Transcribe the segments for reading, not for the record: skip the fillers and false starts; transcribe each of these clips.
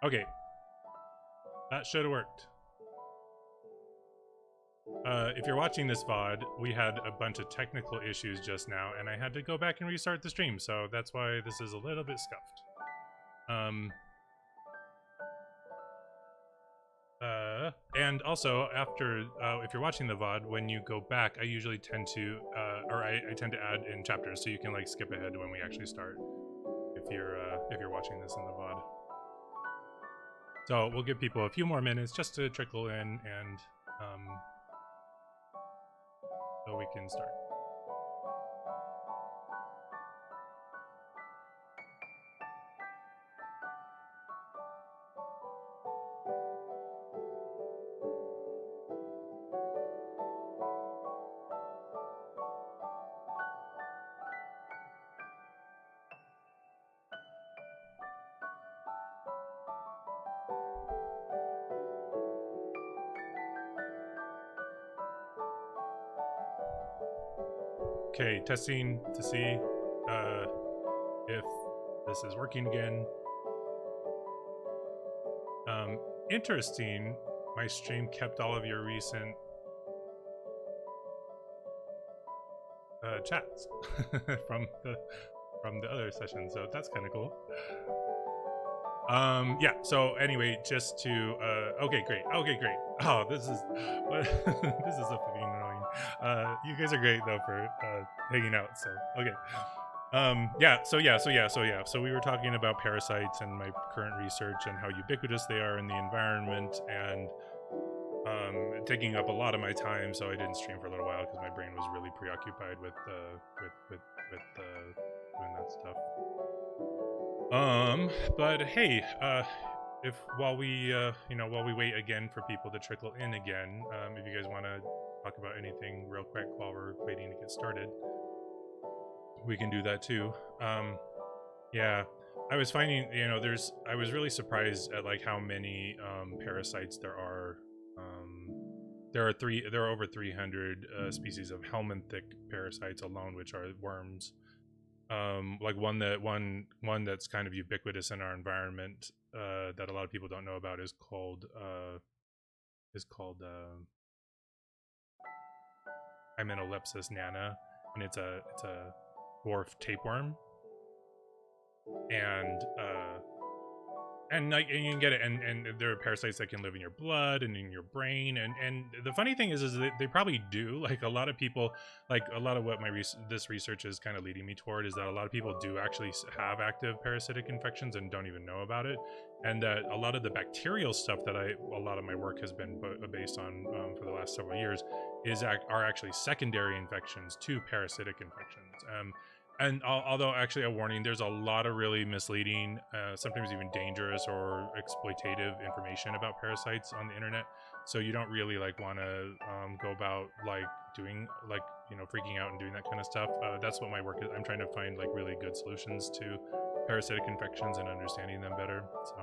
Okay, that should have worked. If you're watching this VOD, we had a bunch of technical issues just now, and I had to go back and restart the stream, so that's why this is a little bit scuffed. And also, after, if you're watching the VOD, when you go back, I usually tend to, I tend to add in chapters, so you can like skip ahead when we actually start, if you're watching this in the VOD. So we'll give people a few more minutes just to trickle in, and so we can start. Okay, testing to see if this is working again. Interesting, my stream kept all of your recent chats from the other session, so that's kind of cool. Yeah, so anyway, just to okay, great. Oh, this is this is so fucking annoying. You guys are great though for hanging out, so okay. So we were talking about parasites and my current research and how ubiquitous they are in the environment, and taking up a lot of my time, so I didn't stream for a little while because my brain was really preoccupied with doing that stuff. But hey, if while we while we wait again for people to trickle in again, if you guys want to talk about anything real quick while we're waiting to get started, we can do that too. Yeah, I was finding, I was really surprised at like how many parasites there are. There are over 300 species of helminthic parasites alone, which are worms. Like one that's kind of ubiquitous in our environment that a lot of people don't know about is called Hymenoplepsis nana, and it's a dwarf tapeworm, and like, and you can get it, and there are parasites that can live in your blood and in your brain, and the funny thing is that they probably do. Like a lot of people, like a lot of what this research is kind of leading me toward is that a lot of people do actually have active parasitic infections and don't even know about it, and that a lot of the bacterial stuff that a lot of my work has been based on for the last several years are actually secondary infections to parasitic infections. And although, actually, a warning, there's a lot of really misleading, sometimes even dangerous or exploitative information about parasites on the internet. So you don't really like want to go about like doing like, freaking out and doing that kind of stuff. That's what my work is. I'm trying to find like really good solutions to parasitic infections and understanding them better. So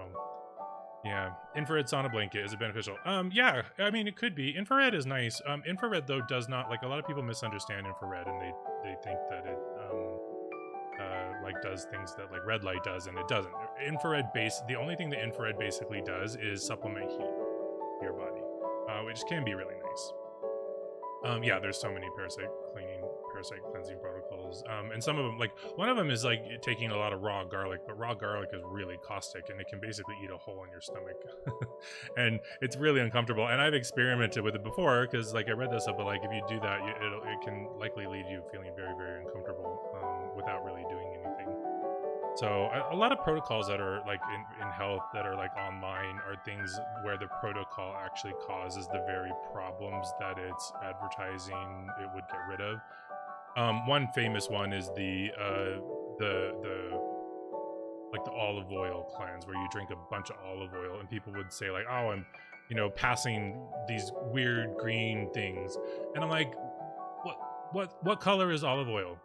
yeah, infrared sauna blanket, is it beneficial? Yeah, I mean, it could be. Infrared is nice. Infrared though does not, like, a lot of people misunderstand infrared, and they think that it like does things that like red light does, and it doesn't. The only thing that infrared basically does is supplement heat to your body, which can be really nice. Yeah, there's so many parasite cleansing protocols, and some of them, like one of them is like taking a lot of raw garlic, but raw garlic is really caustic and it can basically eat a hole in your stomach. And it's really uncomfortable, and I've experimented with it before because like I read this up, but like if you do that, it can likely lead you feeling very, very uncomfortable without really doing anything. So a lot of protocols that are like in health that are like online are things where the protocol actually causes the very problems that it's advertising it would get rid of. One famous one is the olive oil cleanse, where you drink a bunch of olive oil, and people would say like, "Oh, I'm, passing these weird green things," and I'm like, what color is olive oil?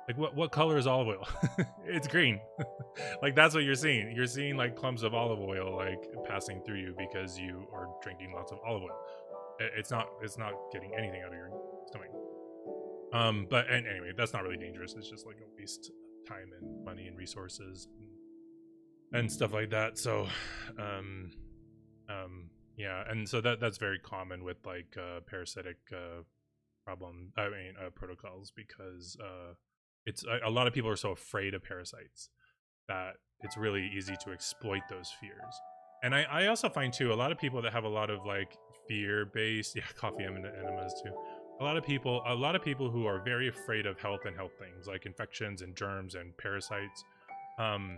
Like what color is olive oil? It's green. Like that's what you're seeing. You're seeing like clumps of olive oil like passing through you because you are drinking lots of olive oil. It's not getting anything out of your stomach. But anyway, that's not really dangerous. It's just like a waste of time and money and resources. and stuff like that. So, um, yeah, and so that's very common with like parasitic problem. I mean, protocols, because it's a lot of people are so afraid of parasites that it's really easy to exploit those fears. And I also find too, a lot of people that have a lot of like fear based, yeah, coffee enemas too. A lot of people who are very afraid of health and health things like infections and germs and parasites. Um,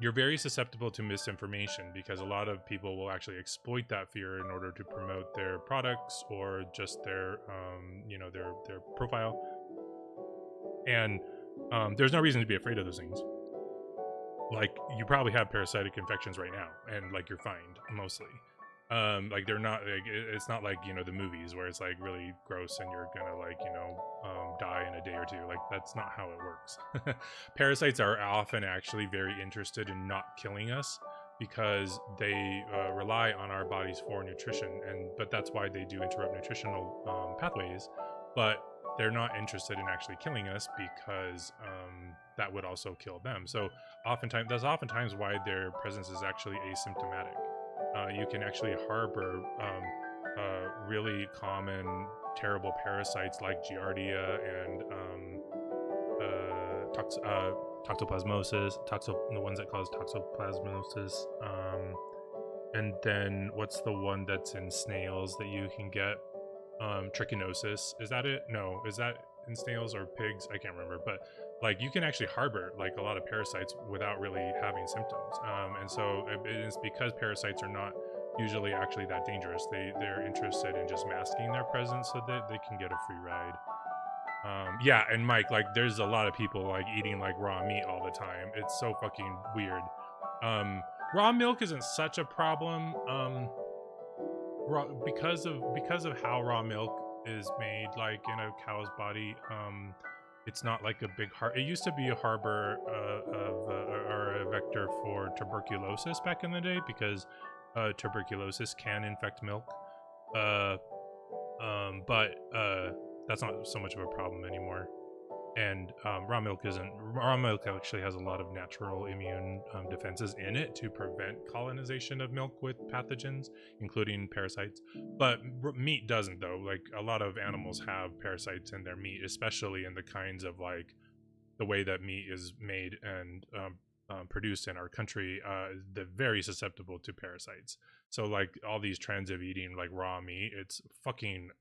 you're very susceptible to misinformation, because a lot of people will actually exploit that fear in order to promote their products or just their their profile. And there's no reason to be afraid of those things. Like, you probably have parasitic infections right now, and like you're fine mostly. Like, they're not like, it's not like, the movies where it's like really gross and you're gonna like, die in a day or two. Like, that's not how it works. Parasites are often actually very interested in not killing us, because they rely on our bodies for nutrition, and but that's why they do interrupt nutritional pathways. But they're not interested in actually killing us, because that would also kill them. So oftentimes, that's oftentimes why their presence is actually asymptomatic. You can actually harbor really common terrible parasites like Giardia and toxoplasmosis, the ones that cause toxoplasmosis. And then what's the one that's in snails that you can get? Trichinosis. Is that it? No, is that in snails or pigs? I can't remember. But like, you can actually harbor like a lot of parasites without really having symptoms. And so it is because parasites are not usually actually that dangerous. They're interested in just masking their presence so that they can get a free ride. Yeah, and Mike, like, there's a lot of people like eating like raw meat all the time. It's so fucking weird. Raw milk isn't such a problem. Because of how raw milk is made, like in a cow's body. It's not like a big it used to be a harbor of or a vector for tuberculosis back in the day, because tuberculosis can infect milk. uh but that's not so much of a problem anymore. And raw milk actually has a lot of natural immune defenses in it to prevent colonization of milk with pathogens, including parasites. But meat doesn't, though. Like, a lot of animals have parasites in their meat, especially in the kinds of like the way that meat is made and produced in our country. They're very susceptible to parasites. So like, all these trends of eating like raw meat, it's fucking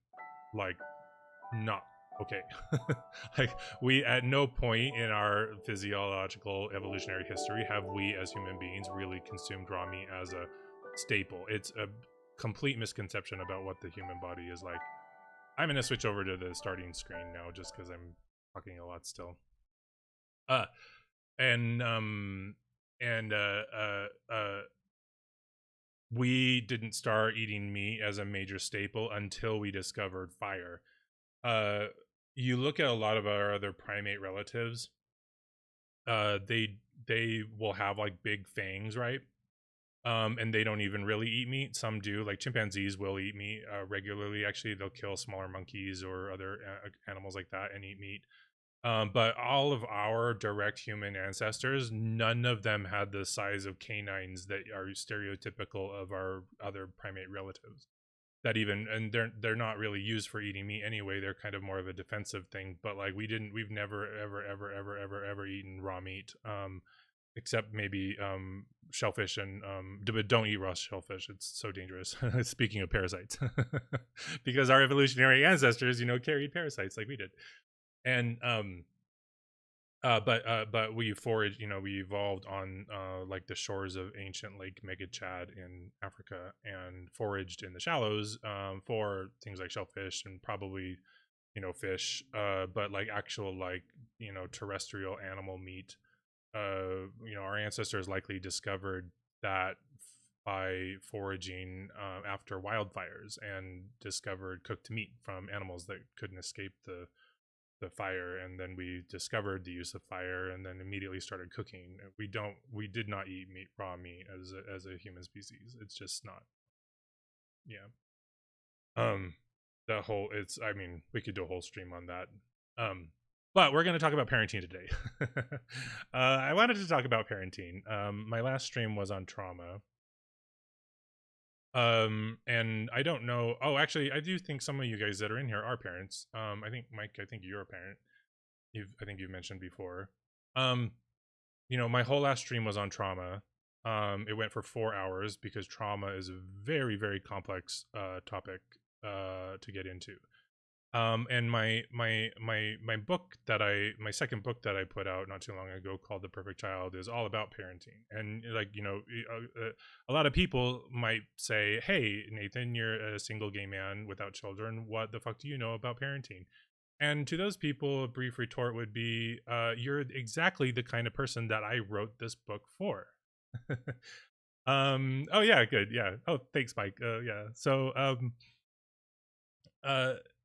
like not okay. Like, we at no point in our physiological evolutionary history have we as human beings really consumed raw meat as a staple. It's a complete misconception about what the human body is like. I'm gonna switch over to the starting screen now, just because I'm talking a lot still. uh and and we didn't start eating meat as a major staple until we discovered fire. uh you look at a lot of our other primate relatives, they will have like big fangs, right? And they don't even really eat meat. Some do, like chimpanzees will eat meat regularly. Actually, they'll kill smaller monkeys or other animals like that and eat meat. But all of our direct human ancestors, none of them had the size of canines that are stereotypical of our other primate relatives. That even, and they're not really used for eating meat anyway. They're kind of more of a defensive thing. But like, we've never ever eaten raw meat, except maybe shellfish, and but don't eat raw shellfish. It's so dangerous. Speaking of parasites, because our evolutionary ancestors, carried parasites like we did. And but we foraged, we evolved on like the shores of ancient Lake Megachad in Africa, and foraged in the shallows for things like shellfish and probably fish, but like actual, like, terrestrial animal meat. Our ancestors likely discovered that by foraging after wildfires, and discovered cooked meat from animals that couldn't escape the fire. And then we discovered the use of fire, and then immediately started cooking. We did not eat raw meat as a human species. It's just not. Yeah. um that whole it's I mean, we could do a whole stream on that. um But we're going to talk about parenting today. I wanted to talk about parenting. My last stream was on trauma. And I don't know. Oh, actually, I do think some of you guys that are in here are parents. I think Mike, I think you're a parent. I think you've mentioned before. Um, my whole last stream was on trauma. It went for 4 hours because trauma is a very, very complex topic to get into. And my book that my second book that I put out not too long ago, called The Perfect Child, is all about parenting. And like, a lot of people might say, hey, Nathan, you're a single gay man without children, what the fuck do you know about parenting? And to those people, a brief retort would be, you're exactly the kind of person that I wrote this book for. Oh yeah, good. Yeah. Oh, thanks, Mike. Yeah. So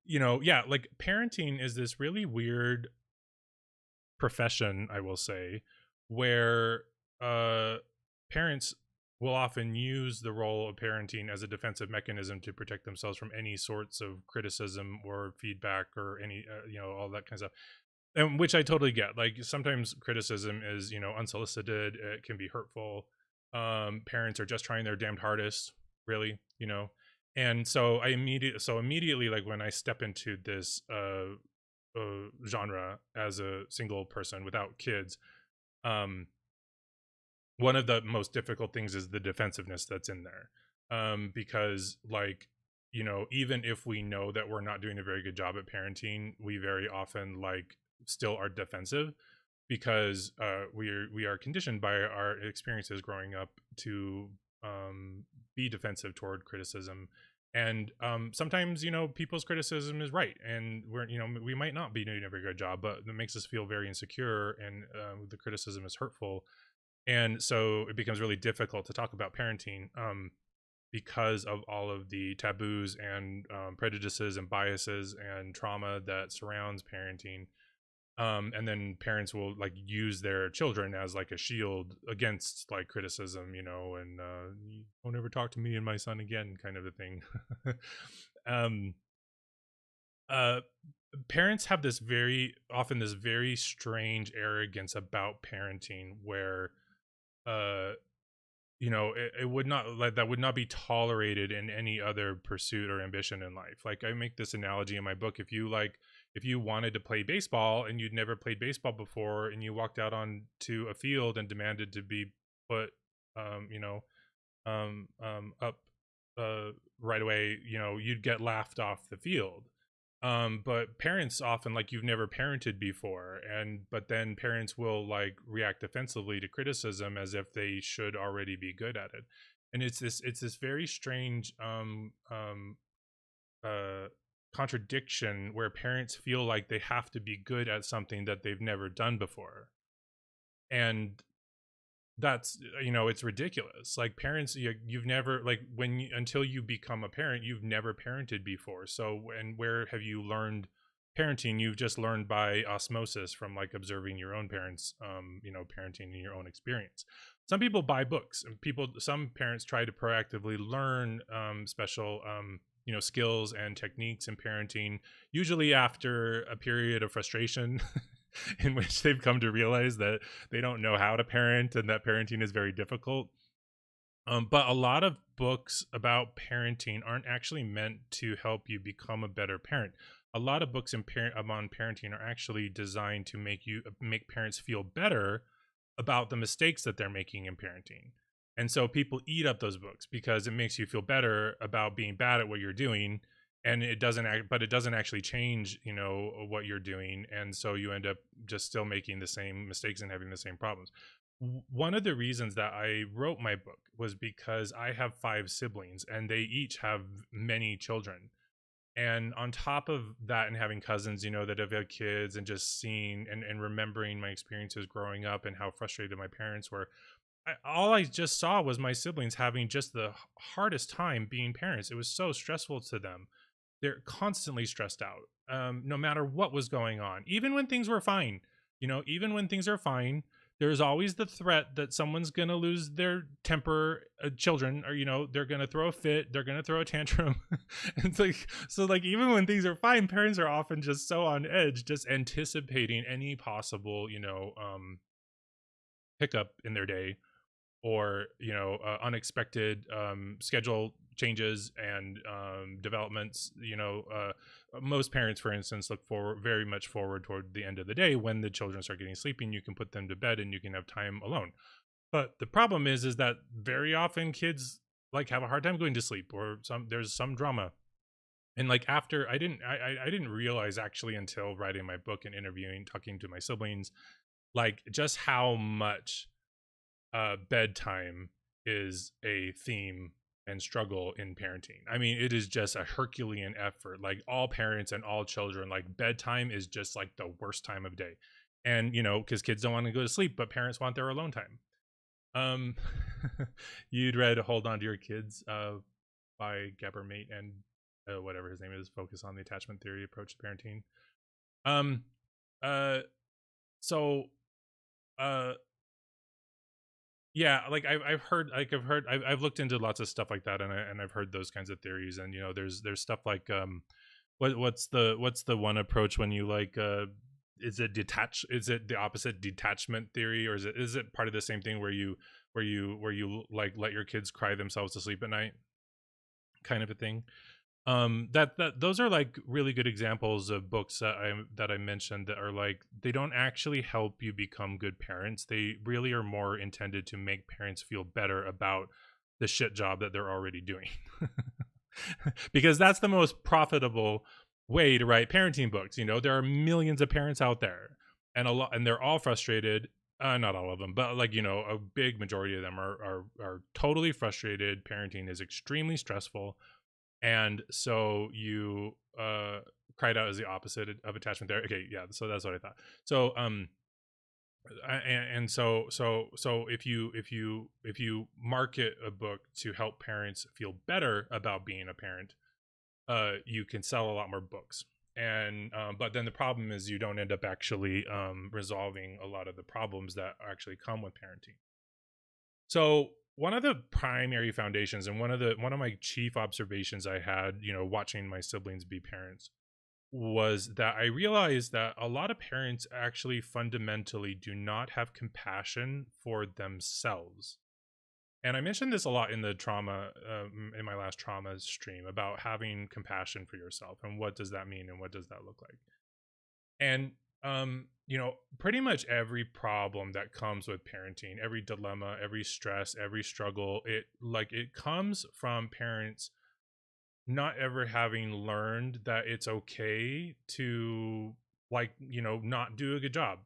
yeah, like parenting is this really weird profession, I will say, where parents will often use the role of parenting as a defensive mechanism to protect themselves from any sorts of criticism or feedback or any all that kind of stuff. And which I totally get. Like sometimes criticism is, unsolicited, it can be hurtful. Parents are just trying their damned hardest, really, and so immediately, like when I step into this genre as a single person without kids, um one of the most difficult things is the defensiveness that's in there, because like, even if we know that we're not doing a very good job at parenting, we very often like still are defensive because we are conditioned by our experiences growing up to be defensive toward criticism. And sometimes, people's criticism is right, and we might not be doing a very good job, but it makes us feel very insecure, and the criticism is hurtful. And so it becomes really difficult to talk about parenting, because of all of the taboos and prejudices and biases and trauma that surrounds parenting. And then parents will like use their children as like a shield against like criticism, and you don't ever talk to me and my son again, kind of a thing. um uh Parents have this very strange arrogance about parenting, where uh it would not, like, that would not be tolerated in any other pursuit or ambition in life. Like I make this analogy in my book: if you wanted to play baseball and you'd never played baseball before, and you walked out onto a field and demanded to be put up right away, you'd get laughed off the field. But parents often, like, you've never parented before, but then parents will like react defensively to criticism as if they should already be good at it. And it's this very strange uh contradiction, where parents feel like they have to be good at something that they've never done before. And that's, it's ridiculous. Like parents, you've never, like, until you become a parent, you've never parented before. So and where have you learned parenting? You've just learned by osmosis from like observing your own parents, parenting in your own experience. Some people buy books, and some parents try to proactively learn special skills and techniques in parenting, usually after a period of frustration in which they've come to realize that they don't know how to parent and that parenting is very difficult. But a lot of books about parenting aren't actually meant to help you become a better parent. A lot of books on parenting are actually designed to make parents feel better about the mistakes that they're making in parenting. And so people eat up those books because it makes you feel better about being bad at what you're doing, and it doesn't actually change what you're doing, and so you end up just still making the same mistakes and having the same problems. One of the reasons that I wrote my book was because I have 5 siblings, and they each have many children. And on top of that, and having cousins that have had kids, and just seeing and remembering my experiences growing up and how frustrated my parents were, all I just saw was my siblings having just the hardest time being parents. It was so stressful to them. They're constantly stressed out, no matter what was going on, even when things were fine. Even when things are fine, there's always the threat that someone's going to lose their temper, children, or, you know, they're going to throw a fit, they're going to throw a tantrum. It's like, so like, even when things are fine, parents are often just so on edge, just anticipating any possible, you know, hiccup in their day, or, you know, unexpected schedule changes and developments. You know, most parents, for instance, look forward, very much forward toward the end of the day when the children start getting sleepy and you can put them to bed and you can have time alone. But the problem is that very often kids like have a hard time going to sleep, or there's some drama. And like, after I didn't realize actually until writing my book and interviewing, talking to my siblings, like just how much bedtime is a theme and struggle in parenting. I mean, it is just a Herculean effort. Like, all parents and all children, like, bedtime is just like the worst time of day. And, you know, because kids don't want to go to sleep, but parents want their alone time. Um, you'd read "Hold On to Your Kids" by Gabor Mate and whatever his name is, focus on the attachment theory approach to parenting. Um, uh, so, yeah, like I've heard, like I've looked into lots of stuff like that, and I've heard those kinds of theories. And, you know, there's stuff like what's the one approach when you like is it the opposite detachment theory, or is it part of the same thing where you like let your kids cry themselves to sleep at night, kind of a thing. That those are like really good examples of books that I mentioned, that are like, they don't actually help you become good parents. They really are more intended to make parents feel better about the shit job that they're already doing. Because that's the most profitable way to write parenting books. You know, there are millions of parents out there, and they're all frustrated. Not all of them, but, like, you know, a big majority of them are totally frustrated. Parenting is extremely stressful, and so you cried out as the opposite of attachment there. Okay, yeah, so that's what I thought. So so if you market a book to help parents feel better about being a parent, you can sell a lot more books. And but then the problem is you don't end up actually resolving a lot of the problems that actually come with parenting. So one of the primary foundations, and one of my chief observations I had, you know, watching my siblings be parents, was that I realized that a lot of parents actually fundamentally do not have compassion for themselves. And I mentioned this a lot in the trauma, in my last trauma stream, about having compassion for yourself and what does that mean and what does that look like. And you know, pretty much every problem that comes with parenting, every dilemma, every stress, every struggle, it comes from parents not ever having learned that it's okay to, like, you know, not do a good job.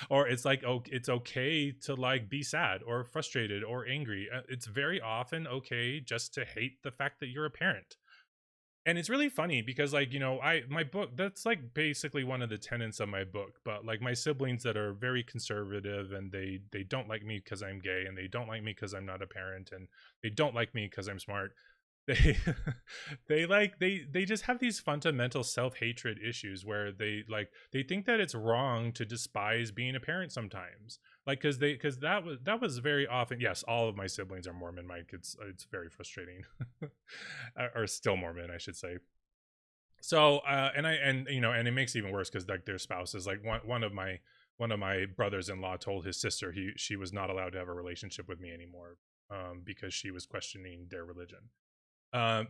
Or it's like, oh, it's okay to, like, be sad or frustrated or angry. It's very often okay just to hate the fact that you're a parent. And it's really funny because, like, you know, my book, that's like basically one of the tenets of my book. But like, my siblings that are very conservative, and they don't like me because I'm gay, and they don't like me because I'm not a parent, and they don't like me because I'm smart, they they just have these fundamental self-hatred issues where they think that it's wrong to despise being a parent sometimes. Like, because that was very often. Yes, all of my siblings are Mormon. My kids, it's very frustrating. Or still Mormon, I should say. So and you know, and it makes it even worse because, like, their spouses, like, one of my brothers-in-law told his sister she was not allowed to have a relationship with me anymore, because she was questioning their religion.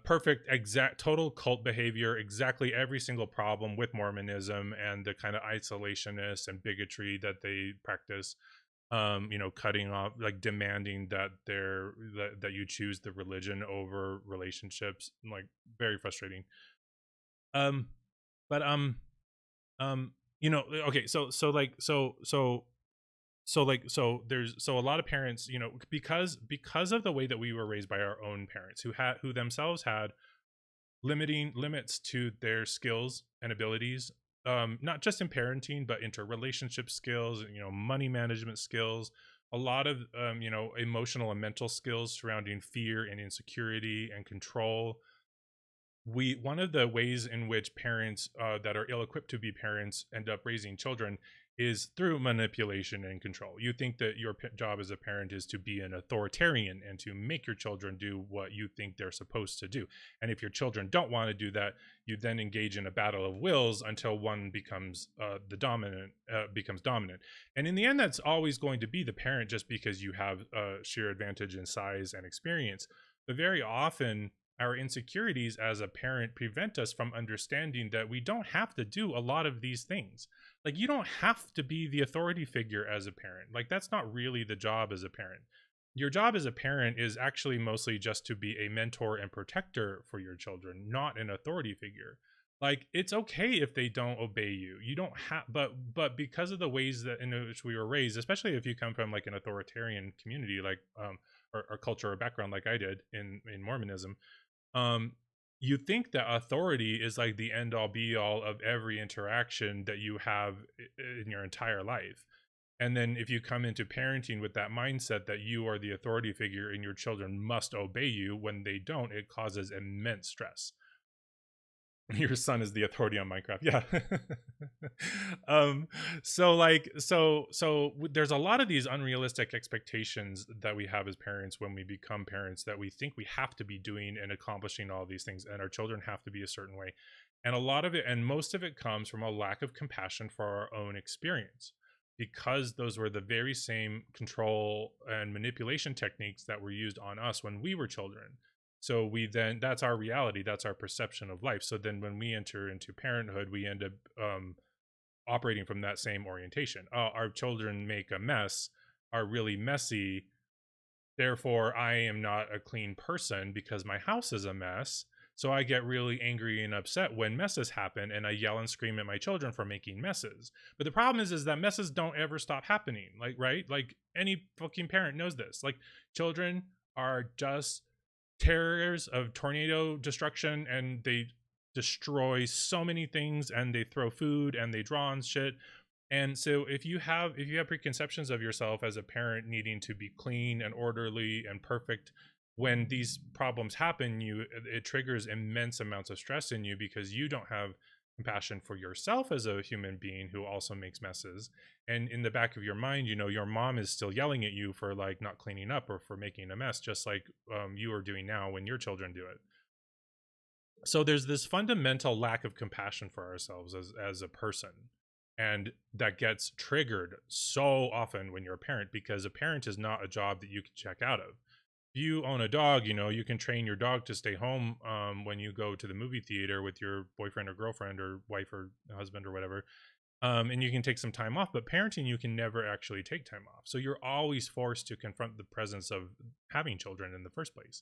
Perfect, exact, total cult behavior, exactly every single problem with Mormonism and the kind of isolationist and bigotry that they practice. You know, cutting off, like, demanding that you choose the religion over relationships, like, very frustrating. Um, but you know, okay, so there's a lot of parents, you know, because of the way that we were raised by our own parents, who themselves had limiting limits to their skills and abilities, not just in parenting but interrelationship skills, you know, money management skills, a lot of you know, emotional and mental skills surrounding fear and insecurity and control. One of the ways in which parents that are ill-equipped to be parents end up raising children is through manipulation and control. You think that your job as a parent is to be an authoritarian and to make your children do what you think they're supposed to do. And if your children don't want to do that, you then engage in a battle of wills until one becomes becomes dominant. And in the end, that's always going to be the parent, just because you have sheer advantage in size and experience. But very often, our insecurities as a parent prevent us from understanding that we don't have to do a lot of these things. Like, you don't have to be the authority figure as a parent. Like, that's not really the job as a parent. Your job as a parent is actually mostly just to be a mentor and protector for your children, not an authority figure. Like, it's okay if they don't obey you. You don't have, but because of the ways that in which we were raised, especially if you come from like an authoritarian community, like or culture or background like I did in Mormonism, um you think that authority is like the end all be all of every interaction that you have in your entire life. And then if you come into parenting with that mindset that you are the authority figure and your children must obey you, when they don't, it causes immense stress. Your son is the authority on Minecraft. Yeah. So there's a lot of these unrealistic expectations that we have as parents when we become parents, that we think we have to be doing and accomplishing all these things, and our children have to be a certain way. And a lot of it, and most of it, comes from a lack of compassion for our own experience, because those were the very same control and manipulation techniques that were used on us when we were children. So that's our reality, that's our perception of life. So then when we enter into parenthood, we end up operating from that same orientation. Our children make a mess, are really messy, therefore I am not a clean person because my house is a mess. So I get really angry and upset when messes happen, and I yell and scream at my children for making messes. But the problem is that messes don't ever stop happening. Like, right? Like, any fucking parent knows this. Like, children are just terrors of tornado destruction, and they destroy so many things, and they throw food, and they draw on shit. And so if you have preconceptions of yourself as a parent needing to be clean and orderly and perfect, when these problems happen, it triggers immense amounts of stress in you, because you don't have compassion for yourself as a human being who also makes messes. And in the back of your mind, your mom is still yelling at you for like not cleaning up or for making a mess, just like you are doing now when your children do it. So there's this fundamental lack of compassion for ourselves as a person, and that gets triggered so often when you're a parent, because a parent is not a job that you can check out of. You own a dog, you can train your dog to stay home when you go to the movie theater with your boyfriend or girlfriend or wife or husband or whatever, and you can take some time off. But parenting, you can never actually take time off, so you're always forced to confront the presence of having children in the first place.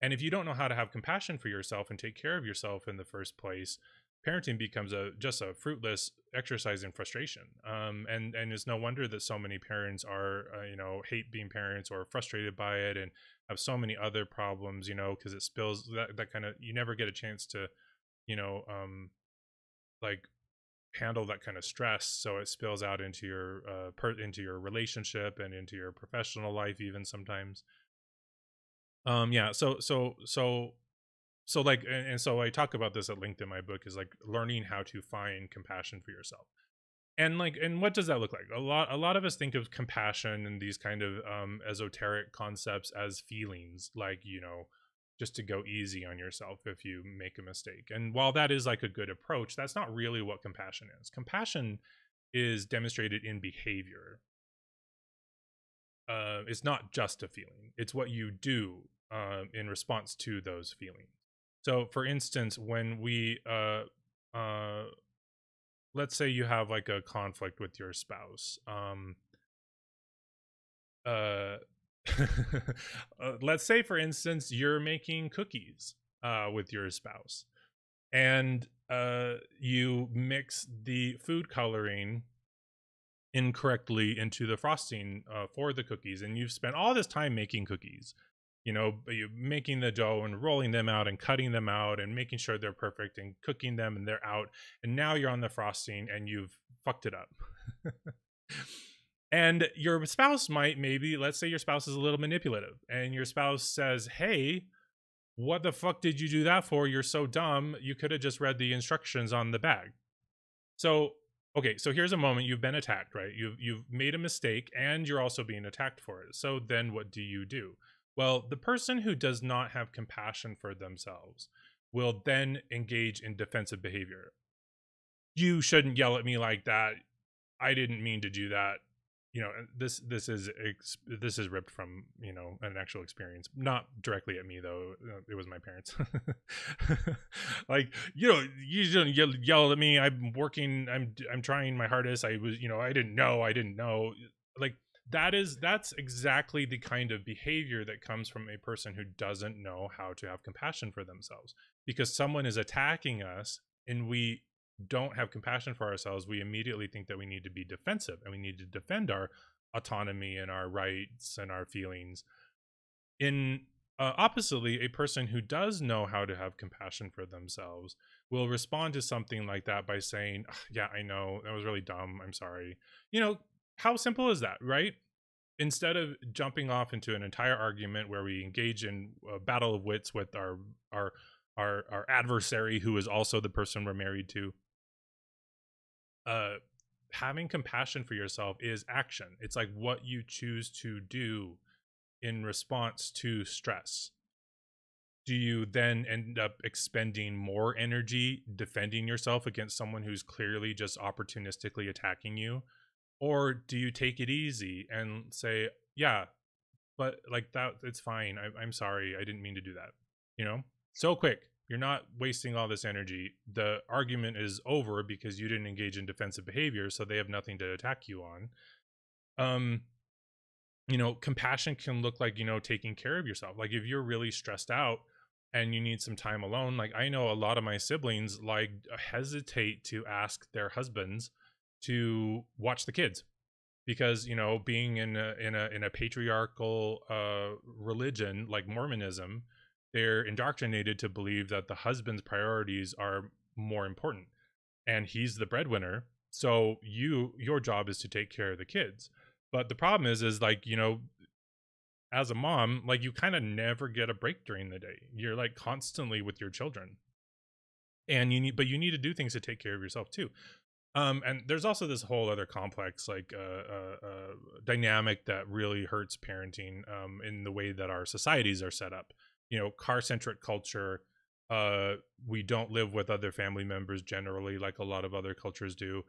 And if you don't know how to have compassion for yourself and take care of yourself in the first place, parenting becomes just a fruitless exercise in frustration. And it's no wonder that so many parents are hate being parents, or frustrated by it, and have so many other problems, because it spills that kind of, you never get a chance to like handle that kind of stress, so it spills out into your into your relationship and into your professional life even sometimes. Yeah, so like, and so I talk about this at length in my book, is like learning how to find compassion for yourself. And like, and what does that look like? A lot of us think of compassion and these kind of esoteric concepts as feelings, like, just to go easy on yourself if you make a mistake. And while that is like a good approach, that's not really what compassion is. Compassion is demonstrated in behavior. It's not just a feeling, it's what you do in response to those feelings. So for instance, when we let's say you have like a conflict with your spouse, let's say for instance you're making cookies with your spouse, and you mix the food coloring incorrectly into the frosting for the cookies, and you've spent all this time making cookies, you making the dough and rolling them out and cutting them out and making sure they're perfect and cooking them, and they're out, and now you're on the frosting and you've fucked it up. And your spouse let's say your spouse is a little manipulative, and your spouse says, hey, what the fuck did you do that for? You're so dumb. You could have just read the instructions on the bag. So okay, so here's a moment you've been attacked, right? You've made a mistake and you're also being attacked for it. So then what do you do? Well, the person who does not have compassion for themselves will then engage in defensive behavior. You shouldn't yell at me like that. I didn't mean to do that. You know, this is ripped from, you know, an actual experience, not directly at me though. It was my parents. Like, you know, you shouldn't yell at me. I'm working. I'm trying my hardest. I was, you know, I didn't know. Like, that's exactly the kind of behavior that comes from a person who doesn't know how to have compassion for themselves, because someone is attacking us and we don't have compassion for ourselves. We immediately think that we need to be defensive and we need to defend our autonomy and our rights and our feelings. In oppositely, a person who does know how to have compassion for themselves will respond to something like that by saying, yeah, I know that was really dumb, I'm sorry. You know, how simple is that, right? Instead of jumping off into an entire argument where we engage in a battle of wits with our our adversary, who is also the person we're married to, uh having compassion for yourself is action. It's like what you choose to do in response to stress. Do you then end up expending more energy defending yourself against someone who's clearly just opportunistically attacking you, or do you take it easy and say, yeah, but like that, it's fine, I'm sorry, I didn't mean to do that, you know? So quick, you're not wasting all this energy. The argument is over because you didn't engage in defensive behavior, so they have nothing to attack you on. You know, compassion can look like, you know, taking care of yourself. Like if you're really stressed out and you need some time alone, like I know a lot of my siblings like hesitate to ask their husbands to watch the kids, because, you know, being in a patriarchal religion like Mormonism, they're indoctrinated to believe that the husband's priorities are more important and he's the breadwinner, so your job is to take care of the kids. But the problem is like, you know, as a mom, like you kind of never get a break during the day. You're like constantly with your children, and you need to do things to take care of yourself too. And there's also this whole other complex like dynamic that really hurts parenting, in the way that our societies are set up. You know, car centric culture. We don't live with other family members generally like a lot of other cultures do.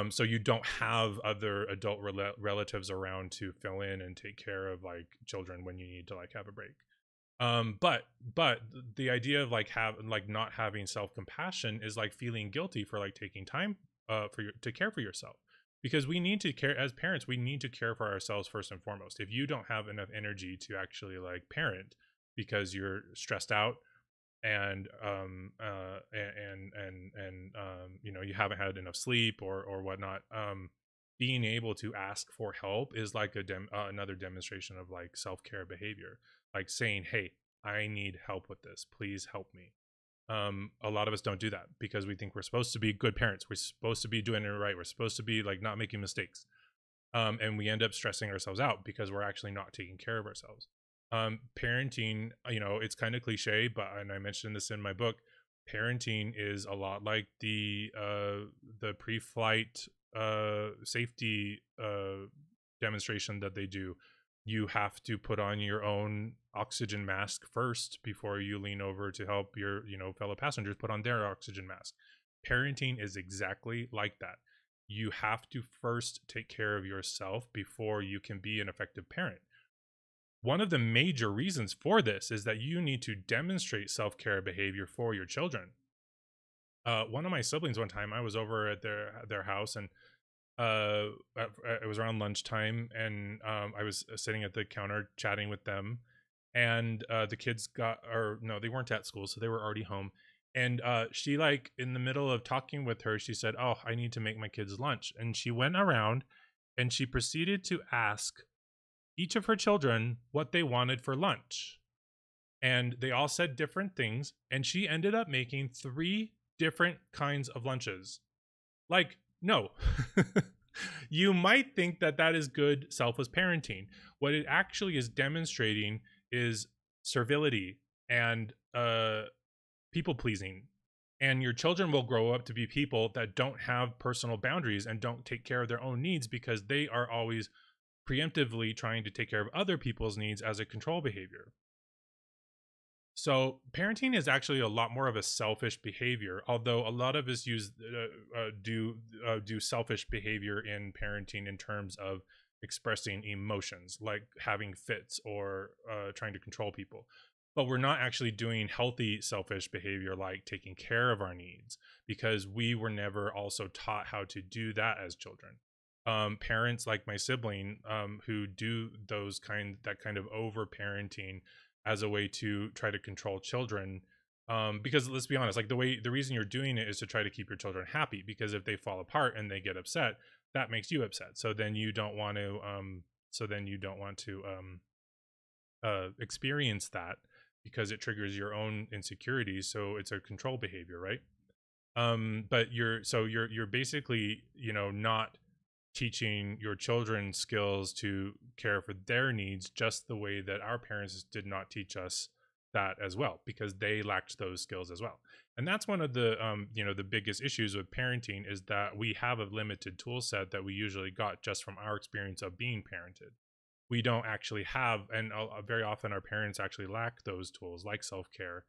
So you don't have other adult relatives around to fill in and take care of like children when you need to like have a break. But the idea of like not having self-compassion is like feeling guilty for like taking time to care for yourself, because we need to care as parents. We need to care for ourselves first and foremost. If you don't have enough energy to actually like parent because you're stressed out and you know, you haven't had enough sleep or whatnot, being able to ask for help is like another demonstration of like self-care behavior, like saying, hey, I need help with this, please help me. A lot of us don't do that because we think we're supposed to be good parents, we're supposed to be doing it right, we're supposed to be like not making mistakes, and we end up stressing ourselves out because we're actually not taking care of ourselves. Parenting, you know, it's kind of cliche, but, and I mentioned this in my book, parenting is a lot like the pre-flight safety demonstration that they do. You have to put on your own oxygen mask first before you lean over to help your, you know, fellow passengers put on their oxygen mask. Parenting is exactly like that. You have to first take care of yourself before you can be an effective parent. One of the major reasons for this is that you need to demonstrate self-care behavior for your children. One of my siblings, one time I was over at their house, and it was around lunchtime, and I was sitting at the counter chatting with them, and the kids got, or no, they weren't at school, so they were already home. And she, like, in the middle of talking with her, she said, oh, I need to make my kids lunch. And she went around and she proceeded to ask each of her children what they wanted for lunch. And they all said different things. And she ended up making 3 different kinds of lunches. Like, no. You might think that that is good selfless parenting. What it actually is demonstrating is servility and people pleasing. And your children will grow up to be people that don't have personal boundaries and don't take care of their own needs because they are always preemptively trying to take care of other people's needs as a control behavior. So parenting is actually a lot more of a selfish behavior, although a lot of us do selfish behavior in parenting in terms of expressing emotions, like having fits or trying to control people. But we're not actually doing healthy selfish behavior like taking care of our needs because we were never also taught how to do that as children. Parents like my sibling who do that kind of over parenting as a way to try to control children, because let's be honest, like the reason you're doing it is to try to keep your children happy, because if they fall apart and they get upset, that makes you upset, so then you don't want to experience that because it triggers your own insecurities, so it's a control behavior, right? But you're basically, not teaching your children skills to care for their needs just the way that our parents did not teach us that as well, because they lacked those skills as well. And that's one of the the biggest issues with parenting, is that we have a limited tool set that we usually got just from our experience of being parented. We don't actually have, and very often our parents actually lack those tools like self-care,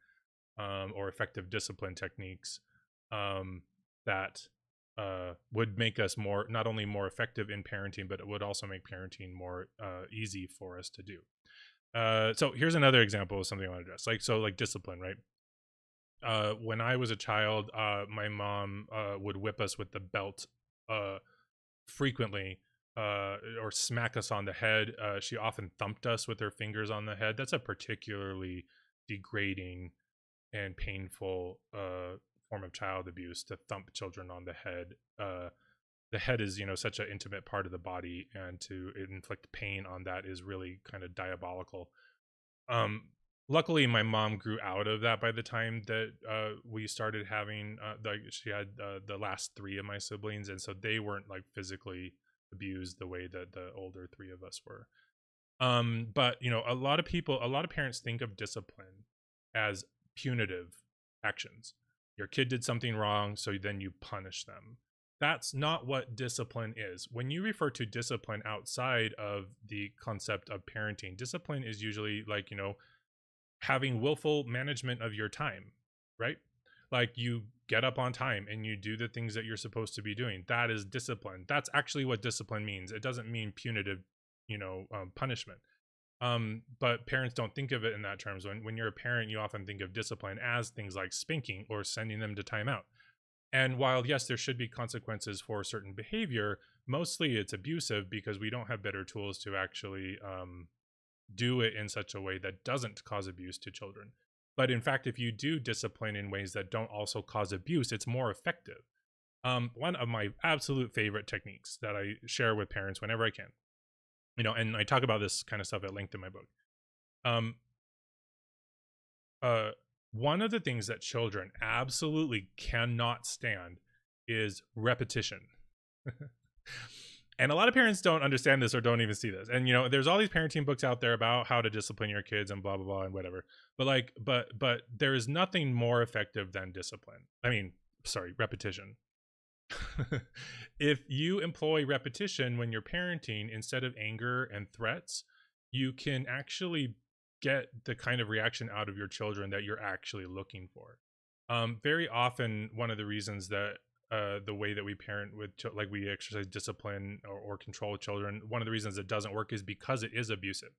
or effective discipline techniques, that would make us not only more effective in parenting, but it would also make parenting more easy for us to do. So here's another example of something I want to address, like discipline, right? When I was a child, my mom would whip us with the belt frequently, or smack us on the head. She often thumped us with her fingers on the head. That's a particularly degrading and painful form of child abuse, to thump children on the head. The head is, such an intimate part of the body, and to inflict pain on that is really kind of diabolical. Luckily, my mom grew out of that by the time that we started having. She had the last three of my siblings, and so they weren't like physically abused the way that the older three of us were. But a lot of parents think of discipline as punitive actions. Your kid did something wrong, so then you punish them. That's not what discipline is. When you refer to discipline outside of the concept of parenting, discipline is usually like, having willful management of your time, right? Like you get up on time and you do the things that you're supposed to be doing. That is discipline. That's actually what discipline means. It doesn't mean punitive, punishment. But parents don't think of it in that terms. When you're a parent, you often think of discipline as things like spanking or sending them to timeout. And while, yes, there should be consequences for certain behavior, mostly it's abusive because we don't have better tools to actually do it in such a way that doesn't cause abuse to children. But in fact, if you do discipline in ways that don't also cause abuse, it's more effective. One of my absolute favorite techniques that I share with parents whenever I can, and I talk about this kind of stuff at length in my book. One of the things that children absolutely cannot stand is repetition. And a lot of parents don't understand this or don't even see this. And there's all these parenting books out there about how to discipline your kids and blah blah blah and whatever. But there is nothing more effective than discipline. Repetition. If you employ repetition when you're parenting instead of anger and threats, you can actually get the kind of reaction out of your children that you're actually looking for. Very often, one of the reasons that the way that we parent with, like we exercise discipline or control children, one of the reasons it doesn't work is because it is abusive.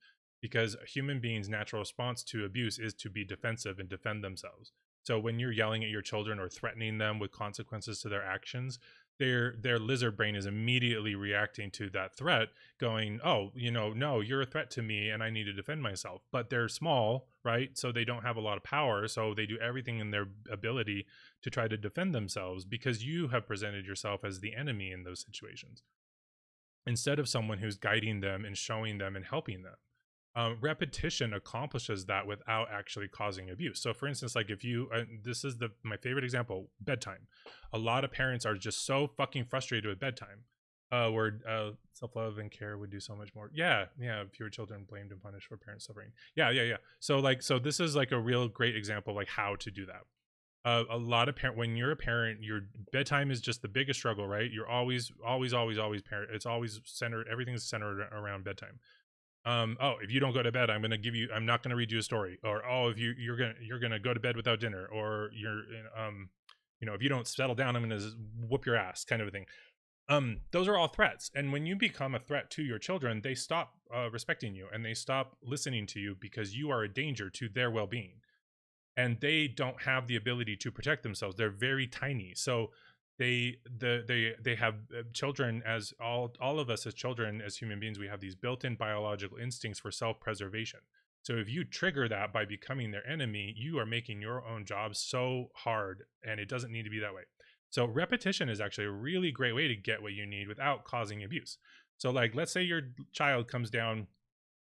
Because a human being's natural response to abuse is to be defensive and defend themselves. So when you're yelling at your children or threatening them with consequences to their actions, their lizard brain is immediately reacting to that threat, going, oh, no, you're a threat to me and I need to defend myself. But they're small, right? So they don't have a lot of power. So they do everything in their ability to try to defend themselves because you have presented yourself as the enemy in those situations, instead of someone who's guiding them and showing them and helping them. Repetition accomplishes that without actually causing abuse. So for instance, like if you, this is my favorite example, bedtime. A lot of parents are just so fucking frustrated with bedtime, where self-love and care would do so much more. Yeah, fewer children blamed and punished for parents suffering. Yeah. So this is like a real great example of like how to do that. A lot of parent when you're a parent, your bedtime is just the biggest struggle, right? You're always parent. It's always centered. Everything's centered around bedtime. Oh, if you don't go to bed, I'm not gonna read you a story. Or, oh, if you're gonna go to bed without dinner, or if you don't settle down, I'm gonna whoop your ass, kind of a thing. Those are all threats, and when you become a threat to your children, they stop respecting you, and they stop listening to you because you are a danger to their well-being, and they don't have the ability to protect themselves. They're very tiny, so they have children, as all of us as children, as human beings, we have these built-in biological instincts for self-preservation. So if you trigger that by becoming their enemy, you are making your own job so hard, and it doesn't need to be that way. So repetition is actually a really great way to get what you need without causing abuse. So, like, let's say your child comes down,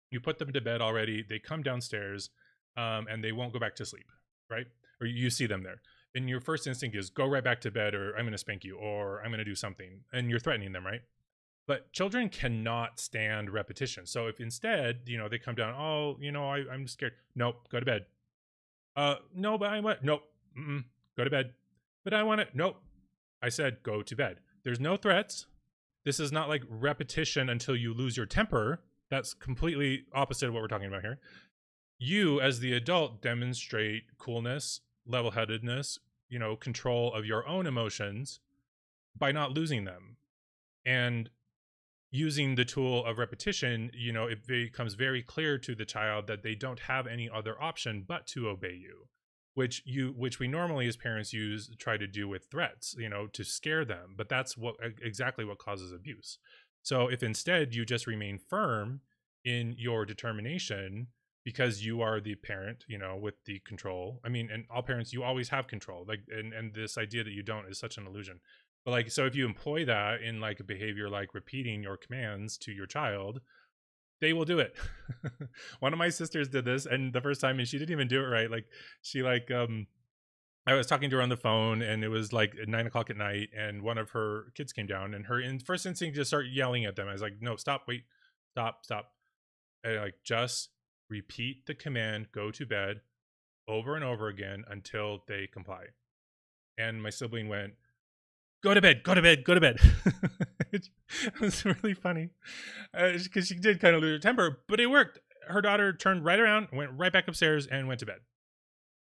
you put them to bed already, they come downstairs, and they won't go back to sleep, right? Or you see them there, and your first instinct is go right back to bed, or I'm going to spank you, or I'm going to do something, and you're threatening them, right? But children cannot stand repetition. So if instead, they come down, oh, I'm scared. Nope, go to bed. No, but I want. Nope, go to bed. But I want it. Nope. I said go to bed. There's no threats. This is not like repetition until you lose your temper. That's completely opposite of what we're talking about here. You, as the adult, demonstrate coolness, level-headedness, control of your own emotions by not losing them. And using the tool of repetition, it becomes very clear to the child that they don't have any other option but to obey you, which we normally as parents try to do with threats, to scare them. But that's exactly what causes abuse. So if instead you just remain firm in your determination, because you are the parent, with the control. I mean, and all parents, you always have control. Like, and this idea that you don't is such an illusion. But like, so if you employ that in like a behavior like repeating your commands to your child, they will do it. One of my sisters did this, and the first time, and she didn't even do it right. Like, she I was talking to her on the phone, and it was like at 9 o'clock at night, and one of her kids came down, and her first instinct just start yelling at them. I was like, no, stop, wait, stop. And like, just repeat the command, go to bed, over and over again until they comply. And my sibling went, go to bed, go to bed, go to bed. It was really funny because she did kind of lose her temper, but it worked. Her daughter turned right around, went right back upstairs, and went to bed.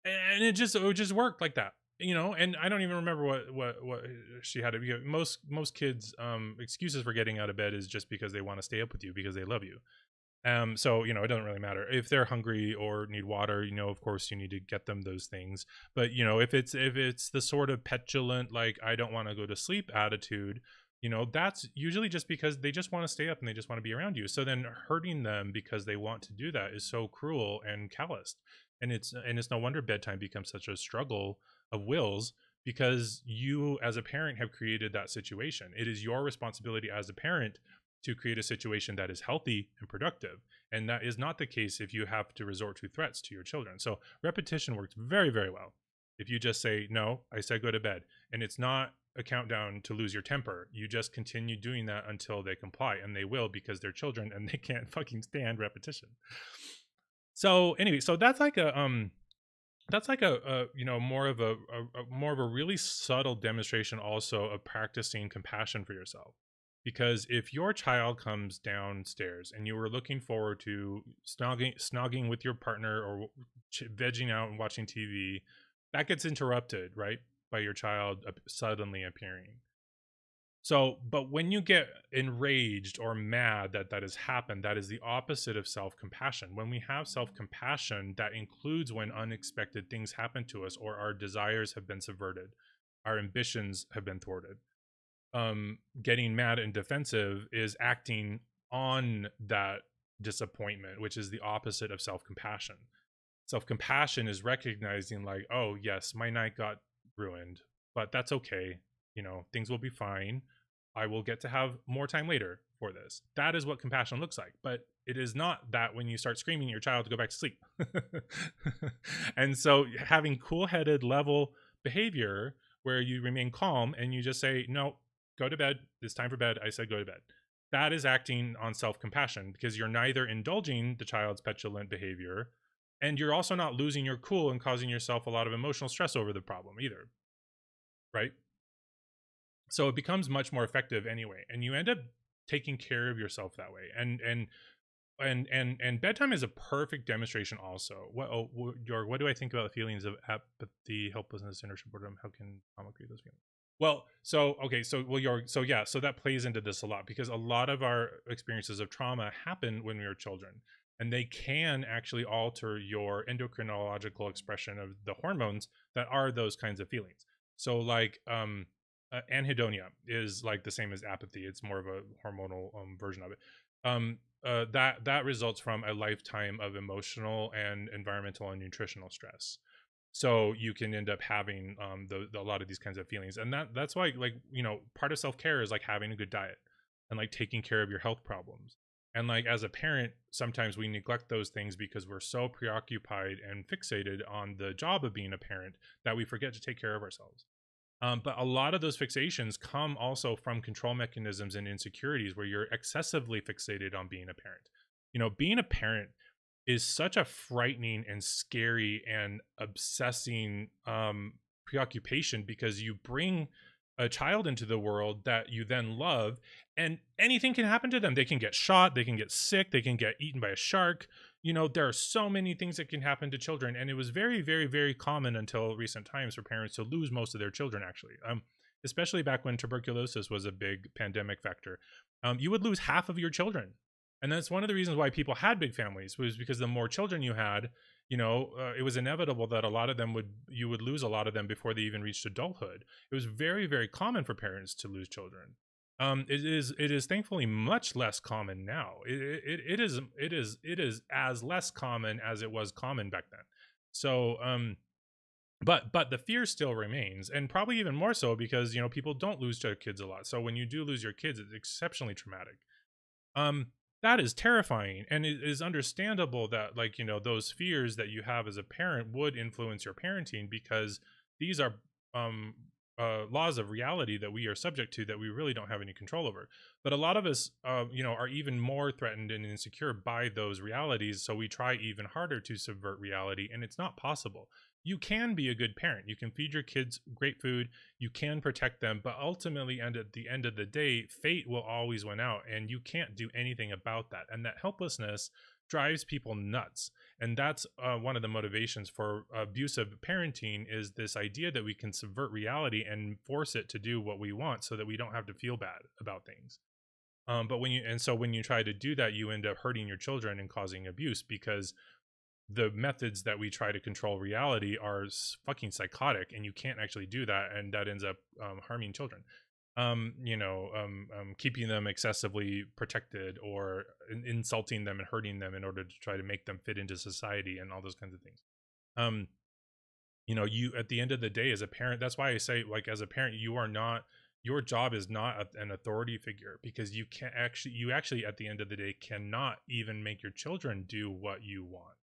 And it just worked like that, And I don't even remember what she had to be. Most kids' excuses for getting out of bed is just because they want to stay up with you because they love you. So it doesn't really matter if they're hungry or need water. Of course you need to get them those things. But if it's the sort of petulant, like, I don't want to go to sleep attitude, that's usually just because they just want to stay up and they just want to be around you. So then hurting them because they want to do that is so cruel and calloused. And it's no wonder bedtime becomes such a struggle of wills, because you as a parent have created that situation. It is your responsibility as a parent to create a situation that is healthy and productive. And that is not the case if you have to resort to threats to your children. So repetition works very, very well. If you just say, no, I said go to bed, and it's not a countdown to lose your temper, you just continue doing that until they comply, and they will, because they're children and they can't fucking stand repetition. So anyway, so that's like a more of a really subtle demonstration also of practicing compassion for yourself. Because if your child comes downstairs and you were looking forward to snogging with your partner, or vegging out and watching TV, that gets interrupted, right, by your child suddenly appearing. So, but when you get enraged or mad that has happened, that is the opposite of self-compassion. When we have self-compassion, that includes when unexpected things happen to us, or our desires have been subverted, our ambitions have been thwarted. Getting mad and defensive is acting on that disappointment, which is the opposite of self-compassion. Self-compassion is recognizing, like, oh yes, my night got ruined, but that's okay. Things will be fine. I will get to have more time later for this. That is what compassion looks like. But it is not that when you start screaming at your child to go back to sleep. And so having cool-headed, level behavior where you remain calm and you just say, no, go to bed. It's time for bed. I said go to bed. That is acting on self-compassion, because you're neither indulging the child's petulant behavior And you're also not losing your cool and causing yourself a lot of emotional stress over the problem either, right? So it becomes much more effective anyway, and you end up taking care of yourself that way. And bedtime is a perfect demonstration also. What do I think about the feelings of apathy, helplessness, inertia, boredom? How can trauma create those feelings? Well, so okay, so well, so that plays into this a lot, because a lot of our experiences of trauma happen when we were children, and they can actually alter your endocrinological expression of the hormones that are those kinds of feelings. So like anhedonia is like the same as apathy. It's more of a hormonal version of it. That results from a lifetime of emotional and environmental and nutritional stress. So you can end up having a lot of these kinds of feelings, and that's why, like, part of self-care is like having a good diet and like taking care of your health problems. And like as a parent, sometimes we neglect those things because we're so preoccupied and fixated on the job of being a parent that we forget to take care of ourselves. But a lot of those fixations come also from control mechanisms and insecurities where you're excessively fixated on being a parent. Being a parent is such a frightening and scary and obsessing preoccupation, because you bring a child into the world that you then love, and anything can happen to them. They can get shot, they can get sick, they can get eaten by a shark. There are so many things that can happen to children, and it was very, very, very common until recent times for parents to lose most of their children, actually. Especially back when tuberculosis was a big pandemic factor. You would lose half of your children, and that's one of the reasons why people had big families, was because the more children you had, it was inevitable that a lot of them you would lose a lot of them before they even reached adulthood. It was very, very common for parents to lose children. It is thankfully much less common now. It is as less common as it was common back then. So but the fear still remains, and probably even more so because people don't lose their kids a lot. So when you do lose your kids, it's exceptionally traumatic. um that is terrifying, and it is understandable that, like, those fears that you have as a parent would influence your parenting, because these are um laws of reality that we are subject to, that we really don't have any control over. But a lot of us are even more threatened and insecure by those realities, so we try even harder to subvert reality, and it's not possible. You can be a good parent, you can feed your kids great food, you can protect them, but ultimately, and at the end of the day, fate will always win out, and you can't do anything about that. And that helplessness drives people nuts. And that's one of the motivations for abusive parenting, is this idea that we can subvert reality and force it to do what we want so that we don't have to feel bad about things. But when you try to do that, you end up hurting your children and causing abuse, because the methods that we try to control reality are fucking psychotic, and you can't actually do that, and that ends up harming children. Keeping them excessively protected, or insulting them and hurting them in order to try to make them fit into society, and all those kinds of things. You, at the end of the day, as a parent, that's why I say, like, as a parent, your job is not an authority figure, because you actually at the end of the day cannot even make your children do what you want.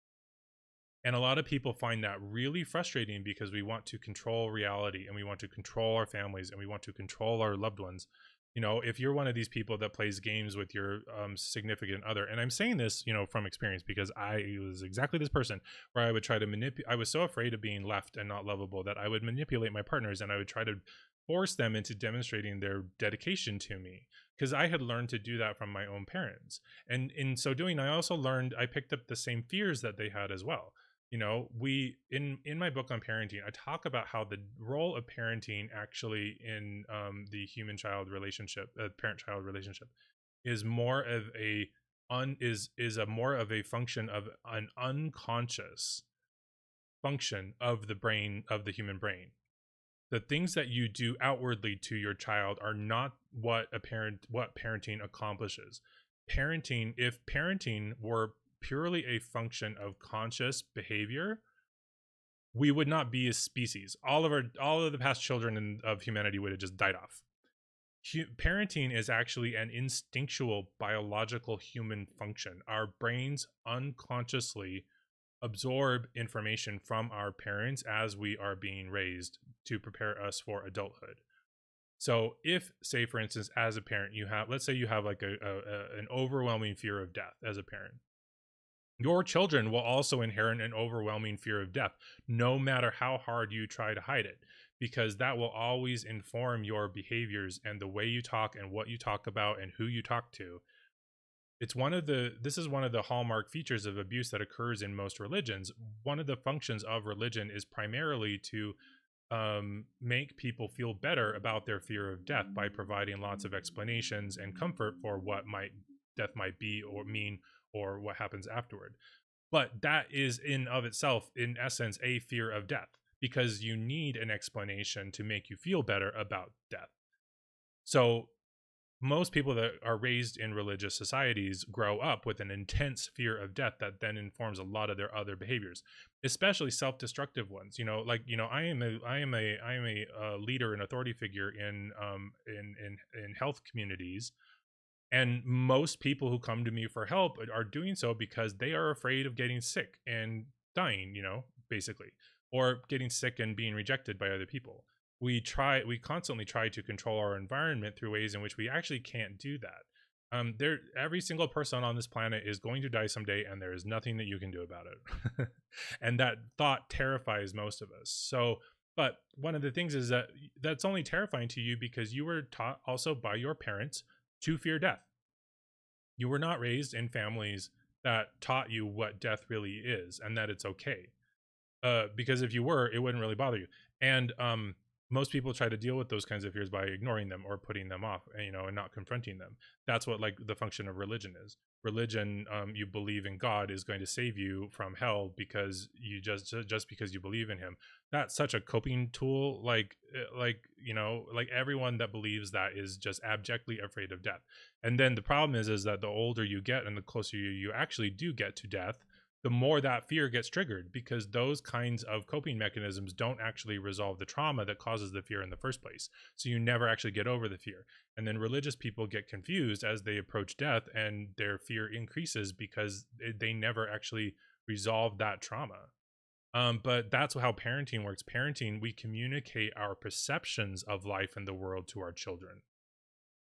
And a lot of people find that really frustrating, because we want to control reality, and we want to control our families, and we want to control our loved ones. If you're one of these people that plays games with your significant other, and I'm saying this, from experience, because I was exactly this person, where I would try to manipulate. I was so afraid of being left and not lovable that I would manipulate my partners, and I would try to force them into demonstrating their dedication to me, because I had learned to do that from my own parents. And in so doing, I picked up the same fears that they had as well. We in my book on parenting, I talk about how the role of parenting actually in the human child relationship, parent child relationship, is more of a more of a function of an unconscious function of the brain, of the human brain. The things that you do outwardly to your child are not what parenting accomplishes. If parenting were purely a function of conscious behavior, we would not be a species. All of the past children of humanity would have just died off. Parenting is actually an instinctual biological human function. Our brains unconsciously absorb information from our parents as we are being raised to prepare us for adulthood. So if, say, for instance, as a parent, let's say you have like an overwhelming fear of death as a parent. Your children will also inherit an overwhelming fear of death, no matter how hard you try to hide it, because that will always inform your behaviors and the way you talk and what you talk about and who you talk to. This is one of the hallmark features of abuse that occurs in most religions. One of the functions of religion is primarily to make people feel better about their fear of death by providing lots of explanations and comfort for what might death might be or mean or what happens afterward. But that is in of itself, in essence, a fear of death, because you need an explanation to make you feel better about death. So most people that are raised in religious societies grow up with an intense fear of death that then informs a lot of their other behaviors, especially self-destructive ones. I am a leader and authority figure in health communities, and most people who come to me for help are doing so because they are afraid of getting sick and dying, basically, or getting sick and being rejected by other people. We constantly try to control our environment through ways in which we actually can't do that. Every single person on this planet is going to die someday, and there is nothing that you can do about it. And that thought terrifies most of us. So, but one of the things is that that's only terrifying to you because you were taught also by your parents to fear death. You were not raised in families that taught you what death really is and that it's okay. Because if you were, it wouldn't really bother you. And most people try to deal with those kinds of fears by ignoring them or putting them off, and not confronting them. That's what like the function of religion is. Religion, you believe in God, is going to save you from hell because you just because you believe in Him. That's such a coping tool. Like everyone that believes that is just abjectly afraid of death. And then the problem is that the older you get and the closer you actually do get to death, the more that fear gets triggered, because those kinds of coping mechanisms don't actually resolve the trauma that causes the fear in the first place. So you never actually get over the fear. And then religious people get confused as they approach death, and their fear increases because they never actually resolve that trauma. But that's how parenting works. Parenting, we communicate our perceptions of life and the world to our children.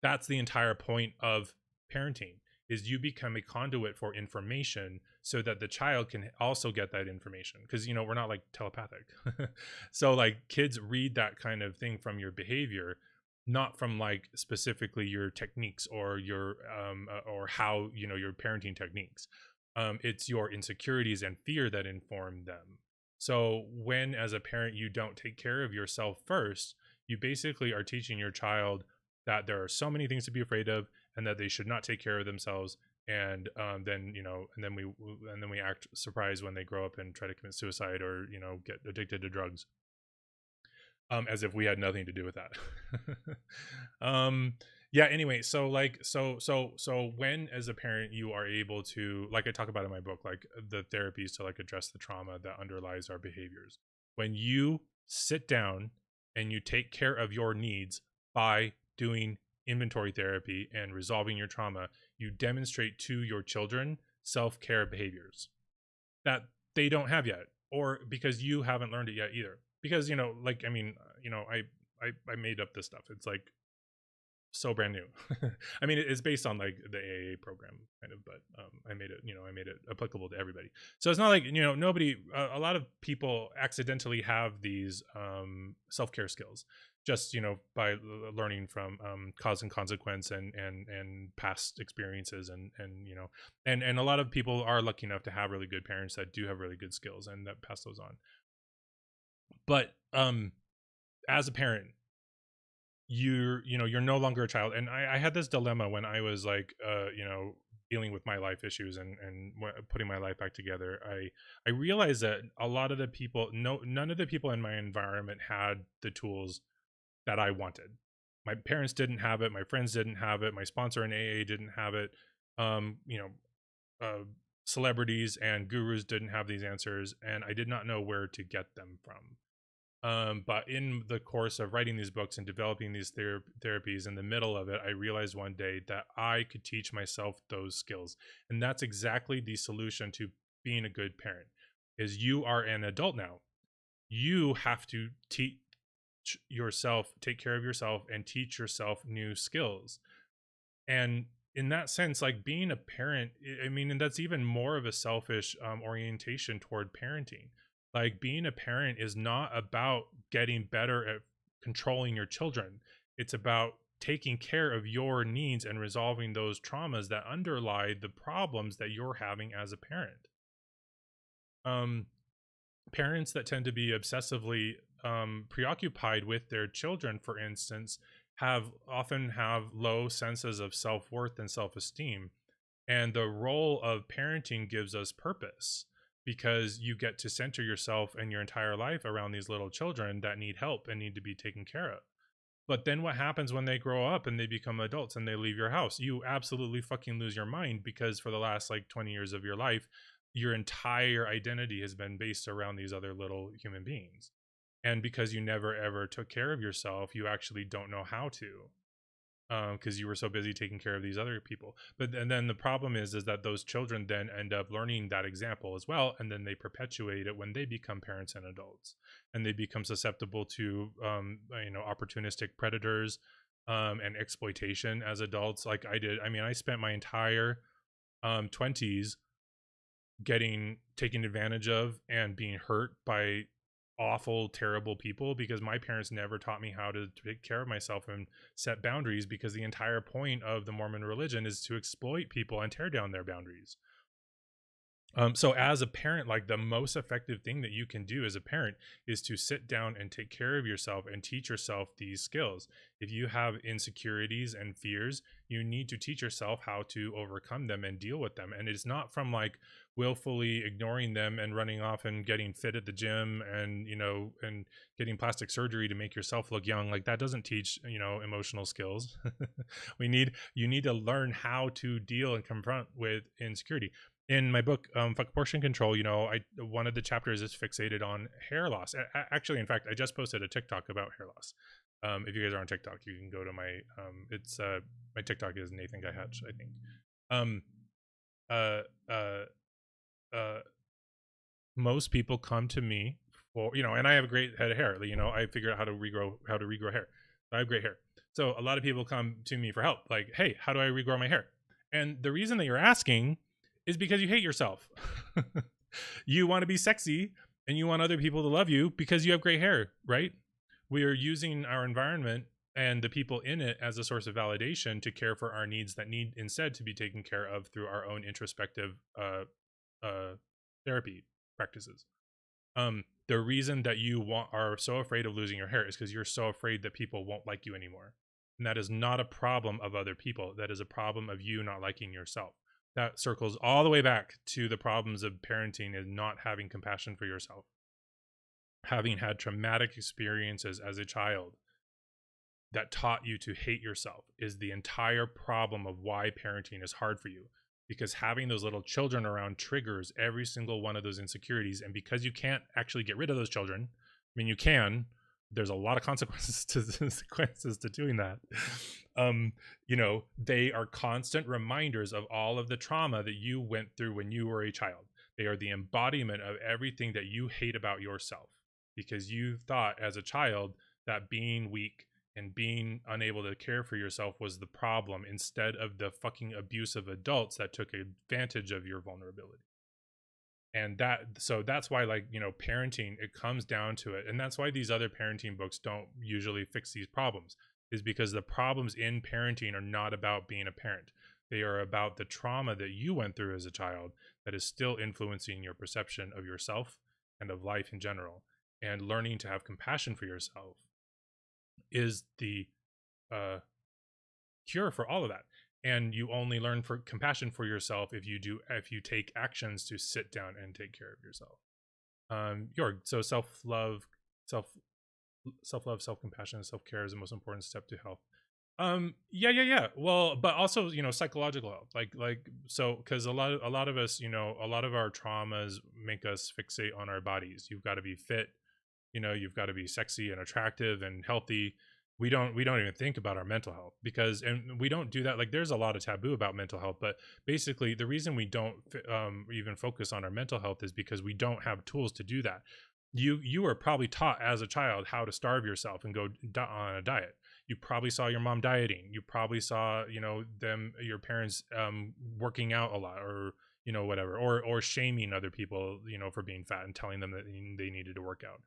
That's the entire point of parenting, is you become a conduit for information so that the child can also get that information, because we're not like telepathic. So like kids read that kind of thing from your behavior, not from like specifically your techniques or your or how your parenting techniques. It's your insecurities and fear that inform them. So when as a parent you don't take care of yourself first, you basically are teaching your child that there are so many things to be afraid of and that they should not take care of themselves. And then we act surprised when they grow up and try to commit suicide or get addicted to drugs, as if we had nothing to do with that. Yeah, anyway, so when as a parent you are able to, like I talk about in my book, like the therapies to like address the trauma that underlies our behaviors, when you sit down and you take care of your needs by doing inventory therapy and resolving your trauma, you demonstrate to your children self-care behaviors that they don't have yet, or because you haven't learned it yet either. Because I made up this stuff. It's like so brand new. I mean, it's based on like the AA program kind of, but I made it applicable to everybody. So it's not like nobody. A lot of people accidentally have these self-care skills just by learning from cause and consequence and past experiences, and a lot of people are lucky enough to have really good parents that do have really good skills and that pass those on. But as a parent, you're no longer a child. And I had this dilemma when I was like dealing with my life issues and putting my life back together. I realized that a lot of the people, none of the people in my environment had the tools that I wanted. My parents didn't have it, my friends didn't have it, my sponsor in AA didn't have it. Celebrities and gurus didn't have these answers, and I did not know where to get them from. But in the course of writing these books and developing these therapies, in the middle of it, I realized one day that I could teach myself those skills. And that's exactly the solution to being a good parent, is you are an adult now. You have to teach yourself, take care of yourself, and teach yourself new skills. And in that sense, like being a parent, I mean, and that's even more of a selfish orientation toward parenting. Like being a parent is not about getting better at controlling your children. It's about taking care of your needs and resolving those traumas that underlie the problems that you're having as a parent. Um, Parents that tend to be obsessively preoccupied with their children, for instance, often have low senses of self-worth and self-esteem. And the role of parenting gives us purpose because you get to center yourself and your entire life around these little children that need help and need to be taken care of. But then what happens when they grow up and they become adults and they leave your house? You absolutely fucking lose your mind, because for the last like 20 years of your life, your entire identity has been based around these other little human beings. And because you never ever took care of yourself, you actually don't know how to, because you were so busy taking care of these other people. But and then the problem is that those children then end up learning that example as well, and then they perpetuate it when they become parents and adults, and they become susceptible to opportunistic predators and exploitation as adults, like I did. I mean, I spent my entire 20s getting taken advantage of and being hurt by awful, terrible people, because my parents never taught me how to take care of myself and set boundaries, because the entire point of the Mormon religion is to exploit people and tear down their boundaries. So as a parent, like the most effective thing that you can do as a parent is to sit down and take care of yourself and teach yourself these skills. If you have insecurities and fears, you need to teach yourself how to overcome them and deal with them. And it's not from like willfully ignoring them and running off and getting fit at the gym and, and getting plastic surgery to make yourself look young. Like that doesn't teach, emotional skills. You need to learn how to deal and confront with insecurity. In my book, Fuck Portion Control, one of the chapters is fixated on hair loss. Actually, in fact, I just posted a TikTok about hair loss. If you guys are on TikTok, you can go to my my TikTok is Nathan Guy Hatch, I think. Most people come to me for, and I have a great head of hair. I figured out how to regrow hair. I have great hair. So a lot of people come to me for help, like, hey, how do I regrow my hair? And the reason that you're asking is because you hate yourself. You want to be sexy and you want other people to love you because you have great hair, right? We are using our environment and the people in it as a source of validation to care for our needs that need instead to be taken care of through our own introspective therapy practices. The reason that you are so afraid of losing your hair is because you're so afraid that people won't like you anymore. And that is not a problem of other people. That is a problem of you not liking yourself. That circles all the way back to the problems of parenting and not having compassion for yourself. Having had traumatic experiences as a child that taught you to hate yourself is the entire problem of why parenting is hard for you. Because having those little children around triggers every single one of those insecurities. And because you can't actually get rid of those children, I mean, you can, there's a lot of consequences to doing that. They are constant reminders of all of the trauma that you went through when you were a child. They are the embodiment of everything that you hate about yourself, because you thought as a child that being weak and being unable to care for yourself was the problem, instead of the fucking abusive adults that took advantage of your vulnerability. And that's why, like, parenting, it comes down to it. And that's why these other parenting books don't usually fix these problems, is because the problems in parenting are not about being a parent. They are about the trauma that you went through as a child that is still influencing your perception of yourself and of life in general. And learning to have compassion for yourself is the cure for all of that. And you only learn for compassion for yourself if you take actions to sit down and take care of yourself. Jorg, so self-love, self-compassion, self-care is the most important step to health. Yeah. Well, but also, psychological health, like so, because a lot of us, a lot of our traumas make us fixate on our bodies. You've got to be fit, you've got to be sexy and attractive and healthy. We don't even think about our mental health, and we don't do that. Like, there's a lot of taboo about mental health, but basically the reason we don't even focus on our mental health is because we don't have tools to do that. You were probably taught as a child how to starve yourself and go on a diet. You probably saw your mom dieting. You probably saw, you know, your parents working out a lot, or, you know, whatever, or shaming other people, you know, for being fat and telling them that they needed to work out.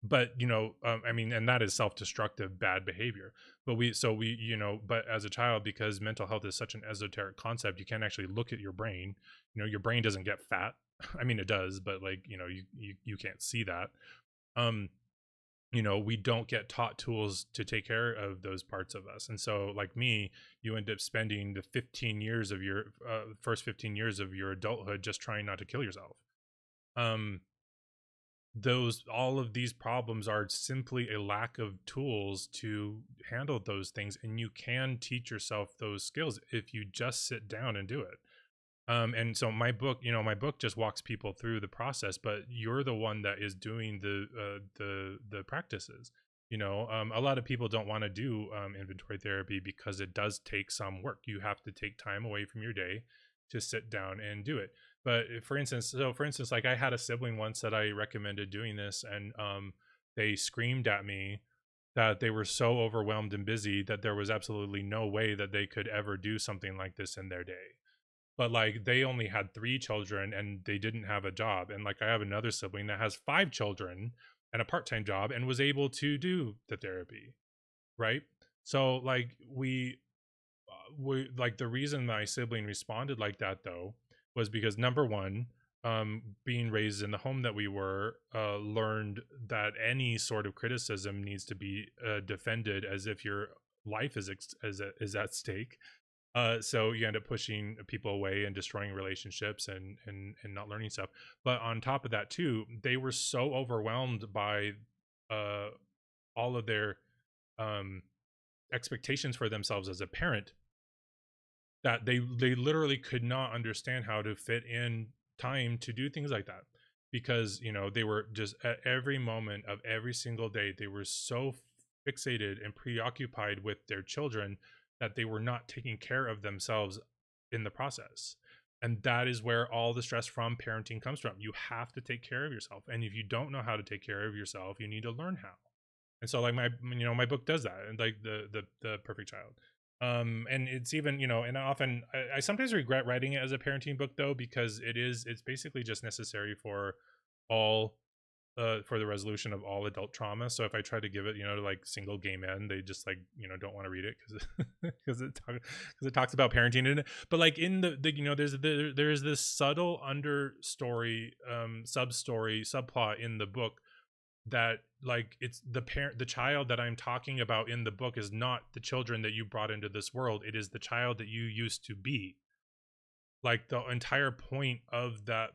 But, you know, I mean, and that is self-destructive bad behavior. But we, you know, but as a child, because mental health is such an esoteric concept, you can't actually look at your brain. You know, your brain doesn't get fat. I mean, it does, but like, you know, you can't see that. um you know, we don't get taught tools to take care of those parts of us. And so, like me, you end up spending the 15 years of your first 15 years of your adulthood just trying not to kill yourself. um those All of these problems are simply a lack of tools to handle those things, and you can teach yourself those skills if you just sit down and do it. And so my book, you know, my book just walks people through the process, but you're the one that is doing the practices. You know, a lot of people don't want to do inventory therapy because it does take some work. You have to take time away from your day to sit down and do it. But for instance, like I had a sibling once that I recommended doing this, and they screamed at me that they were so overwhelmed and busy that there was absolutely no way that they could ever do something like this in their day. But like they only had 3 children and they didn't have a job. And like I have another sibling that has 5 children and a part-time job and was able to do the therapy, right? So like we like, the reason my sibling responded like that though was because, number one, being raised in the home that we were, learned that any sort of criticism needs to be defended as if your life is at stake. So you end up pushing people away and destroying relationships, and not learning stuff. But on top of that too, they were so overwhelmed by uh all of their um expectations for themselves as a parent, that they literally could not understand how to fit in time to do things like that, because, you know, they were just, at every moment of every single day, they were so fixated and preoccupied with their children that they were not taking care of themselves in the process. And that is where all the stress from parenting comes from. You have to take care of yourself, and if you don't know how to take care of yourself, you need to learn how. And so like my book does that, and like the perfect child. And it's even, you know, and often I sometimes regret writing it as a parenting book though, because it's basically just necessary for all for the resolution of all adult trauma. So if I try to give it, you know, to like single gay men, they just, like, you know, don't want to read it because it talks about parenting in it. But like in the you know, there's this subtle understory, subplot in the book, that like, it's the child that I'm talking about in the book is not the children that you brought into this world. It is the child that you used to be. Like, the entire point of that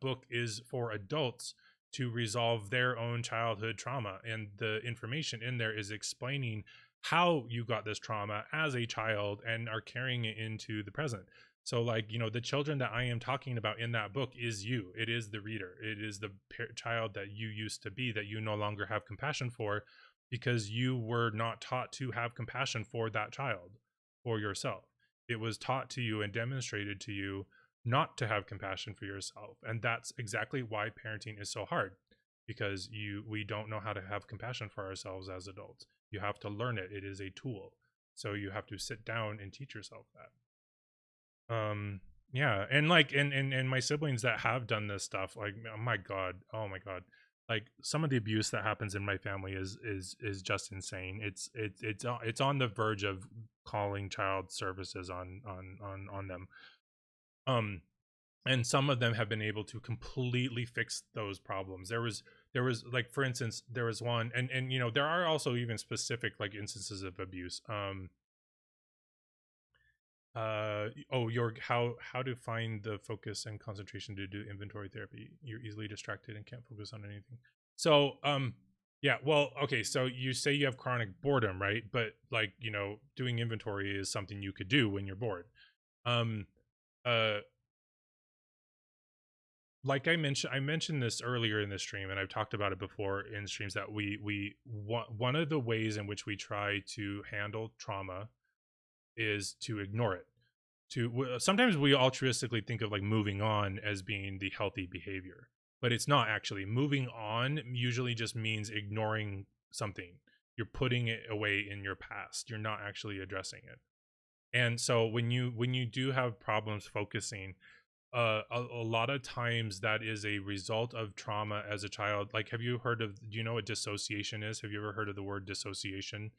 book is for adults to resolve their own childhood trauma, and the information in there is explaining how you got this trauma as a child and are carrying it into the present. So like, you know, the children that I am talking about in that book is you. It is the reader. It is the child that you used to be, that you no longer have compassion for, because you were not taught to have compassion for that child or yourself. It was taught to you and demonstrated to you not to have compassion for yourself. And that's exactly why parenting is so hard, because we don't know how to have compassion for ourselves as adults. You have to learn it. It is a tool. So you have to sit down and teach yourself that. Yeah, and like, and my siblings that have done this stuff, like, oh my god, like some of the abuse that happens in my family is just insane. It's on the verge of calling child services on them. um and some of them have been able to completely fix those problems. There was like, for instance, there was one, and you know, there are also even specific like instances of abuse. Your how to find the focus and concentration to do inventory therapy. You're easily distracted and can't focus on anything. So yeah, well, okay, so you say you have chronic boredom, right? But like, you know, doing inventory is something you could do when you're bored. um uh like I mentioned this earlier in the stream, and I've talked about it before in streams, that one of the ways in which we try to handle trauma is to ignore it. Sometimes we altruistically think of like moving on as being the healthy behavior, but it's not actually. Moving on usually just means ignoring something. you're putting it away in your past. You're not actually addressing it. And so when you do have problems focusing, a lot of times that is a result of trauma as a child. Like, have you heard of, do you know what dissociation is? Have you ever heard of the word dissociation?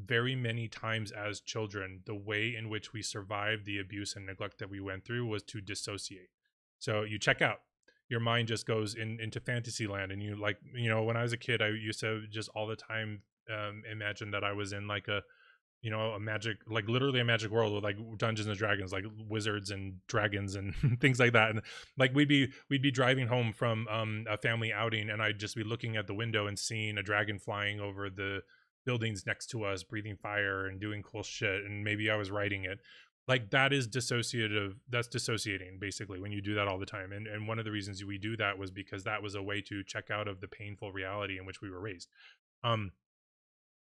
Very many times as children, the way in which we survived the abuse and neglect that we went through was to dissociate. So you check out, your mind just goes into fantasy land, and you, like, when I was a kid, I used to just all the time imagine that I was in like a magic, like literally a magic world with like Dungeons and Dragons, like wizards and dragons and things like that. And like we'd be driving home from a family outing, and I'd just be looking at the window and seeing a dragon flying over the buildings next to us, breathing fire and doing cool shit, and maybe I was writing it. Like, that is dissociative. That's dissociating, basically, when you do that all the time. And one of the reasons we do that was because that was a way to check out of the painful reality in which we were raised. um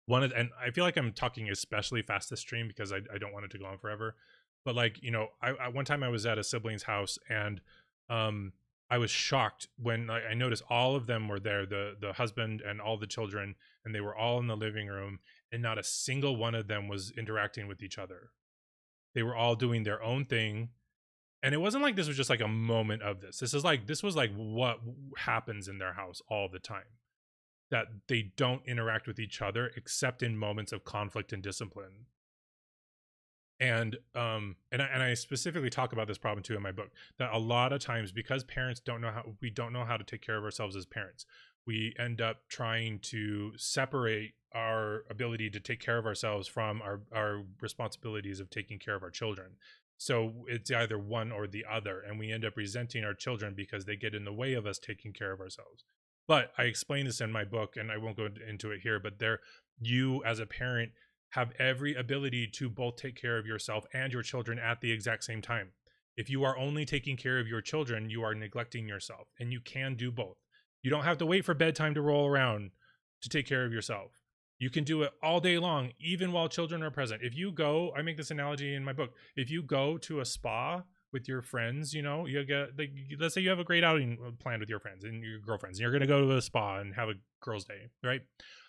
and I feel like I'm talking especially fast this stream because I don't want it to go on forever. But like, I one time I was at a sibling's house, and um I was shocked when I noticed all of them were there, the husband and all the children, and they were all in the living room, and not a single one of them was interacting with each other. They were all doing their own thing. And it wasn't like this was just like a moment of this. This was like what happens in their house all the time, that they don't interact with each other except in moments of conflict and discipline. And I specifically talk about this problem too in my book, that a lot of times, because parents we don't know how to take care of ourselves as parents, we end up trying to separate our ability to take care of ourselves from our responsibilities of taking care of our children. So it's either one or the other, and we end up resenting our children because they get in the way of us taking care of ourselves. But I explain this in my book, and I won't go into it here, but you as a parent have every ability to both take care of yourself and your children at the exact same time. If you are only taking care of your children, you are neglecting yourself, and you can do both. You don't have to wait for bedtime to roll around to take care of yourself. You can do it all day long, even while children are present. If you go, I make this analogy in my book, if you go to a spa with your friends, you get, like, let's say you have a great outing planned with your friends and your girlfriends, and you're going to go to a spa and have a girls' day, right?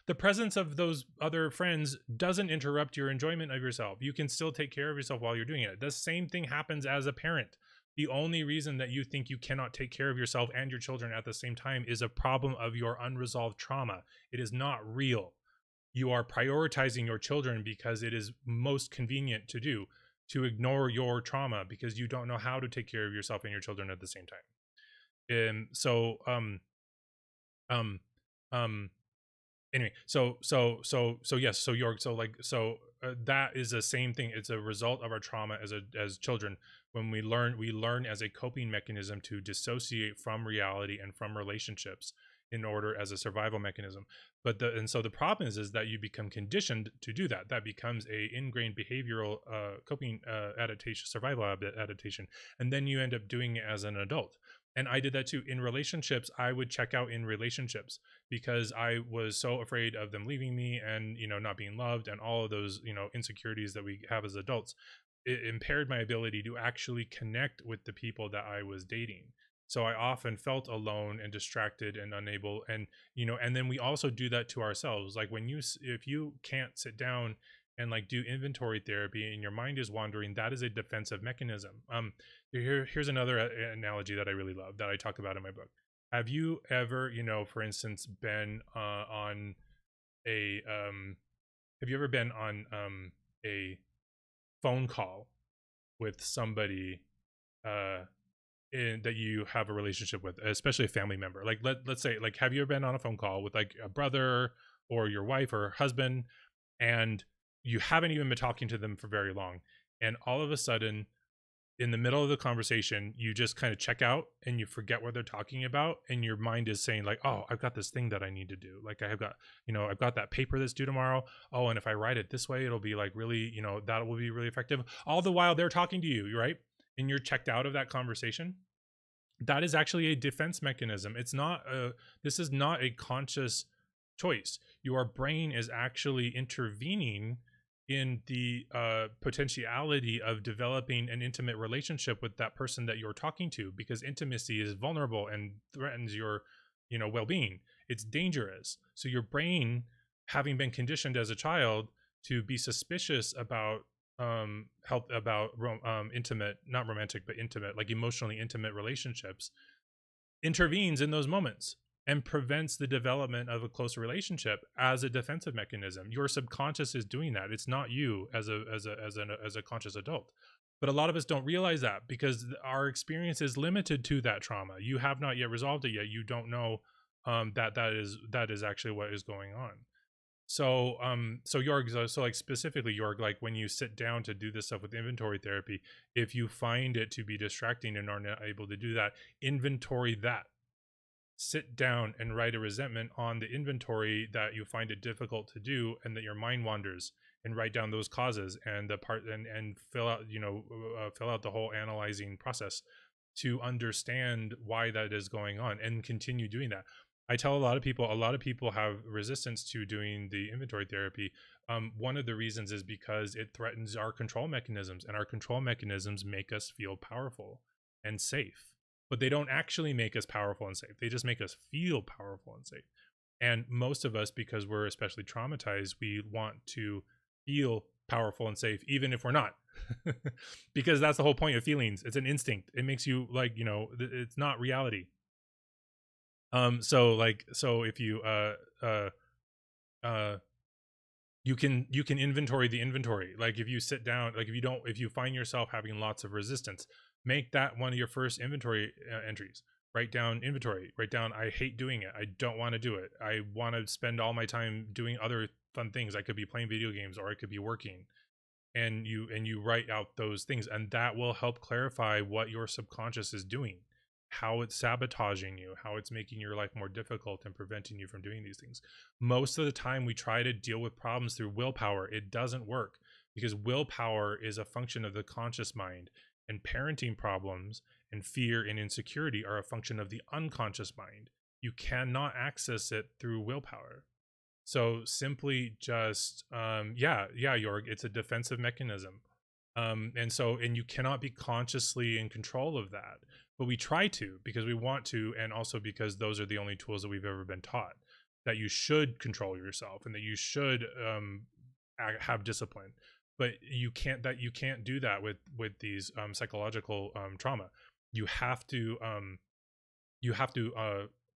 The presence of those other friends doesn't interrupt your enjoyment of yourself. You can still take care of yourself while you're doing it. The same thing happens as a parent. The only reason that you think you cannot take care of yourself and your children at the same time is a problem of your unresolved trauma. It is not real. You are prioritizing your children because it is most convenient to ignore your trauma because you don't know how to take care of yourself and your children at the same time. And so anyway, yes, that is the same thing. It's a result of our trauma as children. When we learn as a coping mechanism to dissociate from reality and from relationships in order, as a survival mechanism. So the problem is that you become conditioned to do that. That becomes a ingrained behavioral coping adaptation, survival adaptation, and then you end up doing it as an adult. And I did that too. In relationships, I would check out in relationships because I was so afraid of them leaving me and, not being loved, and all of those, insecurities that we have as adults. It impaired my ability to actually connect with the people that I was dating. So I often felt alone and distracted and unable. And, and then we also do that to ourselves. Like, if you can't sit down and like do inventory therapy and your mind is wandering, that is a defensive mechanism. Here's another analogy that I really love that I talk about in my book. Have you ever, for instance, been on a have you ever been on a phone call with somebody that you have a relationship with, especially a family member? Like, let's say, like, have you ever been on a phone call with like a brother or your wife or husband, and you haven't even been talking to them for very long, and all of a sudden in the middle of the conversation you just kind of check out and you forget what they're talking about, and your mind is saying like, oh, I've got this thing that I need to do, like I've got that paper that's due tomorrow, oh, and if I write it this way it'll be like really, that will be really effective, all the while they're talking to you, right? And you're checked out of that conversation. That is actually a defense mechanism. This is not a conscious choice. Your brain is actually intervening in the potentiality of developing an intimate relationship with that person that you're talking to, because intimacy is vulnerable and threatens your well-being. It's dangerous. So your brain having been conditioned as a child to be suspicious about help about intimate, not romantic but intimate, like emotionally intimate relationships, intervenes in those moments and prevents the development of a closer relationship as a defensive mechanism. Your subconscious is doing that. It's not you as a conscious adult. But a lot of us don't realize that because our experience is limited to that trauma. You have not yet resolved it yet. You don't know that is actually what is going on. So so Jorg, so like specifically Jorg, like when you sit down to do this stuff with inventory therapy, if you find it to be distracting and are not able to do that, inventory that. Sit down and write a resentment on the inventory that you find it difficult to do and that your mind wanders, and write down those causes and the part and fill out, fill out the whole analyzing process to understand why that is going on and continue doing that. I tell a lot of people have resistance to doing the inventory therapy. One of the reasons is because it threatens our control mechanisms, and our control mechanisms make us feel powerful and safe, but they don't actually make us powerful and safe. They just make us feel powerful and safe. And most of us, because we're especially traumatized, we want to feel powerful and safe, even if we're not, because that's the whole point of feelings. It's an instinct. It makes you like, it's not reality. So if you you can inventory the inventory. Like if you sit down, like if you find yourself having lots of resistance, make that one of your first inventory entries. Write down inventory. Write down, I hate doing it. I don't want to do it. I want to spend all my time doing other fun things. I could be playing video games, or I could be working. And you write out those things, and that will help clarify what your subconscious is doing, how it's sabotaging you, how it's making your life more difficult and preventing you from doing these things. Most of the time we try to deal with problems through willpower. It doesn't work, because willpower is a function of the conscious mind, and parenting problems and fear and insecurity are a function of the unconscious mind. You cannot access it through willpower. So simply just Jorg, it's a defensive mechanism. And you cannot be consciously in control of that, but we try to, because we want to, and also because those are the only tools that we've ever been taught, that you should control yourself and that you should have discipline. But you can't do that with these psychological trauma. You have to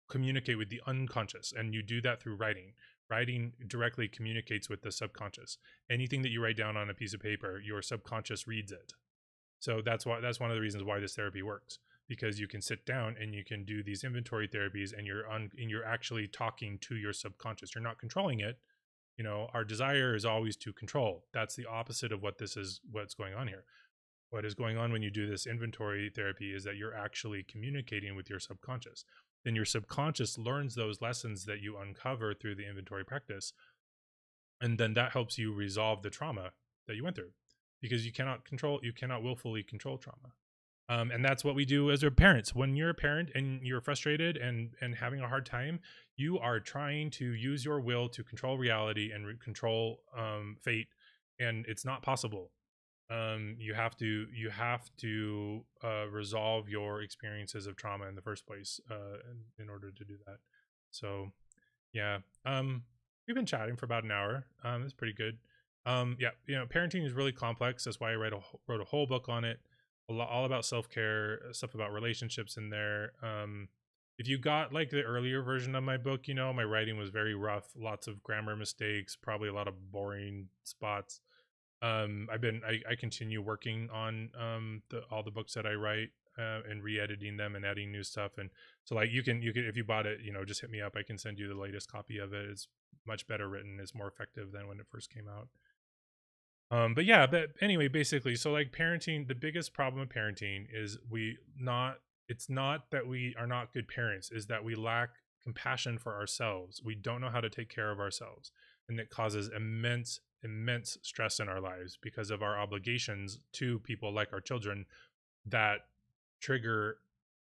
communicate with the unconscious, and you do that through writing. Writing directly communicates with the subconscious. Anything that you write down on a piece of paper, your subconscious reads it. So that's one of the reasons why this therapy works, because you can sit down and you can do these inventory therapies, and you're actually talking to your subconscious. You're not controlling it. Our desire is always to control. That's the opposite of what's going on here. What is going on when you do this inventory therapy is that you're actually communicating with your subconscious. Then your subconscious learns those lessons that you uncover through the inventory practice. And then that helps you resolve the trauma that you went through, because you cannot willfully control trauma. And that's what we do as our parents. When you're a parent and you're frustrated and having a hard time, you are trying to use your will to control reality and control fate, and it's not possible. You have to resolve your experiences of trauma in the first place in order to do that. So yeah, we've been chatting for about an hour. It's pretty good. Parenting is really complex. That's why I wrote a whole book on it, all about self-care, stuff about relationships in there. If you got like the earlier version of my book, my writing was very rough, lots of grammar mistakes, probably a lot of boring spots. I continue working on all the books that I write and re-editing them and adding new stuff. And so like you can if you bought it, just hit me up. I can send you the latest copy of it. It's much better written. It's more effective than when it first came out. But anyway, basically, so like parenting, the biggest problem of parenting is it's not that we are not good parents, is that we lack compassion for ourselves. We don't know how to take care of ourselves, and it causes immense stress in our lives because of our obligations to people like our children that trigger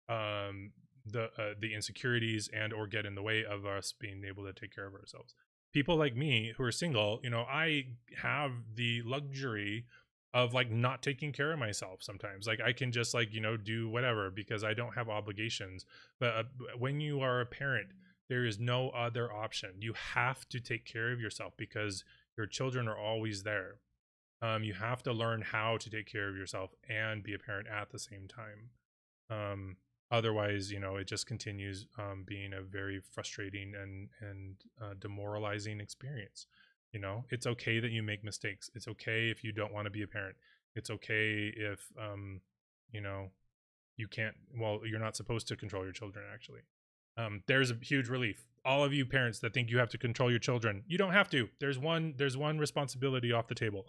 the insecurities and or get in the way of us being able to take care of ourselves. People like me who are single, I have the luxury of like not taking care of myself sometimes. Like I can just like do whatever because I don't have obligations. But when you are a parent, There is no other option. You have to take care of yourself because your children are always there. You have to learn how to take care of yourself and be a parent at the same time. Otherwise, it just continues being a very frustrating and demoralizing experience. It's okay that you make mistakes. It's okay if you don't want to be a parent. It's okay if you know you can't. Well, you're not supposed to control your children. Actually, there's a huge relief. All of you parents that think you have to control your children, you don't have to. There's one responsibility off the table.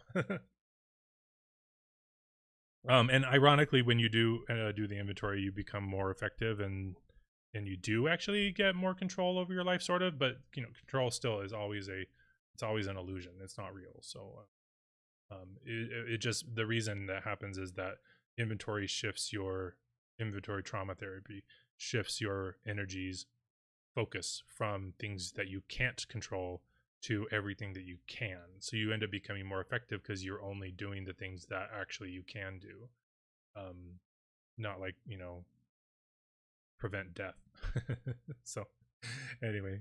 And ironically, when you do the inventory, you become more effective, and you do actually get more control over your life, sort of. But control still is always it's always an illusion. It's not real. So, it just, the reason that happens is that inventory trauma therapy shifts your energies focus from things that you can't control to everything that you can. So you end up becoming more effective because you're only doing the things that actually you can do. Not like, prevent death. So anyway,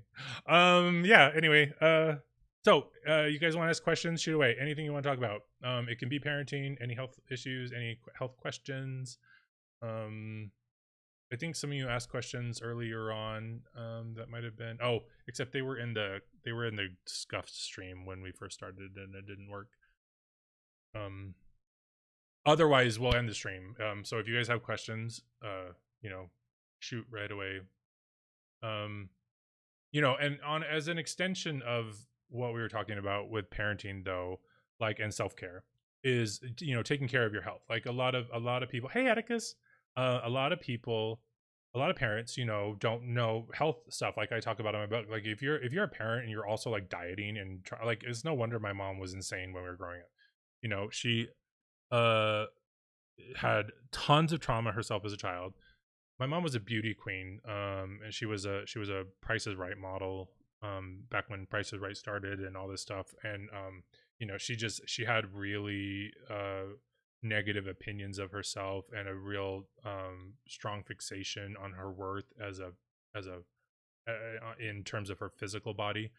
so you guys want to ask questions? Shoot away. Anything you want to talk about. It can be parenting, any health issues, any health questions. I think some of you asked questions earlier on that might have been, except they were in the scuffed stream when we first started and it didn't work. Otherwise we'll end the stream. So if you guys have questions, shoot right away. And on as an extension of what we were talking about with parenting though, like, and self-care is, taking care of your health. Like a lot of people, hey Atticus, a lot of parents, don't know health stuff. Like I talk about in my book, like if you're a parent and you're also like dieting and like, it's no wonder my mom was insane when we were growing up. She had tons of trauma herself as a child. My mom was a beauty queen, and she was a Price is Right model back when Price is Right started and all this stuff. And she had really negative opinions of herself and a real strong fixation on her worth as a in terms of her physical body.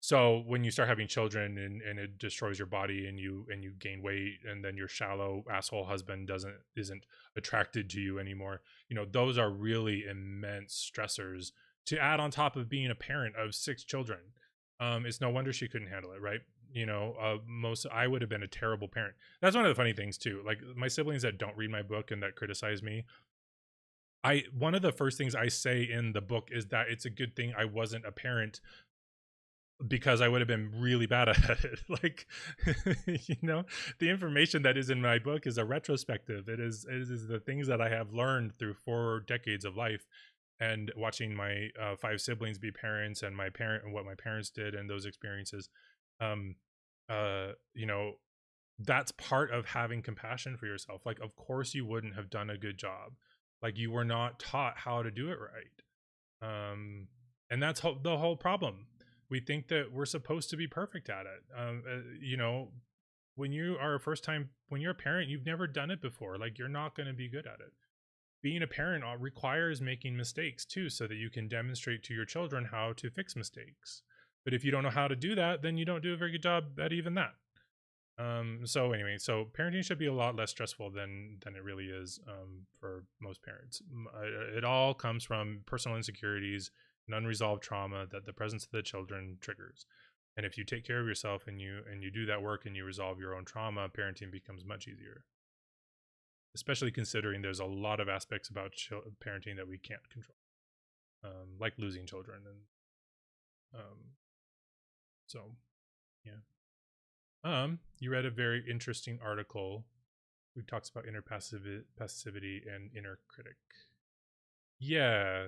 So when you start having children and it destroys your body and you gain weight, and then your shallow asshole husband isn't attracted to you anymore, those are really immense stressors to add on top of being a parent of 6 children. It's no wonder she couldn't handle it, right? I would have been a terrible parent. That's one of the funny things too. Like my siblings that don't read my book and that criticize me, one of the first things I say in the book is that it's a good thing I wasn't a parent, because I would have been really bad at it. Like, the information that is in my book is a retrospective. It is the things that I have learned through 4 decades of life and watching my 5 siblings be parents, and what my parents did and those experiences. That's part of having compassion for yourself. Like, of course you wouldn't have done a good job. Like, you were not taught how to do it right. And that's the whole problem. We think that we're supposed to be perfect at it. When you're a parent, you've never done it before. Like, you're not going to be good at it. Being a parent requires making mistakes too, so that you can demonstrate to your children how to fix mistakes. But if you don't know how to do that, then you don't do a very good job at even that. So anyway, parenting should be a lot less stressful than it really is for most parents. It all comes from personal insecurities and unresolved trauma that the presence of the children triggers. And if you take care of yourself and you do that work and you resolve your own trauma, parenting becomes much easier. Especially considering there's a lot of aspects about parenting that we can't control, like losing children. And so, yeah. You read a very interesting article who talks about inner passivity and inner critic. Yeah.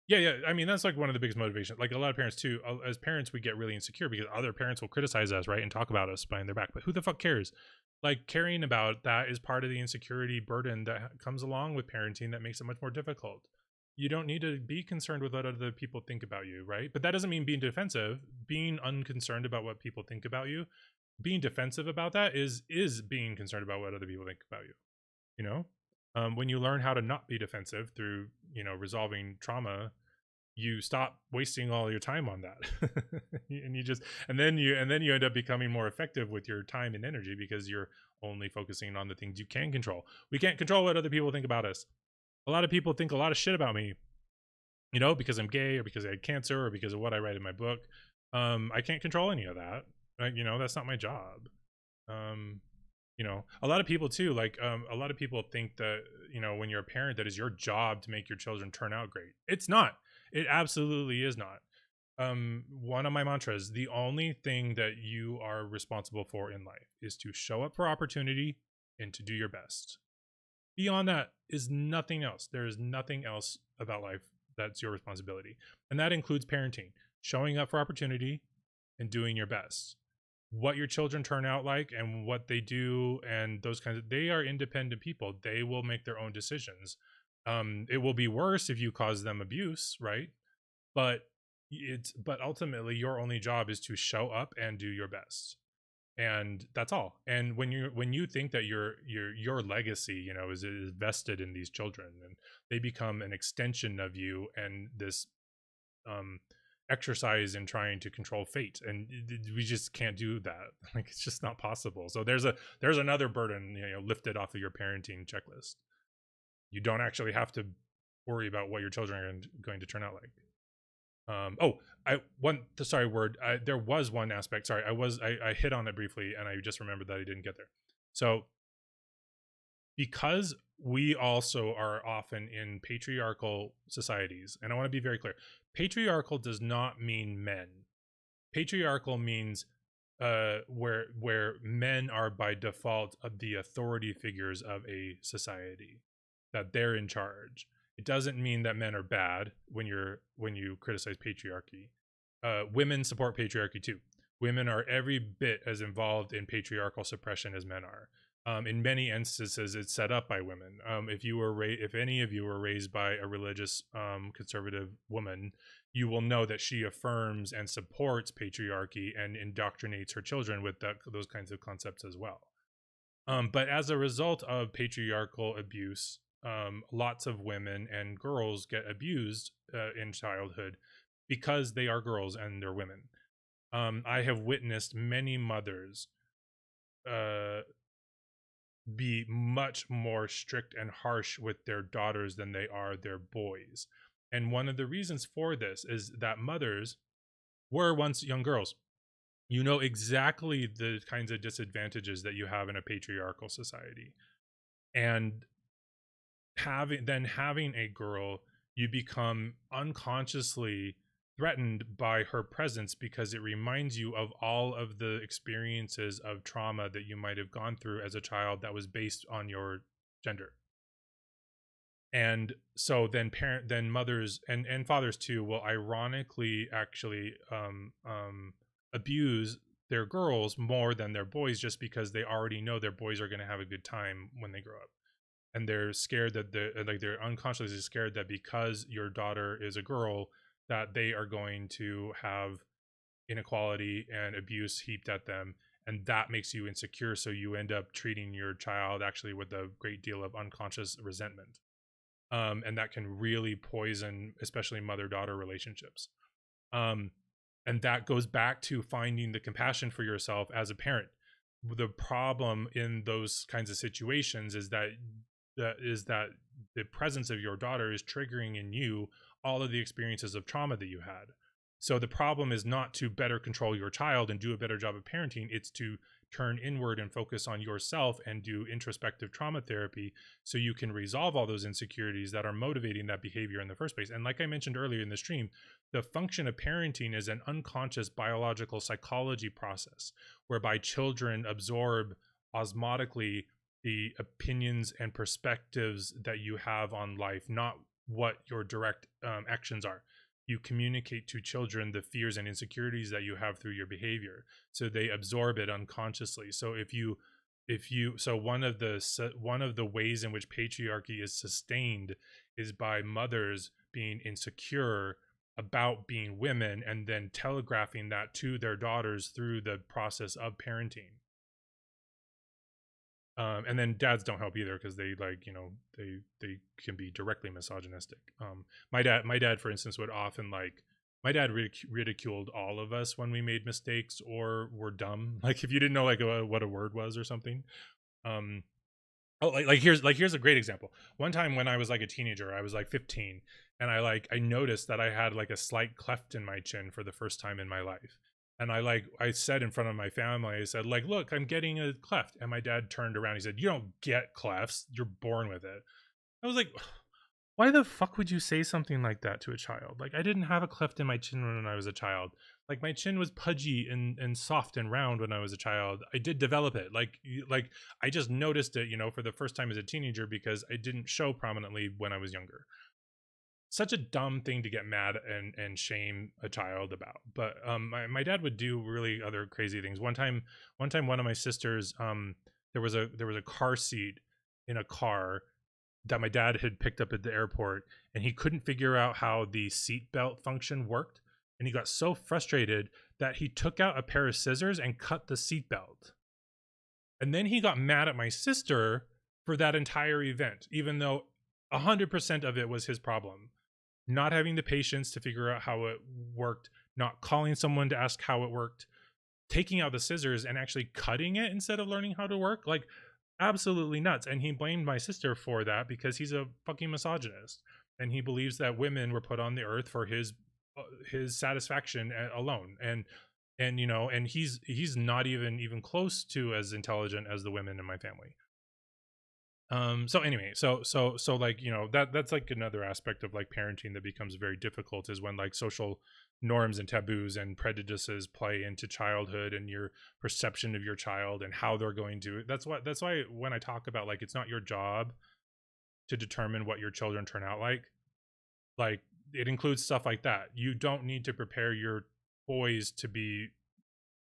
Yeah. I mean, that's like one of the biggest motivations. Like a lot of parents too, as parents, we get really insecure because other parents will criticize us, right? And talk about us behind their back. But who the fuck cares? Like, caring about that is part of the insecurity burden that comes along with parenting that makes it much more difficult. You don't need to be concerned with what other people think about you, right? But that doesn't mean being defensive. Being unconcerned about what people think about you, being defensive about that is being concerned about what other people think about you, When you learn how to not be defensive through, resolving trauma, you stop wasting all your time on that. And you just and then you end up becoming more effective with your time and energy because you're only focusing on the things you can control. We can't control what other people think about us. A lot of people think a lot of shit about me, because I'm gay or because I had cancer or because of what I write in my book. I can't control any of that. That's not my job. um a lot of people too, like, a lot of people think that, when you're a parent, that is your job to make your children turn out great. It's not. It absolutely is not. One of my mantras: the only thing that you are responsible for in life is to show up for opportunity and to do your best. Beyond that is nothing else. There is nothing else about life that's your responsibility, and that includes parenting: showing up for opportunity and doing your best. What your children turn out like and what they do and those kinds of, they are independent people. They will make their own decisions. It will be worse if you cause them abuse, right? But but ultimately your only job is to show up and do your best, and that's all. And when you think that your legacy, is vested in these children, and they become an extension of you, and this um exercise in trying to control fate, and we just can't do that. Like, it's just not possible. So there's another burden, lifted off of your parenting checklist. You don't actually have to worry about what your children are going to turn out like. Oh, there was one aspect. Sorry, I hit on it briefly, and I just remembered that I didn't get there. So, because we also are often in patriarchal societies, and I want to be very clear: patriarchal does not mean men. Patriarchal means where men are by default of the authority figures of a society, that they're in charge. It doesn't mean that men are bad when you criticize patriarchy. Women support patriarchy too. Women are every bit as involved in patriarchal suppression as men are. In many instances, it's set up by women. If any of you were raised by a religious, conservative woman, you will know that she affirms and supports patriarchy and indoctrinates her children with those kinds of concepts as well. But as a result of patriarchal abuse, lots of women and girls get abused in childhood because they are girls and they're women. I have witnessed many mothers be much more strict and harsh with their daughters than they are their boys. And one of the reasons for this is that mothers were once young girls. You know exactly the kinds of disadvantages that you have in a patriarchal society. And having a girl, you become unconsciously threatened by her presence because it reminds you of all of the experiences of trauma that you might have gone through as a child that was based on your gender. And so then mothers and fathers too will ironically actually abuse their girls more than their boys, just because they already know their boys are going to have a good time when they grow up, and they're scared that they're unconsciously scared that because your daughter is a girl, that they are going to have inequality and abuse heaped at them, and that makes you insecure, so you end up treating your child actually with a great deal of unconscious resentment. And that can really poison especially mother-daughter relationships. And that goes back to finding the compassion for yourself as a parent. The problem in those kinds of situations is that the presence of your daughter is triggering in you all of the experiences of trauma that you had. So the problem is not to better control your child and do a better job of parenting. It's to turn inward and focus on yourself and do introspective trauma therapy, so you can resolve all those insecurities that are motivating that behavior in the first place. And like I mentioned earlier in the stream, the function of parenting is an unconscious biological psychology process whereby children absorb osmotically the opinions and perspectives that you have on life, not what your direct actions are. You communicate to children the fears and insecurities that you have through your behavior, so they absorb it unconsciously. So one of the ways in which patriarchy is sustained is by mothers being insecure about being women and then telegraphing that to their daughters through the process of parenting. And then dads don't help either, because they, like, you know, they can be directly misogynistic. My dad for instance would often, like, my dad ridiculed all of us when we made mistakes or were dumb. Like, if you didn't know, like, what a word was or something. um Oh, here's a great example. One time when I was like a teenager, I was like 15, and I noticed that I had like a slight cleft in my chin for the first time in my life. And I said in front of my family, I said, like, look, I'm getting a cleft. And my dad turned around, he said, you don't get clefts, you're born with it. I was like, why the fuck would you say something like that to a child? Like, I didn't have a cleft in my chin when I was a child. Like, my chin was pudgy and soft and round when I was a child. I did develop it. Like I just noticed it, you know, for the first time as a teenager, because I didn't show prominently when I was younger. Such a dumb thing to get mad and shame a child about. But my dad would do really other crazy things. One of my sisters, there was a car seat in a car that my dad had picked up at the airport, and he couldn't figure out how the seatbelt function worked. And he got so frustrated that he took out a pair of scissors and cut the seatbelt. And then he got mad at my sister for that entire event, even though 100% of it was his problem. Not having the patience to figure out how it worked, not calling someone to ask how it worked, taking out the scissors and actually cutting it instead of learning how to work. Like, absolutely nuts. And he blamed my sister for that because he's a fucking misogynist, and he believes that women were put on the earth for his satisfaction alone. And you know, and he's not even close to as intelligent as the women in my family. So anyway, so like, you know, that's like another aspect of like parenting that becomes very difficult, is when like social norms and taboos and prejudices play into childhood and your perception of your child and how they're going to. That's why when I talk about, like, it's not your job to determine what your children turn out like it includes stuff like that. You don't need to prepare your boys to be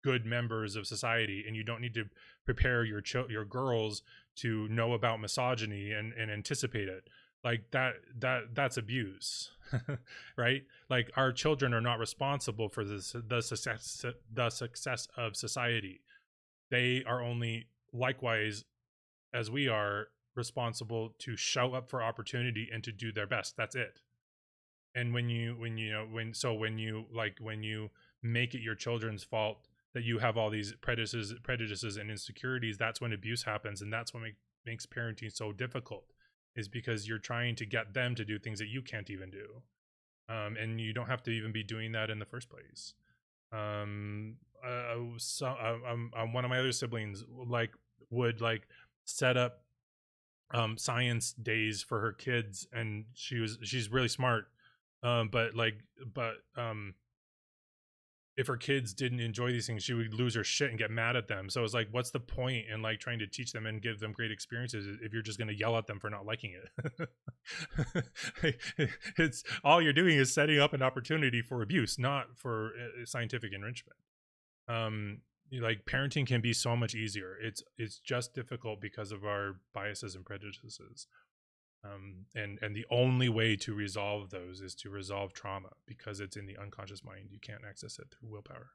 good members of society, and you don't need to prepare your girls to know about misogyny and anticipate it. Like, that's abuse. Right? Like, our children are not responsible for the success of society. They are only, likewise as we are, responsible to show up for opportunity and to do their best. That's it. And when you make it your children's fault that you have all these prejudices and insecurities, that's when abuse happens. And that's what makes parenting so difficult, is because you're trying to get them to do things that you can't even do. And you don't have to even be doing that in the first place. One of my other siblings would set up science days for her kids, and she's really smart. But if her kids didn't enjoy these things, she would lose her shit and get mad at them. So it's like, what's the point in like trying to teach them and give them great experiences if you're just going to yell at them for not liking it? It's all you're doing is setting up an opportunity for abuse, not for scientific enrichment. Like, parenting can be so much easier. It's just difficult because of our biases and prejudices. And the only way to resolve those is to resolve trauma, because it's in the unconscious mind. You can't access it through willpower.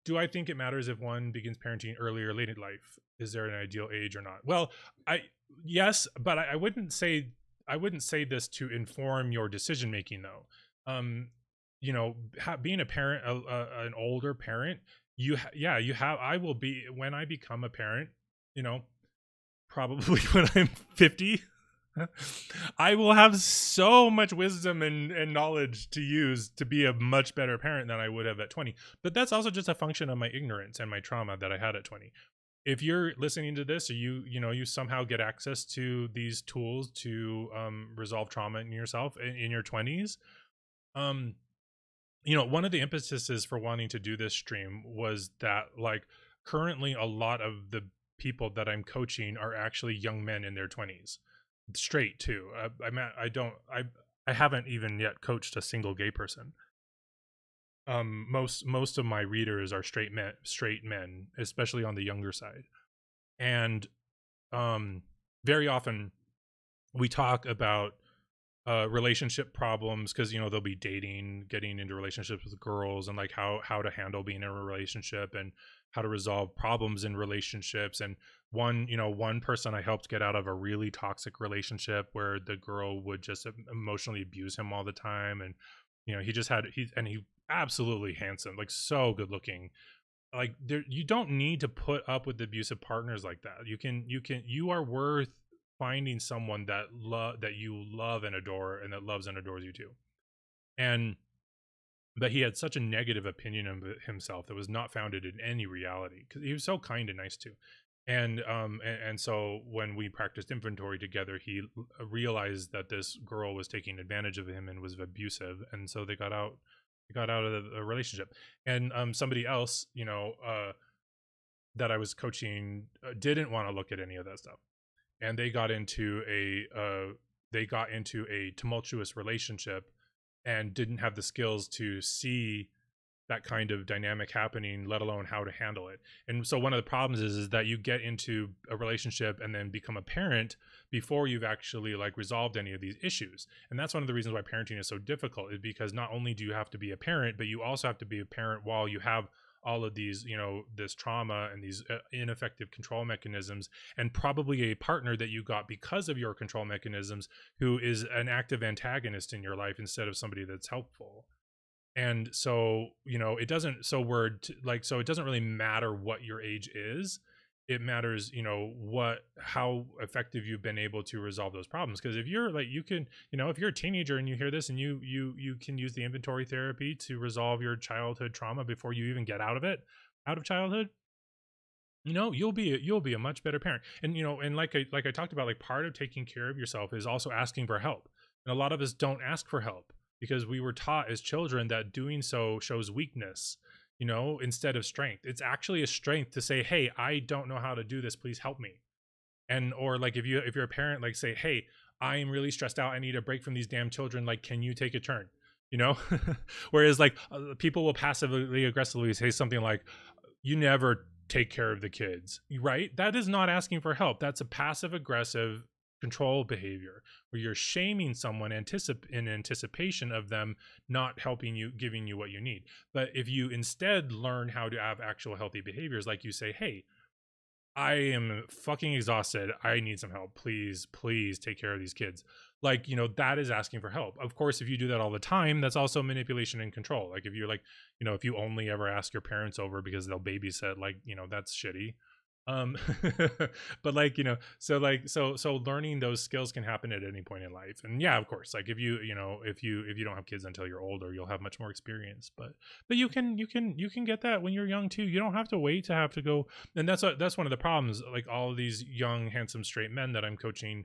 Do I think it matters if one begins parenting early or late in life? Is there an ideal age or not? Well, yes, but I wouldn't say this to inform your decision making, though. You know, being a parent, an older parent, you have. I will be, when I become a parent, you know, probably when I'm 50, I will have so much wisdom and knowledge to use to be a much better parent than I would have at 20. But that's also just a function of my ignorance and my trauma that I had at 20. If you're listening to this, or you somehow get access to these tools to resolve trauma in yourself in your 20s, one of the impetuses for wanting to do this stream was that, like, currently a lot of the people that I'm coaching are actually young men in their 20s, straight too. I haven't even yet coached a single gay person. Most of my readers are straight men, especially on the younger side. And very often we talk about relationship problems, because they'll be dating, getting into relationships with girls, and like how to handle being in a relationship and how to resolve problems in relationships. And one person I helped get out of a really toxic relationship where the girl would just emotionally abuse him all the time. And he just had he absolutely handsome, like so good looking. Like you don't need to put up with abusive partners like that. You are worth finding someone that you love and adore, and that loves and adores you too. And but he had such a negative opinion of himself that was not founded in any reality, because he was so kind and nice too. And so when we practiced inventory together, he realized that this girl was taking advantage of him and was abusive, and so they got out of the relationship. And somebody else, that I was coaching, didn't want to look at any of that stuff, and they got into a tumultuous relationship and didn't have the skills to see that kind of dynamic happening, let alone how to handle it. And so one of the problems is that you get into a relationship and then become a parent before you've actually like resolved any of these issues. And that's one of the reasons why parenting is so difficult, is because not only do you have to be a parent, but you also have to be a parent while you have all of these, this trauma and these ineffective control mechanisms, and probably a partner that you got because of your control mechanisms who is an active antagonist in your life instead of somebody that's helpful. And so it doesn't really matter what your age is. It matters, how effective you've been able to resolve those problems. Because if you're like, you can, if you're a teenager and you hear this, and you can use the inventory therapy to resolve your childhood trauma before you even get out of childhood, you'll be a much better parent. And and like I talked about, like, part of taking care of yourself is also asking for help. And a lot of us don't ask for help because we were taught as children that doing so shows weakness, instead of strength. It's actually a strength to say, hey, I don't know how to do this, please help me. And or like, if you're a parent, like, say, hey, I am really stressed out, I need a break from these damn children, like, can you take a turn, you know whereas like, people will passively aggressively say something like, you never take care of the kids, right? That is not asking for help. That's a passive aggressive control behavior where you're shaming someone in anticipation of them not helping you, giving you what you need. But if you instead learn how to have actual healthy behaviors, like you say, hey, I am fucking exhausted, I need some help, please take care of these kids. Like, that is asking for help. Of course, if you do that all the time, that's also manipulation and control. Like, if you're like, if you only ever ask your parents over because they'll babysit, like, that's shitty. um but like, so learning those skills can happen at any point in life. And yeah, of course, like, if you don't have kids until you're older, you'll have much more experience. But you can get that when you're young too. You don't have to wait to have to go. And that's one of the problems. Like, all of these young handsome straight men that I'm coaching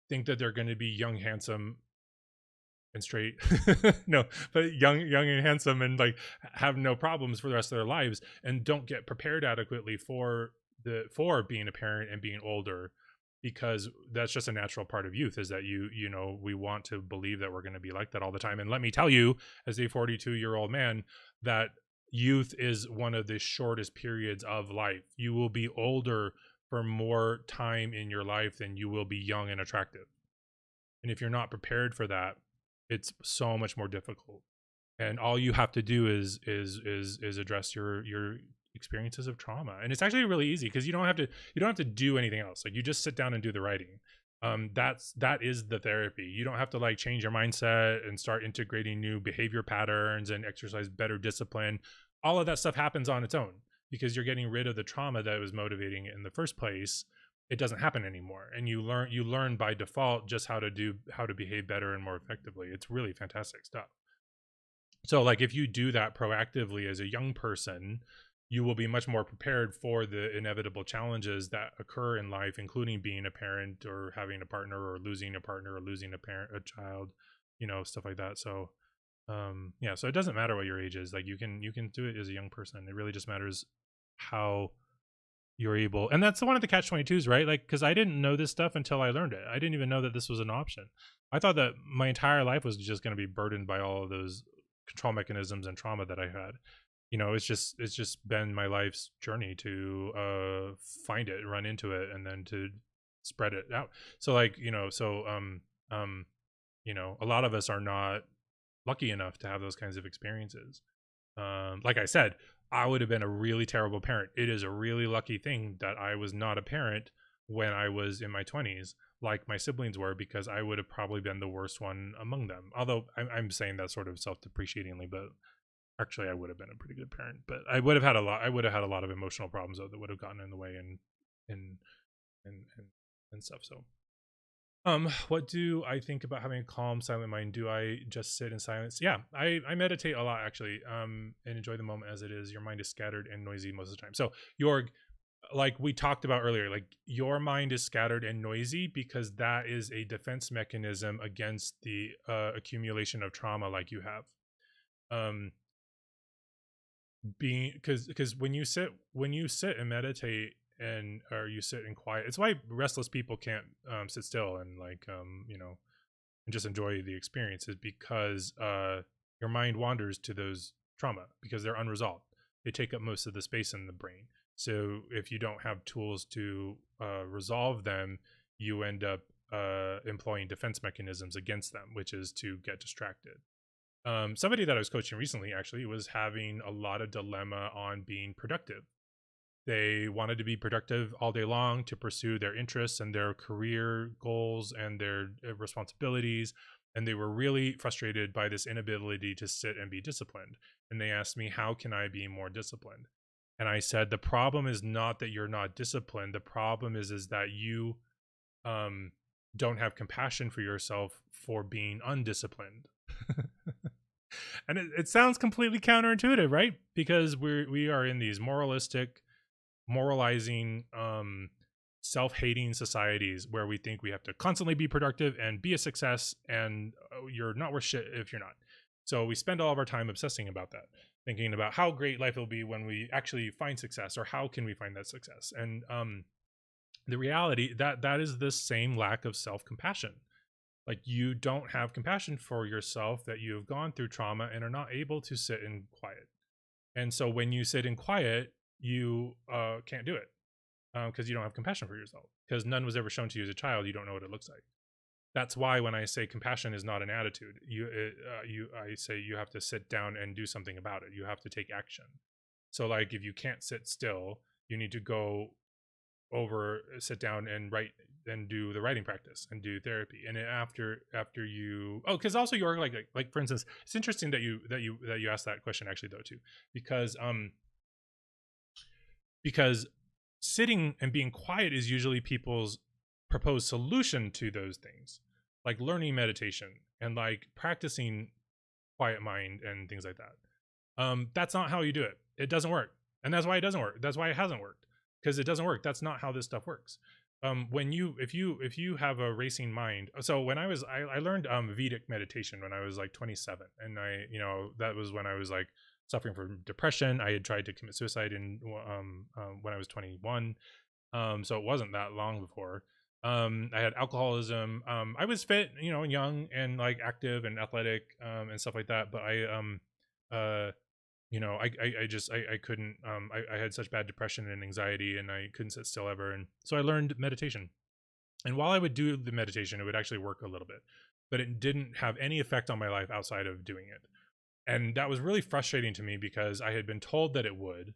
think that they're going to be young, handsome, and straight no, but young and handsome, and like have no problems for the rest of their lives, and don't get prepared adequately for being a parent and being older, because that's just a natural part of youth, is that we want to believe that we're going to be like that all the time. And let me tell you, as a 42-year-old man, that youth is one of the shortest periods of life. You will be older for more time in your life than you will be young and attractive. And if you're not prepared for that, it's so much more difficult. And all you have to do is address your experiences of trauma. And it's actually really easy, because you don't have to do anything else. Like, you just sit down and do the writing. That is the therapy. You don't have to like change your mindset and start integrating new behavior patterns and exercise better discipline. All of that stuff happens on its own, because you're getting rid of the trauma that was motivating it in the first place. It doesn't happen anymore, and you learn by default just how to behave better and more effectively. It's really fantastic stuff. So like, if you do that proactively as a young person, you will be much more prepared for the inevitable challenges that occur in life, including being a parent or having a partner or losing a partner or losing a child, stuff like that. So yeah, so it doesn't matter what your age is. Like, you can do it as a young person. It really just matters how you're able. And that's one of the catch-22s, right? Like, because I didn't know this stuff until I learned it. I didn't even know that this was an option. I thought that my entire life was just going to be burdened by all of those control mechanisms and trauma that I had. It's just been my life's journey to find it, run into it, and then to spread it out. So like, so You know, a lot of us are not lucky enough to have those kinds of experiences. Like I said, I would have been a really terrible parent. It is a really lucky thing that I was not a parent when I was in my 20s, like my siblings were, because I would have probably been the worst one among them. Although I'm saying that sort of self-depreciatingly, but actually I would have been a pretty good parent. But I would have had a lot. I would have had a lot of emotional problems though that would have gotten in the way and and and, and stuff. So what do I think about having a calm, silent mind? Do I just sit in silence? Yeah, I meditate a lot actually, and enjoy the moment as it is. Your mind is scattered and noisy most of the time. So Jorg, like we talked about earlier, like your mind is scattered and noisy because that is a defense mechanism against the accumulation of trauma like you have. Being because when you sit and meditate and or you sit in quiet, it's why restless people can't sit still and like you know, and just enjoy the experience, is because your mind wanders to those trauma because they're unresolved. They take up most of the space in the brain. So if you don't have tools to resolve them, you end up employing defense mechanisms against them, which is to get distracted. Somebody that I was coaching recently actually was having a lot of dilemma on being productive. They wanted to be productive all day long to pursue their interests and their career goals and their responsibilities. And they were really frustrated by this inability to sit and be disciplined. And they asked me, how can I be more disciplined? And I said, the problem is not that you're not disciplined. The problem is that you don't have compassion for yourself for being undisciplined. And it sounds completely counterintuitive, right? Because we are in these moralistic, moralizing, self-hating societies where we think we have to constantly be productive and be a success, and you're not worth shit if you're not. So we spend all of our time obsessing about that, thinking about how great life will be when we actually find success, or how can we find that success. And the reality that is the same lack of self-compassion. Like, you don't have compassion for yourself, that you have gone through trauma and are not able to sit in quiet. And so when you sit in quiet, you can't do it because you don't have compassion for yourself, because none was ever shown to you as a child. You don't know what it looks like. That's why when I say compassion is not an attitude, I say you have to sit down and do something about it. You have to take action. So like, if you can't sit still, you need to go sit down and write and do the writing practice and do therapy. And after you, because also you're like for instance, it's interesting that you asked that question actually though too, because sitting and being quiet is usually people's proposed solution to those things, like learning meditation and like practicing quiet mind and things like that. That's not how you do it. It doesn't work. And that's why it doesn't work. That's why it hasn't worked, because it doesn't work. That's not how this stuff works. When if you have a racing mind. So when I learned Vedic meditation when I was like 27, and that was when I was like suffering from depression. I had tried to commit suicide when I was 21. So it wasn't that long before. I had alcoholism. I was fit, and young and like active and athletic, and stuff like that. But I couldn't, I had such bad depression and anxiety, and I couldn't sit still ever. And so I learned meditation. And while I would do the meditation, it would actually work a little bit, but it didn't have any effect on my life outside of doing it. And that was really frustrating to me because I had been told that it would,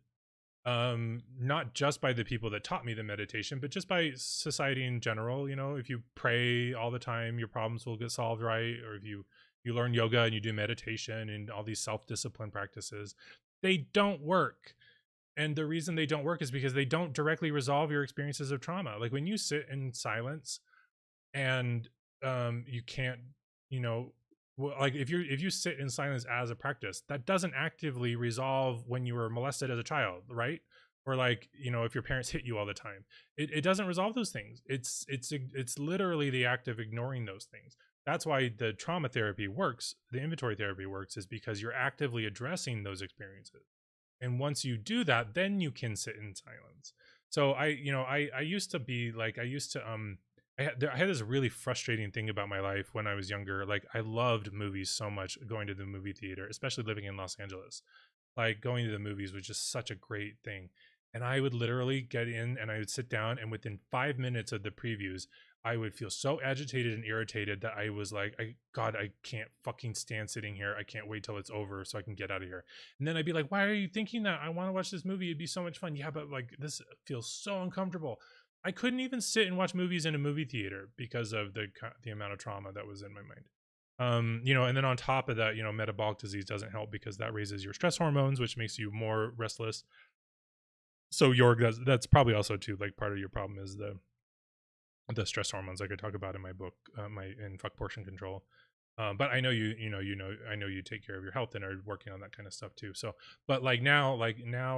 not just by the people that taught me the meditation, but just by society in general. If you pray all the time, your problems will get solved, right? Or if you learn yoga and you do meditation and all these self-discipline practices, they don't work. And the reason they don't work is because they don't directly resolve your experiences of trauma. Like when you sit in silence and you can't, like if you sit in silence as a practice, that doesn't actively resolve when you were molested as a child, right? Or like, if your parents hit you all the time, it doesn't resolve those things. It's literally the act of ignoring those things. That's why the trauma therapy works, the inventory therapy works, is because you're actively addressing those experiences. And once you do that, then you can sit in silence. So I used to be like, I had this really frustrating thing about my life when I was younger. Like, I loved movies so much, going to the movie theater, especially living in Los Angeles. Like, going to the movies was just such a great thing. And I would literally get in and I would sit down, and within 5 minutes of the previews, I would feel so agitated and irritated that I was like, God, I can't fucking stand sitting here. I can't wait till it's over so I can get out of here. And then I'd be like, why are you thinking that? I want to watch this movie. It'd be so much fun. Yeah, but like this feels so uncomfortable. I couldn't even sit and watch movies in a movie theater because of the amount of trauma that was in my mind. And then on top of that, metabolic disease doesn't help because that raises your stress hormones, which makes you more restless. So that's probably also too like part of your problem is the stress hormones, like I talk about in my book, in Fuck Portion Control. But I know I know you take care of your health and are working on that kind of stuff too. So, but like now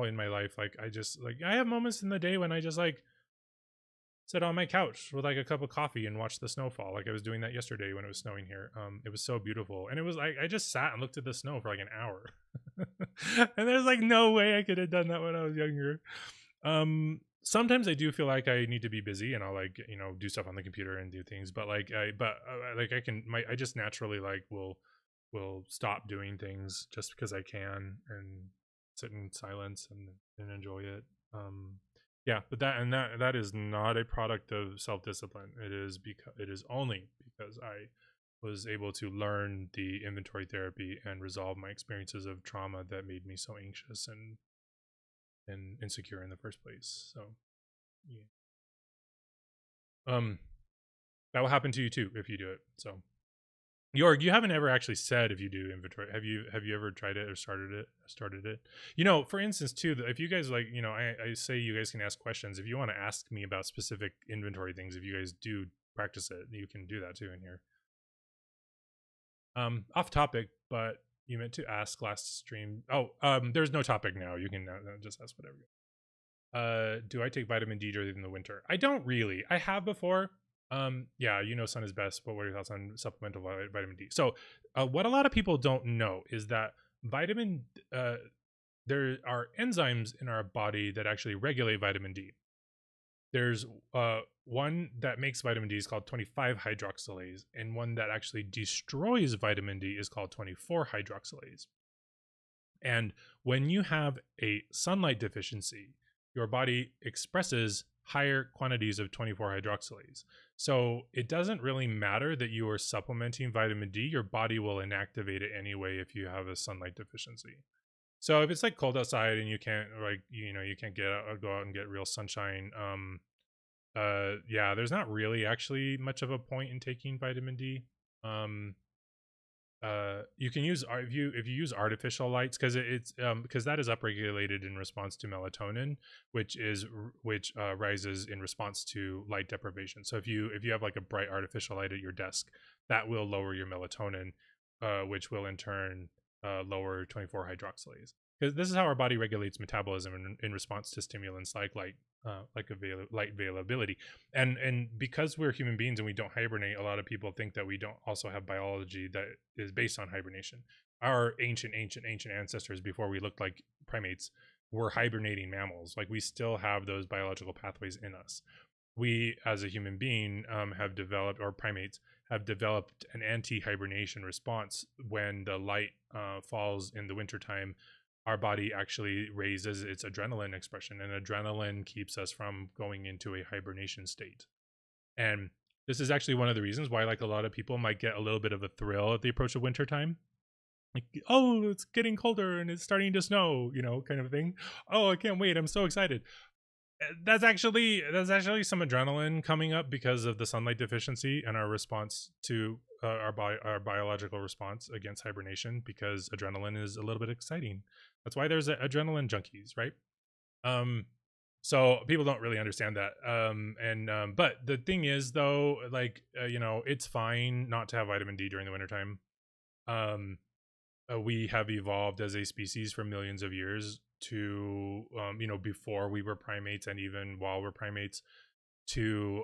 in my life, like I just like I have moments in the day when I just like sit on my couch with like a cup of coffee and watch the snowfall. Like I was doing that yesterday when it was snowing here. It was so beautiful, and it was like I just sat and looked at the snow for like an hour, and there's like no way I could have done that when I was younger. Sometimes I do feel like I need to be busy and I'll like do stuff on the computer and do things, but I just naturally like will stop doing things just because I can and sit in silence and enjoy it. Yeah, but that is not a product of self-discipline. It is only because I was able to learn the inventory therapy and resolve my experiences of trauma that made me so anxious and insecure in the first place. So yeah. That will happen to you too if you do it. So Jorg, you haven't ever actually said if you do inventory. Have you ever tried it or started it? For instance too, if you guys like, I say you guys can ask questions. If you want to ask me about specific inventory things, if you guys do practice it, you can do that too in here. Off topic, but you meant to ask last stream. There's no topic now. You can just ask whatever. Do I take vitamin D during the winter? I don't really. I have before. Yeah, sun is best, but what are your thoughts on supplemental vitamin D? So, what a lot of people don't know is that there are enzymes in our body that actually regulate vitamin D. There's one that makes vitamin D is called 25 hydroxylase, and one that actually destroys vitamin D is called 24 hydroxylase. And when you have a sunlight deficiency, your body expresses higher quantities of 24 hydroxylase. So it doesn't really matter that you are supplementing vitamin D, your body will inactivate it anyway if you have a sunlight deficiency. So if it's like cold outside and you can't you can't go out and get real sunshine, yeah, there's not really actually much of a point in taking vitamin D. You can use if you use artificial lights because that is upregulated in response to melatonin, which rises in response to light deprivation. So if you have like a bright artificial light at your desk, that will lower your melatonin, which will in turn lower 24 hydroxylase. Because this is how our body regulates metabolism in response to stimulants like light availability. And because we're human beings and we don't hibernate, a lot of people think that we don't also have biology that is based on hibernation. Our ancient ancestors, before we looked like primates, were hibernating mammals. Like we still have those biological pathways in us. We as a human being have developed, or primates have developed, an anti-hibernation response. When the light falls in the wintertime, our body actually raises its adrenaline expression, and adrenaline keeps us from going into a hibernation state. And this is actually one of the reasons why like a lot of people might get a little bit of a thrill at the approach of wintertime. Like, oh, it's getting colder and it's starting to snow, kind of thing. Oh, I can't wait. I'm so excited. That's actually some adrenaline coming up because of the sunlight deficiency and our response to our biological response against hibernation, because adrenaline is a little bit exciting. That's why there's adrenaline junkies, right? So people don't really understand that. But the thing is though, like it's fine not to have vitamin D during the wintertime. We have evolved as a species for millions of years to before we were primates and even while we're primates, to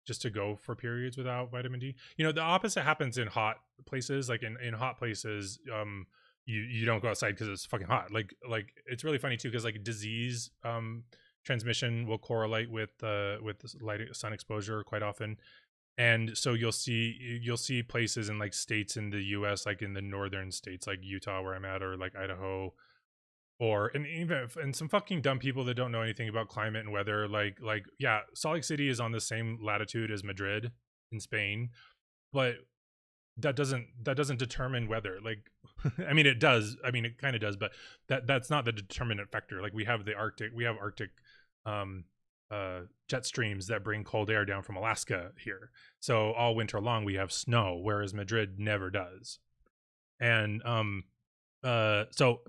just to go for periods without vitamin D. The opposite happens in hot places. Like in hot places, you don't go outside because it's fucking hot. Like it's really funny too, because like disease transmission will correlate with light sun exposure quite often. And so you'll see places in like states in the US, like in the northern states like Utah where I'm at, or like Idaho, or and even and some fucking dumb people that don't know anything about climate and weather, like yeah, Salt Lake City is on the same latitude as Madrid in Spain, but that doesn't determine weather. Like I mean it does, I mean it kind of does, but that's not the determinant factor. Like we have arctic um jet streams that bring cold air down from Alaska here, so all winter long we have snow, whereas Madrid never does. And so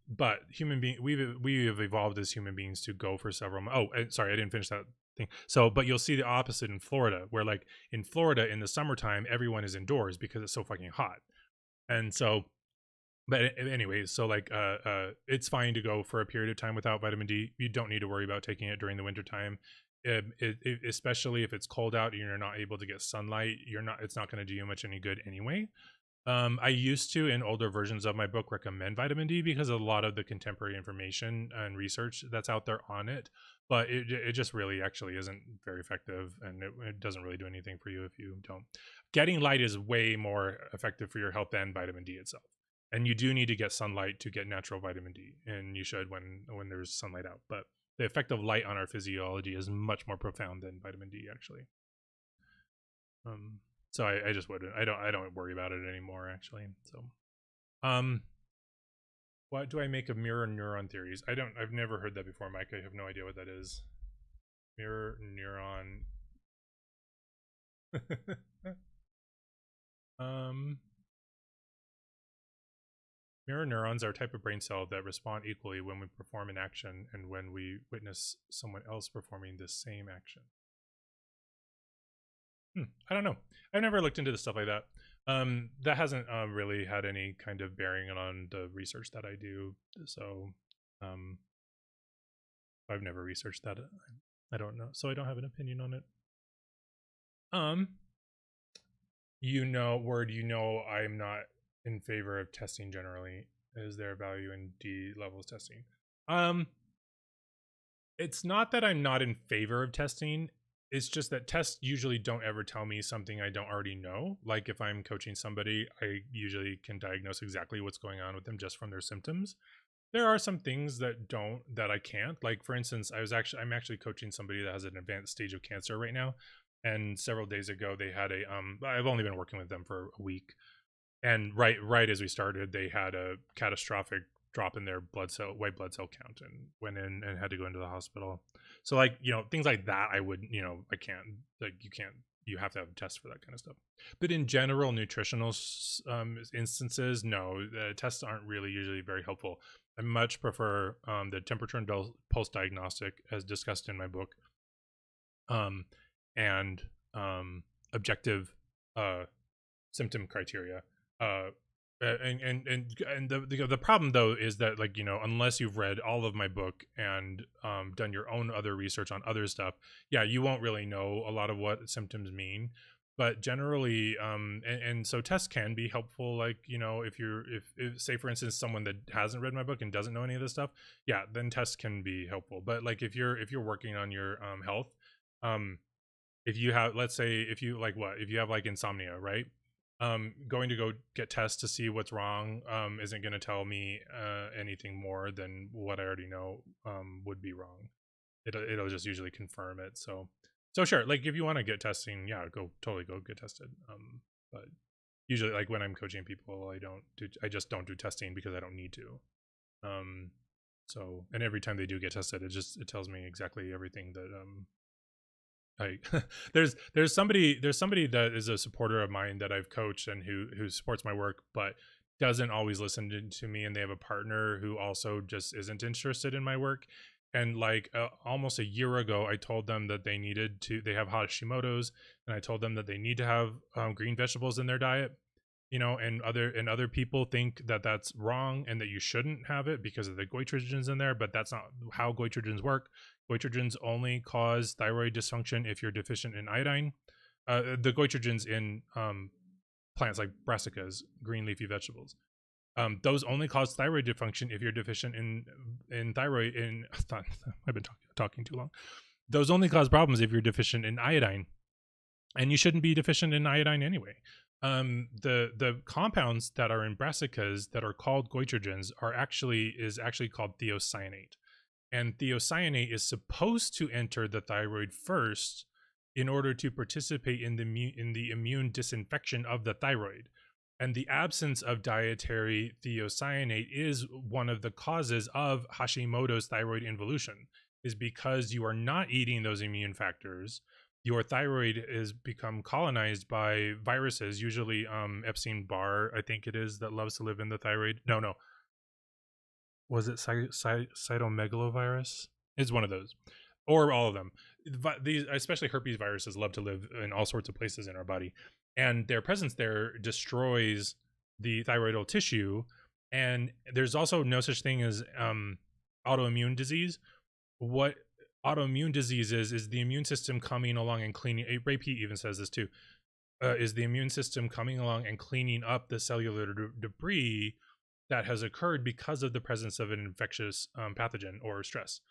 but human being we have evolved as human beings to go for several sorry, I didn't finish that thing. So but you'll see the opposite in Florida, where like in Florida in the summertime everyone is indoors because it's so fucking hot. And so but anyways, so like it's fine to go for a period of time without vitamin D. You don't need to worry about taking it during the winter time. Especially if it's cold out and you're not able to get sunlight, it's not going to do you much any good anyway. I used to, in older versions of my book, recommend vitamin D because of a lot of the contemporary information and research that's out there on it, but it just really actually isn't very effective, and it doesn't really do anything for you if you don't. Getting light is way more effective for your health than vitamin D itself, and you do need to get sunlight to get natural vitamin D, and you should when there's sunlight out. But the effect of light on our physiology is much more profound than vitamin D actually. So I just wouldn't. I don't worry about it anymore actually. So, what do I make of mirror neuron theories? I've never heard that before, Mike. I have no idea what that is. Mirror neuron. Mirror neurons are a type of brain cell that respond equally when we perform an action and when we witness someone else performing the same action. I don't know. I've never looked into the stuff like that. That hasn't really had any kind of bearing on the research that I do. So I've never researched that. I don't know. So I don't have an opinion on it. Word, I'm not in favor of testing generally. Is there value in D levels testing? It's not that I'm not in favor of testing. It's just that tests usually don't ever tell me something I don't already know. Like if I'm coaching somebody, I usually can diagnose exactly what's going on with them just from their symptoms. There are some things that I can't. Like for instance, I'm actually coaching somebody that has an advanced stage of cancer right now. And several days ago they had I've only been working with them for a week. And right as we started, they had a catastrophic drop in their white blood cell count, and went in and had to go into the hospital. So like, things like that, I wouldn't, I can't, like, you have to have a test for that kind of stuff. But in general, nutritional instances, no, the tests aren't really usually very helpful. I much prefer the temperature and pulse diagnostic, as discussed in my book, and objective symptom criteria. And the problem though is that, like, unless you've read all of my book and done your own other research on other stuff, yeah, you won't really know a lot of what symptoms mean. But generally, and so tests can be helpful. Like, if say for instance someone that hasn't read my book and doesn't know any of this stuff, yeah, then tests can be helpful. But like if you're working on your health, if you have, let's say, if you have like insomnia, right? Going to go get tests to see what's wrong isn't going to tell me anything more than what I already know would be wrong. It'll just usually confirm it. So sure, like if you want to get testing, yeah, totally go get tested. But usually, like when I'm coaching people, I just don't do testing because I don't need to. So, and every time they do get tested, it tells me exactly everything that there's somebody that is a supporter of mine that I've coached and who supports my work, but doesn't always listen to me, and they have a partner who also just isn't interested in my work. And like almost a year ago, I told them that they have Hashimoto's, and I told them that they need to have green vegetables in their diet, and other people think that that's wrong and that you shouldn't have it because of the goitrogens in there, but that's not how goitrogens work. Goitrogens only cause thyroid dysfunction if you're deficient in iodine. The goitrogens in plants like brassicas, green leafy vegetables, those only cause thyroid dysfunction if you're deficient in thyroid. I've been talking too long. Those only cause problems if you're deficient in iodine, and you shouldn't be deficient in iodine anyway. The compounds that are in brassicas that are called goitrogens is actually called thiocyanate, and thiocyanate is supposed to enter the thyroid first in order to participate in the immune disinfection of the thyroid. And the absence of dietary thiocyanate is one of the causes of Hashimoto's thyroid involution, is because you are not eating those immune factors. Your thyroid is become colonized by viruses, usually Epstein-Barr, I think it is, that loves to live in the thyroid. No. Was it cytomegalovirus? It's one of those, or all of them. These, especially herpes viruses, love to live in all sorts of places in our body, and their presence there destroys the thyroidal tissue. And there's also no such thing as autoimmune disease. What autoimmune disease is the immune system coming along and cleaning. Ray Peat even says this too. Is the immune system coming along and cleaning up the cellular debris that has occurred because of the presence of an infectious pathogen or stress.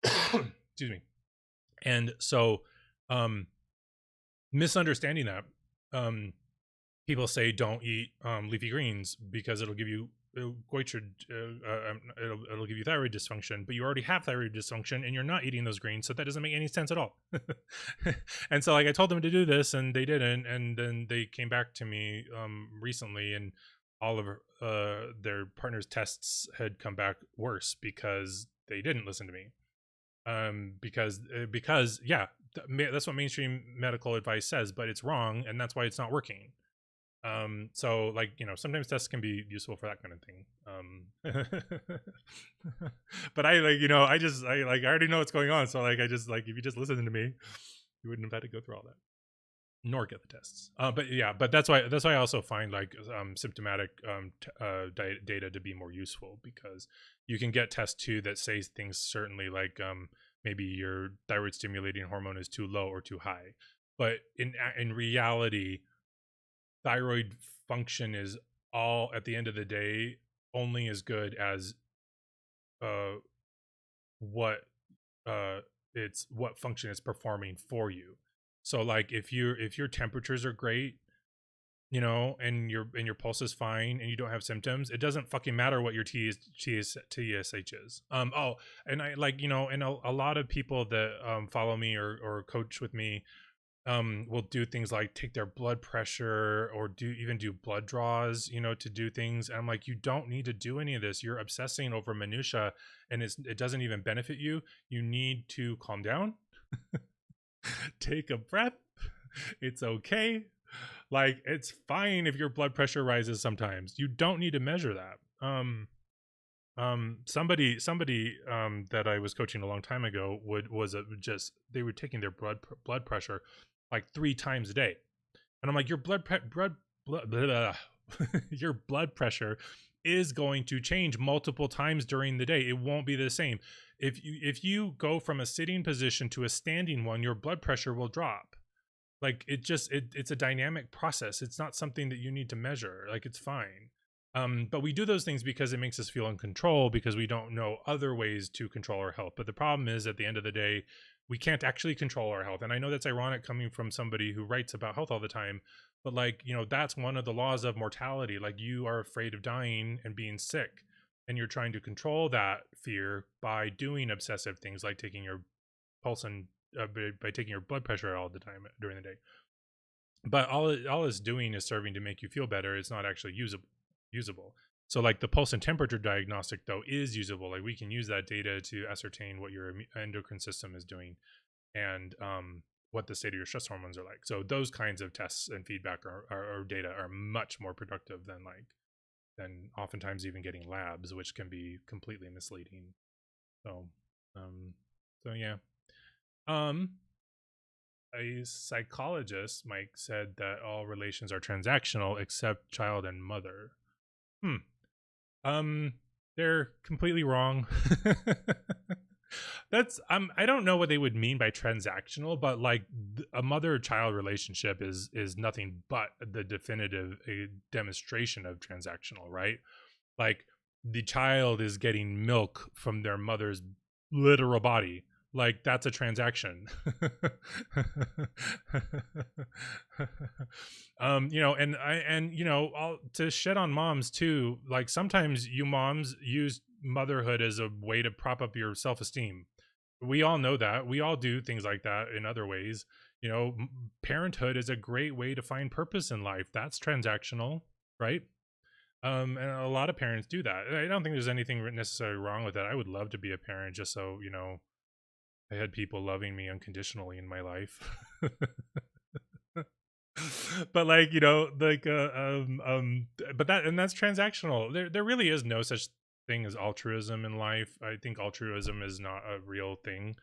Excuse me. And so misunderstanding that, people say don't eat leafy greens because it'll give you it'll give you thyroid dysfunction, but you already have thyroid dysfunction and you're not eating those greens, so that doesn't make any sense at all. And so like I told them to do this and they didn't, and then they came back to me recently, and all of their partners' tests had come back worse because they didn't listen to me. Because yeah, that's what mainstream medical advice says, but it's wrong, and that's why it's not working. So like, you know, sometimes tests can be useful for that kind of thing. But I like, you know, I already know what's going on, so like I just like, if you just listen to me, you wouldn't have had to go through all that nor get the tests. But yeah, but that's why I also find like symptomatic data to be more useful, because you can get tests too that say things certainly like maybe your thyroid stimulating hormone is too low or too high, but in reality, thyroid function is all, at the end of the day, only as good as what function it's performing for you. So like if your temperatures are great, you know, and your pulse is fine and you don't have symptoms, it doesn't fucking matter what your TSH is. Oh, and I like, you know, and a lot of people that follow me or coach with me will do things like take their blood pressure or do blood draws, you know, to do things. And I'm like, you don't need to do any of this. You're obsessing over minutia, and it doesn't even benefit you. You need to calm down. Take a breath. It's okay. Like, it's fine if your blood pressure rises sometimes. You don't need to measure that. Somebody that I was coaching a long time ago they were taking their blood pressure like 3 times a day, and I'm like, your your blood pressure is going to change multiple times during the day. It won't be the same. If you go from a sitting position to a standing one, your blood pressure will drop. Like it's a dynamic process. It's not something that you need to measure. Like, it's fine. But we do those things because it makes us feel in control, because we don't know other ways to control our health. But the problem is, at the end of the day, we can't actually control our health. And I know that's ironic coming from somebody who writes about health all the time, but like, you know, that's one of the laws of mortality. Like, you are afraid of dying and being sick, and you're trying to control that fear by doing obsessive things like taking your pulse and by taking your blood pressure all the time during the day. But all it's doing is serving to make you feel better. It's not actually usable. So like the pulse and temperature diagnostic though is usable. Like, we can use that data to ascertain what your endocrine system is doing, and what the state of your stress hormones are like. So those kinds of tests and feedback or data are much more productive than oftentimes even getting labs, which can be completely misleading. So yeah. A psychologist, Mike, said that all relations are transactional except child and mother. They're completely wrong. That's I don't know what they would mean by transactional, but like a mother-child relationship is nothing but the definitive demonstration of transactional, right? Like, the child is getting milk from their mother's literal body. Like that's a transaction. You know, and you know, to shit on moms too, like sometimes you moms use motherhood as a way to prop up your self-esteem. We all know that. We all do things like that in other ways. You know, parenthood is a great way to find purpose in life. That's transactional, right? And a lot of parents do that. I don't think there's anything necessarily wrong with that. I would love to be a parent just so, you know, I had people loving me unconditionally in my life. But like, you know, like but that's transactional. There really is no such thing as altruism in life. I think altruism is not a real thing.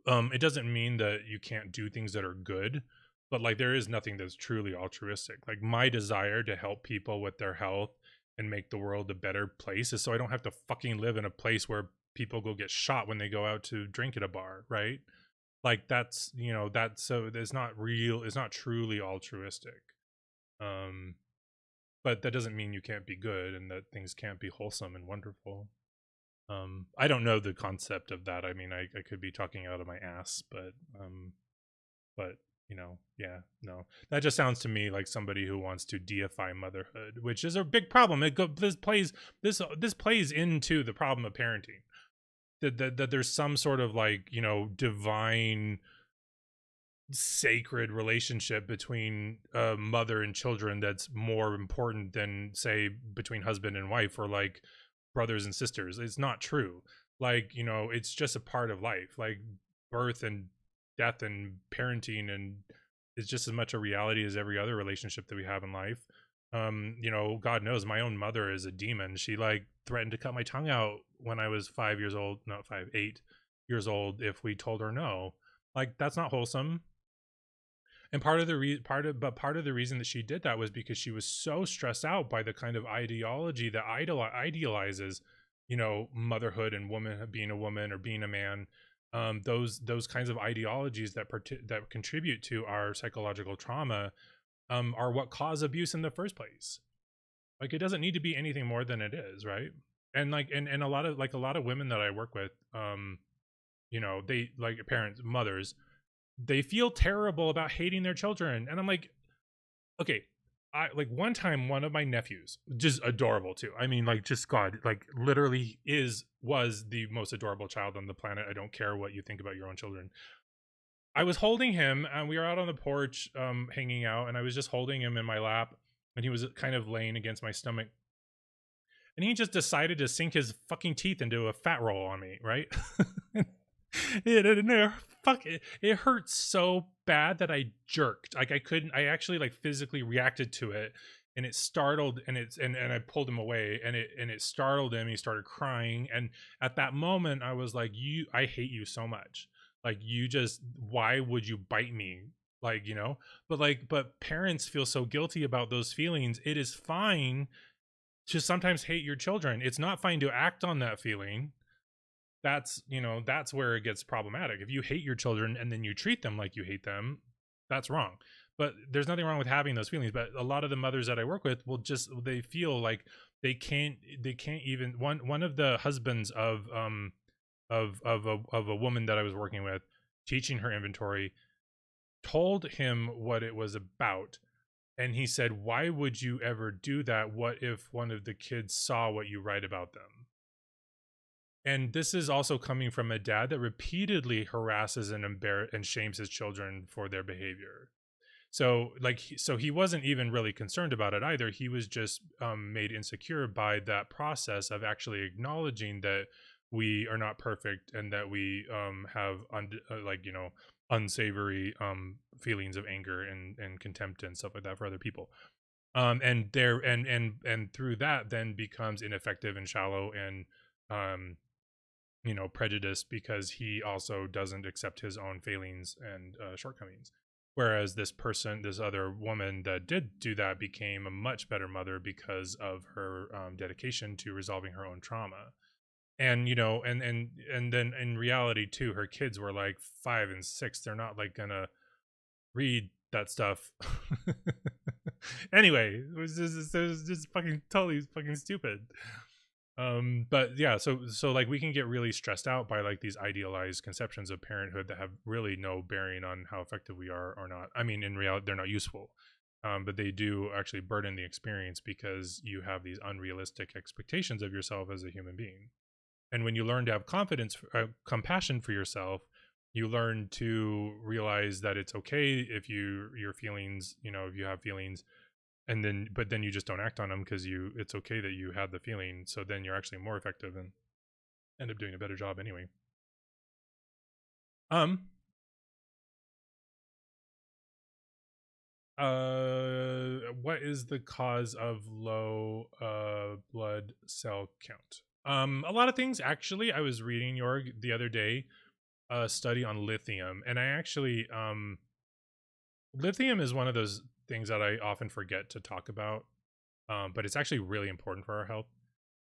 It doesn't mean that you can't do things that are good, but like there is nothing that's truly altruistic. Like my desire to help people with their health and make the world a better place is so I don't have to fucking live in a place where people go get shot when they go out to drink at a bar, right? Like that's, you know, that's, so it's not real, it's not truly altruistic. um but that doesn't mean you can't be good and that things can't be wholesome and wonderful. I don't know the concept of that. I mean, I could be talking out of my ass, but you know, yeah, no, that just sounds to me like somebody who wants to deify motherhood, which is a big problem. This plays into the problem of parenting, that there's some sort of like, you know, divine sacred relationship between mother and children that's more important than say between husband and wife or like brothers and sisters. It's not true. Like, you know, it's just a part of life. Like birth and death and parenting and is just as much a reality as every other relationship that we have in life. You know, God knows my own mother is a demon. She like threatened to cut my tongue out when I was 5 years old, not 5, 8 years old, if we told her no. Like that's not wholesome. And part of the reason that she did that was because she was so stressed out by the kind of ideology that idealizes, you know, motherhood and woman, being a woman or being a man. Those kinds of ideologies that contribute to our psychological trauma are what cause abuse in the first place. Like it doesn't need to be anything more than it is, right? And like and a lot of women that I work with, you know, they like parents, mothers, they feel terrible about hating their children. And I'm like, okay, I like one time one of my nephews, just adorable too. I mean, like just God, like literally was the most adorable child on the planet. I don't care what you think about your own children. I was holding him and we were out on the porch hanging out, and I was just holding him in my lap and he was kind of laying against my stomach. And he just decided to sink his fucking teeth into a fat roll on me, right? It hurt so bad that I jerked. Like I couldn't. I actually like physically reacted to it, and it startled. And I pulled him away, and it startled him. He started crying, and at that moment, I was like, I hate you so much. Like you just, why would you bite me? Like, you know, but parents feel so guilty about those feelings. It is fine to sometimes hate your children. It's not fine to act on that feeling. That's, you know, that's where it gets problematic. If you hate your children and then you treat them like you hate them, that's wrong. But there's nothing wrong with having those feelings. But a lot of the mothers that I work with will just, they feel like they can't even, one of the husbands of a woman that I was working with, teaching her inventory, told him what it was about. And he said, why would you ever do that? What if one of the kids saw what you write about them? And this is also coming from a dad that repeatedly harasses and and shames his children for their behavior. So like, so he wasn't even really concerned about it either. He was just made insecure by that process of actually acknowledging that we are not perfect and that we have like, you know, unsavory feelings of anger and contempt and stuff like that for other people. And there and through that then becomes ineffective and shallow and um you know, prejudiced because he also doesn't accept his own failings and shortcomings. Whereas this other woman that did do that became a much better mother because of her dedication to resolving her own trauma. And you know, and then in reality too, her kids were like 5 and 6. They're not like gonna read that stuff. Anyway, it was just fucking totally fucking stupid. But yeah, so like we can get really stressed out by like these idealized conceptions of parenthood that have really no bearing on how effective we are or not. I mean, in reality, they're not useful. But they do actually burden the experience because you have these unrealistic expectations of yourself as a human being. And when you learn to have confidence, compassion for yourself, you learn to realize that it's okay if your feelings, if you have feelings, and then but then you just don't act on them because it's okay that you had the feeling. So then you're actually more effective and end up doing a better job anyway. Um. What is the cause of low blood cell count? A lot of things actually. I was reading the other day a study on lithium, and I actually lithium is one of those things that I often forget to talk about, but it's actually really important for our health.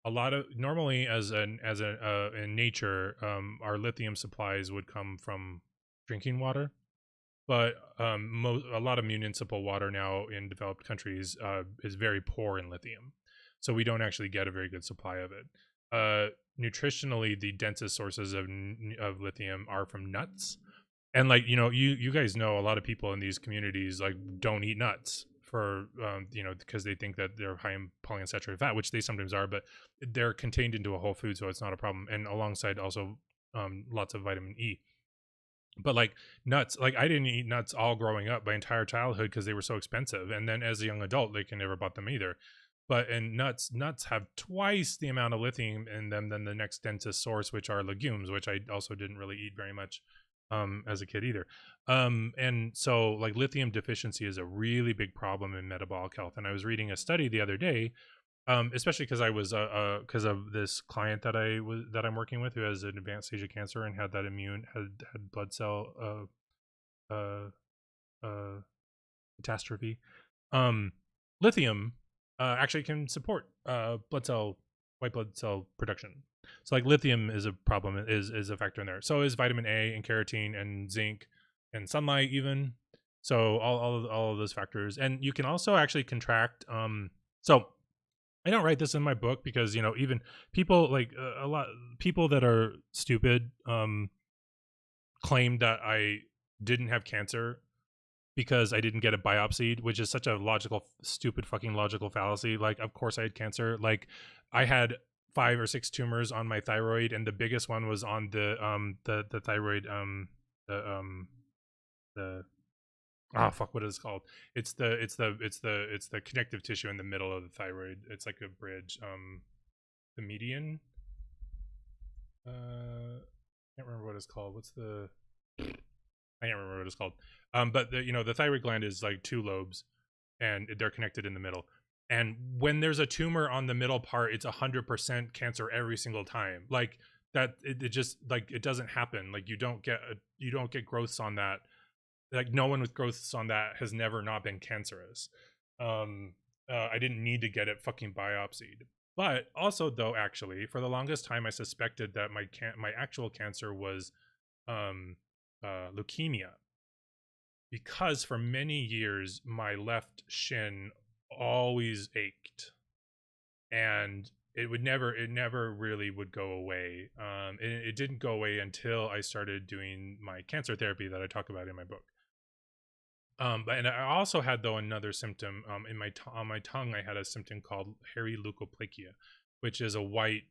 A lot of normally in nature, our lithium supplies would come from drinking water, but a lot of municipal water now in developed countries is very poor in lithium, so we don't actually get a very good supply of it. Nutritionally, the densest sources of lithium are from nuts, and like you guys know a lot of people in these communities like don't eat nuts for because they think that they're high in polyunsaturated fat, which they sometimes are, but they're contained into a whole food, so it's not a problem, and alongside also lots of vitamin E. But like nuts, like I didn't eat nuts all growing up, my entire childhood, because they were so expensive, and then as a young adult they can never bought them either. But in nuts have twice the amount of lithium in them than the next densest source, which are legumes, which I also didn't really eat very much as a kid either. And so like lithium deficiency is a really big problem in metabolic health. And I was reading a study the other day, especially because I was because of this client that I'm working with who has an advanced stage of cancer and had that had blood cell uh catastrophe. Um, Lithium actually can support white blood cell production. So like lithium is a problem, is a factor in there. So is vitamin A and carotene and zinc and sunlight even. So all of those factors, and you can also actually contract. So I don't write this in my book because even people like a lot people that are stupid claim that I didn't have cancer because I didn't get it biopsied, which is such a stupid fucking logical fallacy. Like, of course I had cancer. Like, I had 5 or 6 tumors on my thyroid, and the biggest one was on the thyroid the fuck, what is it called? It's the connective tissue in the middle of the thyroid. It's like a bridge. The median. Can't remember what it's called. I can't remember what it's called. But the thyroid gland is like 2 lobes, and they're connected in the middle. And when there's a tumor on the middle part, it's 100% cancer every single time. Like that, it just like it doesn't happen. Like you don't get growths on that. Like no one with growths on that has never not been cancerous. I didn't need to get it fucking biopsied. But also, though, actually, for the longest time, I suspected that my actual cancer was um, leukemia, because for many years my left shin always ached, and it never really would go away. It didn't go away until I started doing my cancer therapy that I talk about in my book. And I also had though another symptom on my tongue. I had a symptom called hairy leukoplakia, which is a white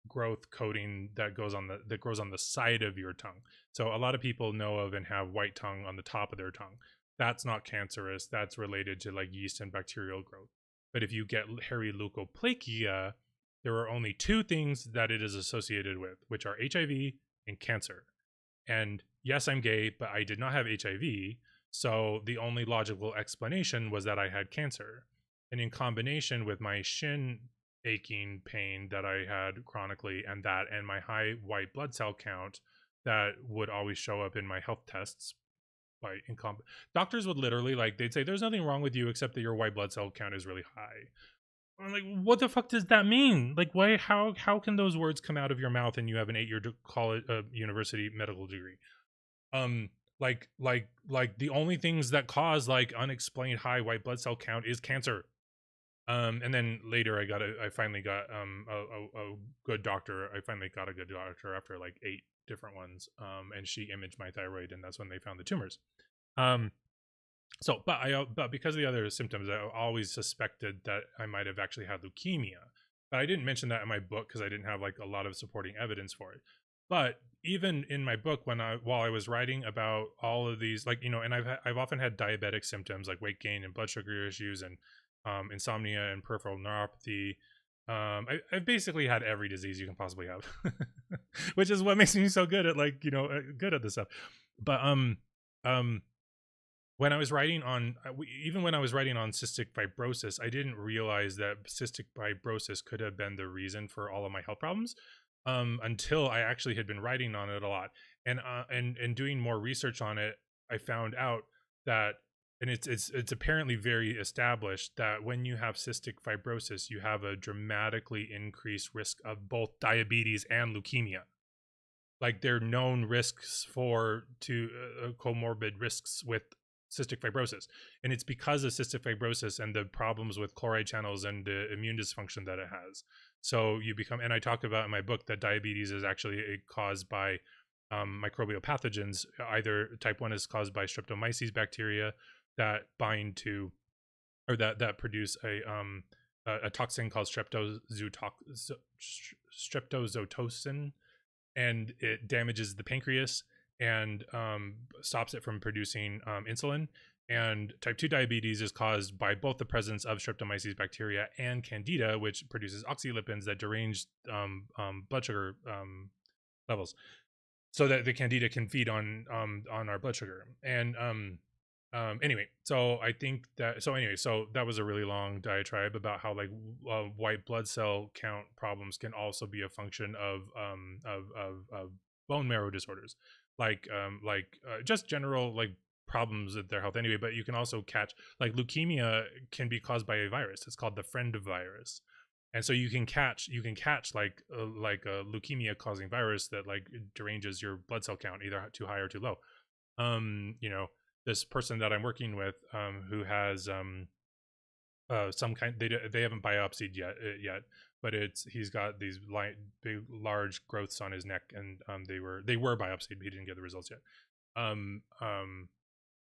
growth coating that grows on the side of your tongue. So a lot of people know of and have white tongue on the top of their tongue. That's not cancerous. That's related to like yeast and bacterial growth. But if you get hairy leukoplakia, there are only 2 things that it is associated with, which are HIV and cancer. And yes, I'm gay, but I did not have HIV. So the only logical explanation was that I had cancer. And in combination with my shin aching pain that I had chronically, and my high white blood cell count that would always show up in my health tests, doctors would literally they'd say there's nothing wrong with you except that your white blood cell count is really high. I'm like, what the fuck does that mean? Like, why? How can those words come out of your mouth and you have an 8-year college university medical degree? Like the only things that cause like unexplained high white blood cell count is cancer. And then later I finally got a good doctor. I finally got a good doctor after like 8 different ones. And she imaged my thyroid, and that's when they found the tumors. Um, so, but because of the other symptoms, I always suspected that I might have actually had leukemia. But I didn't mention that in my book because I didn't have like a lot of supporting evidence for it. But even in my book, while I was writing about all of these, like, and I've often had diabetic symptoms like weight gain and blood sugar issues and insomnia and peripheral neuropathy. I've basically had every disease you can possibly have, which is what makes me so good at good at this stuff. But um when I was writing on even when I was writing on cystic fibrosis, I didn't realize that cystic fibrosis could have been the reason for all of my health problems until I actually had been writing on it a lot and doing more research on it. I found out that, and it's apparently very established, that when you have cystic fibrosis, you have a dramatically increased risk of both diabetes and leukemia. Like, they're known risks for to comorbid risks with cystic fibrosis, and it's because of cystic fibrosis and the problems with chloride channels and the immune dysfunction that it has. So you become, and I talk about in my book that diabetes is actually caused by microbial pathogens. Either type 1 is caused by streptomyces bacteria that bind to, or that produce a toxin called streptozotocin, and it damages the pancreas and stops it from producing insulin. And type 2 diabetes is caused by both the presence of streptomyces bacteria and candida, which produces oxylipins that derange blood sugar levels, so that the candida can feed on our blood sugar. And anyway, so I think that, so that was a really long diatribe about how like white blood cell count problems can also be a function of bone marrow disorders, like just general like problems with their health anyway. But you can also catch, like, leukemia can be caused by a virus. It's called the friend virus. And so you can catch like a leukemia causing virus that like deranges your blood cell count, either too high or too low. You know, this person that I'm working with, who has some kind, they haven't biopsied yet, but he's got these big large growths on his neck, and they were biopsied, but he didn't get the results yet. Um, um,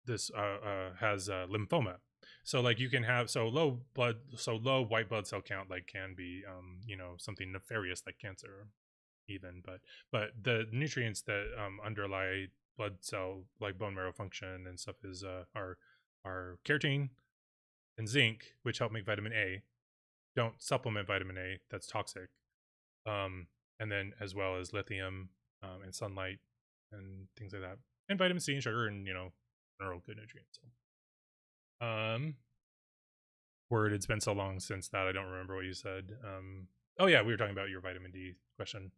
this has lymphoma. So like you can have low white blood cell count, like, can be something nefarious like cancer even. But the nutrients that underlie blood cell, like bone marrow function and stuff, is are carotene and zinc, which help make vitamin A. Don't supplement vitamin A, that's toxic. And then as well as lithium, and sunlight and things like that, and vitamin C and sugar, and mineral good nutrients. Word, it's been so long since that I don't remember what you said. Oh yeah, we were talking about your vitamin D question.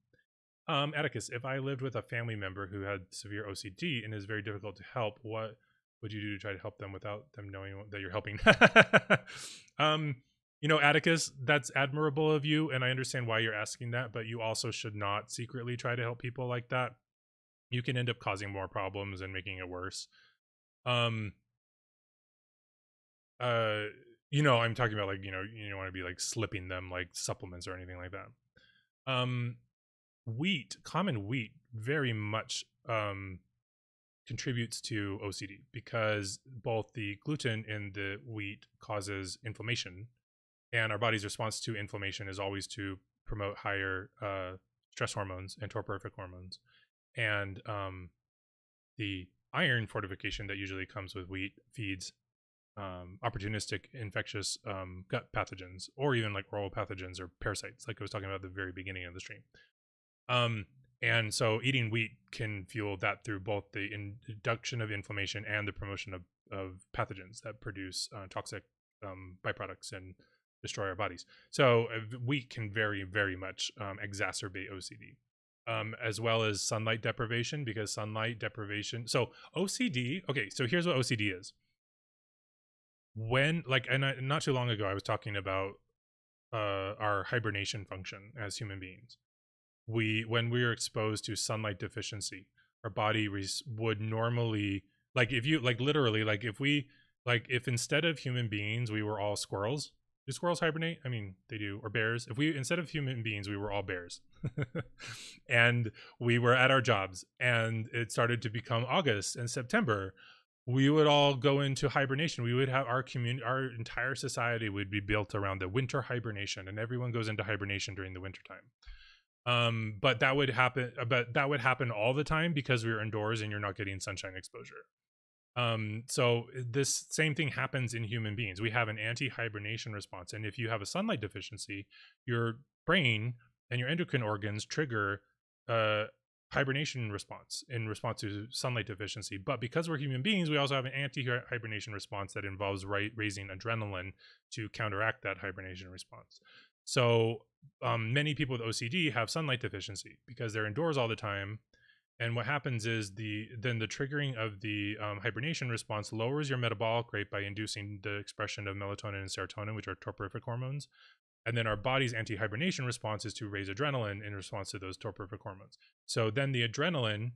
Atticus, if I lived with a family member who had severe OCD and is very difficult to help, what would you do to try to help them without them knowing that you're helping? Atticus, that's admirable of you, and I understand why you're asking that, but you also should not secretly try to help people like that. You can end up causing more problems and making it worse. I'm talking about, like, you don't want to be like slipping them like supplements or anything like that. Common wheat very much contributes to OCD, because both the gluten in the wheat causes inflammation, and our body's response to inflammation is always to promote higher stress hormones and torporific hormones. And the iron fortification that usually comes with wheat feeds opportunistic infectious gut pathogens, or even like oral pathogens or parasites, like I was talking about at the very beginning of the stream. And so eating wheat can fuel that through both the induction of inflammation and the promotion of pathogens that produce toxic byproducts and destroy our bodies. So wheat can very, very much exacerbate OCD. As well as sunlight deprivation, because sunlight deprivation. So OCD. Okay, so here's what OCD is. Not too long ago, I was talking about our hibernation function as human beings. When we are exposed to sunlight deficiency, our body would normally, like, if you like literally, like, if instead of human beings we were all squirrels, Do squirrels hibernate? I mean, they do. Or bears. If we, instead of human beings, we were all bears. And we were at our jobs, and it started to become August and September, we would all go into hibernation. We would have our community, our entire society would be built around the winter hibernation, and everyone goes into hibernation during the wintertime. But that would happen. But that would happen all the time because we were indoors and you're not getting sunshine exposure. So this same thing happens in human beings. We have an anti-hibernation response, and if you have a sunlight deficiency, your brain and your endocrine organs trigger hibernation response in response to sunlight deficiency. But because we're human beings, we also have an anti-hibernation response that involves raising adrenaline to counteract that hibernation response. So many people with OCD have sunlight deficiency because they're indoors all the time. And what happens is then the triggering of the hibernation response lowers your metabolic rate by inducing the expression of melatonin and serotonin, which are torporific hormones. And then our body's anti-hibernation response is to raise adrenaline in response to those torporific hormones. So then the adrenaline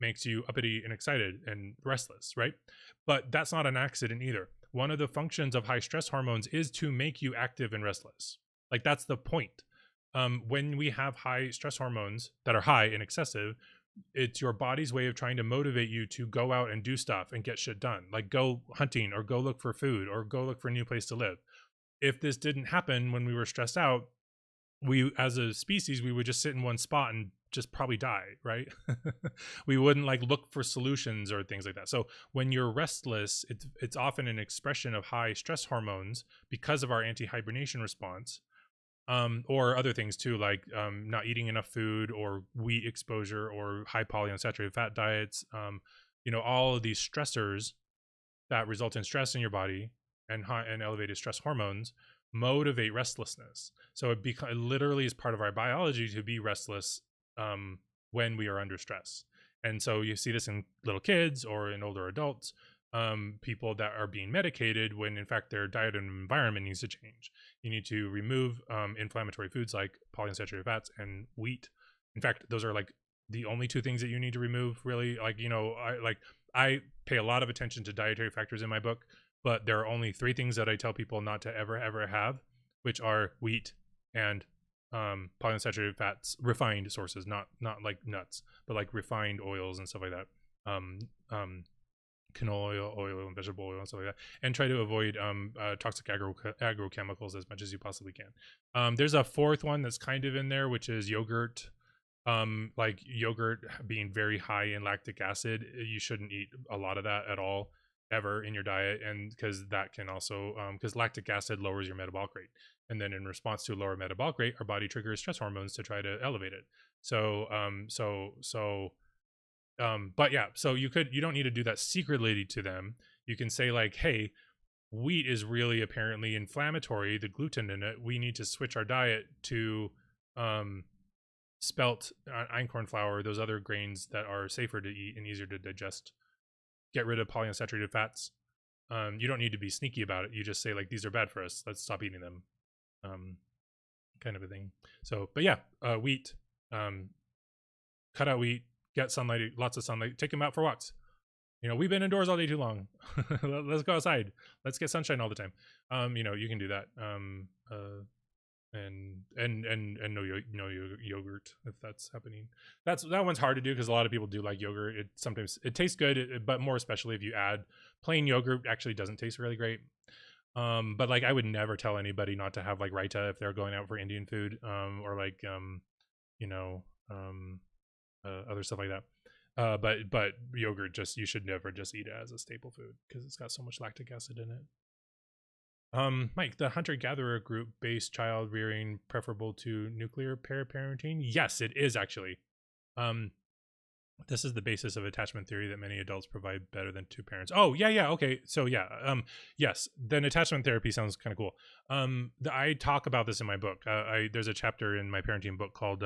makes you uppity and excited and restless, right? But that's not an accident either. One of the functions of high stress hormones is to make you active and restless. Like, that's the point. When we have high stress hormones that are high and excessive, it's your body's way of trying to motivate you to go out and do stuff and get shit done, like go hunting or go look for food or go look for a new place to live. If this didn't happen when we were stressed out, we as a species, we would just sit in one spot and just probably die, right? We wouldn't like look for solutions or things like that. So when you're restless, it's often an expression of high stress hormones because of our anti-hibernation response. Or other things too, like not eating enough food or wheat exposure or high polyunsaturated fat diets. All of these stressors that result in stress in your body and high and elevated stress hormones motivate restlessness. So it literally is part of our biology to be restless when we are under stress. And so you see this in little kids or in older adults. People that are being medicated when in fact their diet and environment needs to change. You need to remove inflammatory foods like polyunsaturated fats and wheat. In fact, those are like the only two things that you need to remove, really. I pay a lot of attention to dietary factors in my book, but there are only 3 things that I tell people not to ever have, which are wheat and polyunsaturated fats, refined sources, not like nuts, but like refined oils and stuff like that. Canola oil and vegetable oil and stuff like that, and try to avoid toxic agrochemicals as much as you possibly can. There's a 4th one that's kind of in there, which is yogurt. Like yogurt being very high in lactic acid, you shouldn't eat a lot of that at all ever in your diet, and because that can also because lactic acid lowers your metabolic rate, and then in response to a lower metabolic rate, our body triggers stress hormones to try to elevate it. But yeah, so you don't need to do that secretly to them. You can say like, hey, wheat is really apparently inflammatory, the gluten in it. We need to switch our diet to spelt, einkorn flour, those other grains that are safer to eat and easier to digest. Get rid of polyunsaturated fats. You don't need to be sneaky about it. You just say like, these are bad for us, let's stop eating them, kind of a thing. So, but yeah, wheat, cut out wheat, get sunlight, lots of sunlight, take them out for walks. We've been indoors all day too long. Let's go outside. Let's get sunshine all the time. You can do that. And no yogurt if that's happening. That one's hard to do because a lot of people do like yogurt. Sometimes it tastes good, but more especially if you add plain yogurt, actually doesn't taste really great. But like I would never tell anybody not to have like raita if they're going out for Indian food, or like other stuff like that. But yogurt, you should never just eat it as a staple food because it's got so much lactic acid in it. Mike, the hunter-gatherer group-based child rearing preferable to nuclear parenting? Yes, it is actually. This is the basis of attachment theory that many adults provide better than 2 parents. Oh, yeah, okay. So yeah, yes, then attachment therapy sounds kind of cool. I talk about this in my book. There's a chapter in my parenting book called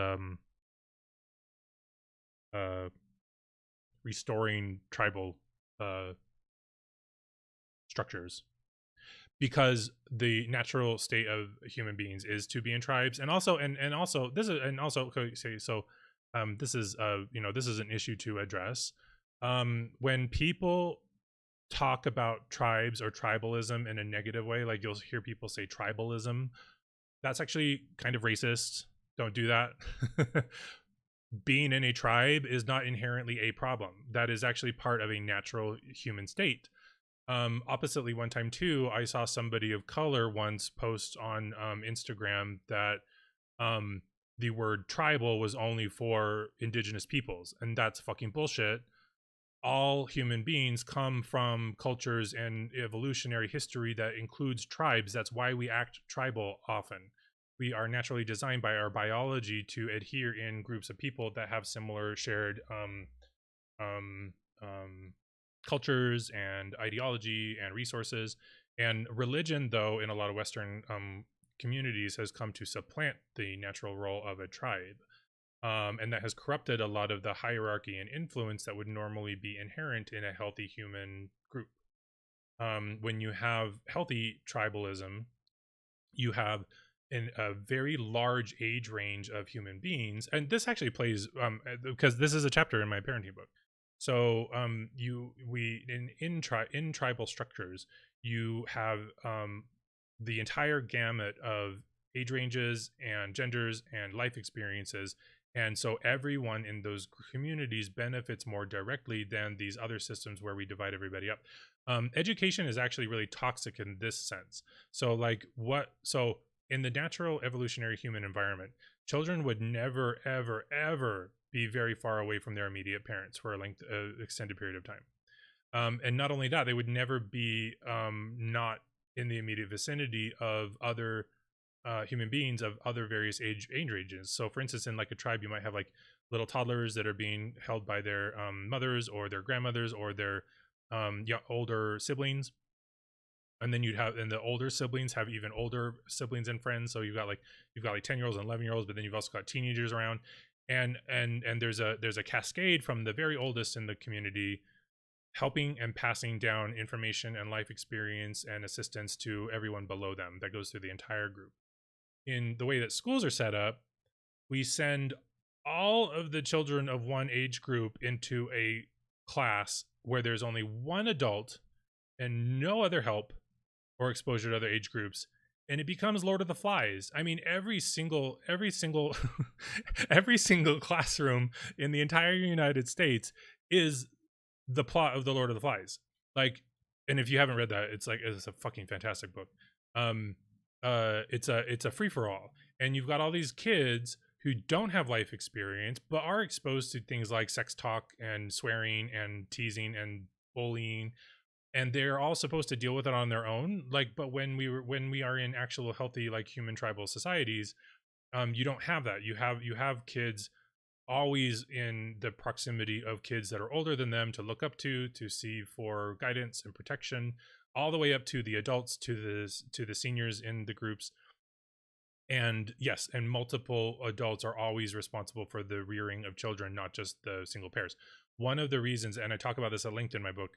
restoring tribal structures, because the natural state of human beings is to be in tribes, and also this is an issue to address. When people talk about tribes or tribalism in a negative way. Like you'll hear people say tribalism. That's actually kind of racist. Don't do that. Being in a tribe is not inherently a problem. That is actually part of a natural human state. Oppositely, one time too, I saw somebody of color once post on Instagram that the word tribal was only for indigenous peoples, and that's fucking bullshit. All human beings come from cultures and evolutionary history that includes tribes. That's why we act tribal often. We are naturally designed by our biology to adhere in groups of people that have similar shared um, um, cultures and ideology and resources. And religion, though, in a lot of Western communities, has come to supplant the natural role of a tribe. And that has corrupted a lot of the hierarchy and influence that would normally be inherent in a healthy human group. When you have healthy tribalism, you have a very large age range of human beings, and this actually plays because this is a chapter in my parenting book. So in tribal structures, you have the entire gamut of age ranges and genders and life experiences, and so everyone in those communities benefits more directly than these other systems where we divide everybody up. Education is actually really toxic in this sense. So in the natural evolutionary human environment, children would never, ever, ever be very far away from their immediate parents for a extended period of time. And not only that, they would never be not in the immediate vicinity of other human beings of other various age ranges. So for instance, in like a tribe, you might have like little toddlers that are being held by their mothers or their grandmothers or their older siblings. And then and the older siblings have even older siblings and friends. So you've got like 10-year-olds and 11-year-olds, but then you've also got teenagers around. And there's a cascade from the very oldest in the community helping and passing down information and life experience and assistance to everyone below them. That goes through the entire group. In the way that schools are set up, we send all of the children of one age group into a class where there's only one adult and no other help or exposure to other age groups, and it becomes Lord of the Flies. I mean, every single every single classroom in the entire United States is the plot of the Lord of the Flies. Like, and if you haven't read that, it's a fucking fantastic book. It's a free for all, and you've got all these kids who don't have life experience but are exposed to things like sex talk and swearing and teasing and bullying, and they're all supposed to deal with it on their own. Like, but when we are in actual healthy like human tribal societies, you don't have that. You have kids always in the proximity of kids that are older than them to look up to see for guidance and protection, all the way up to the adults, to the seniors in the groups. And yes, and multiple adults are always responsible for the rearing of children, not just the single parents. One of the reasons, and I talk about this at length in my book,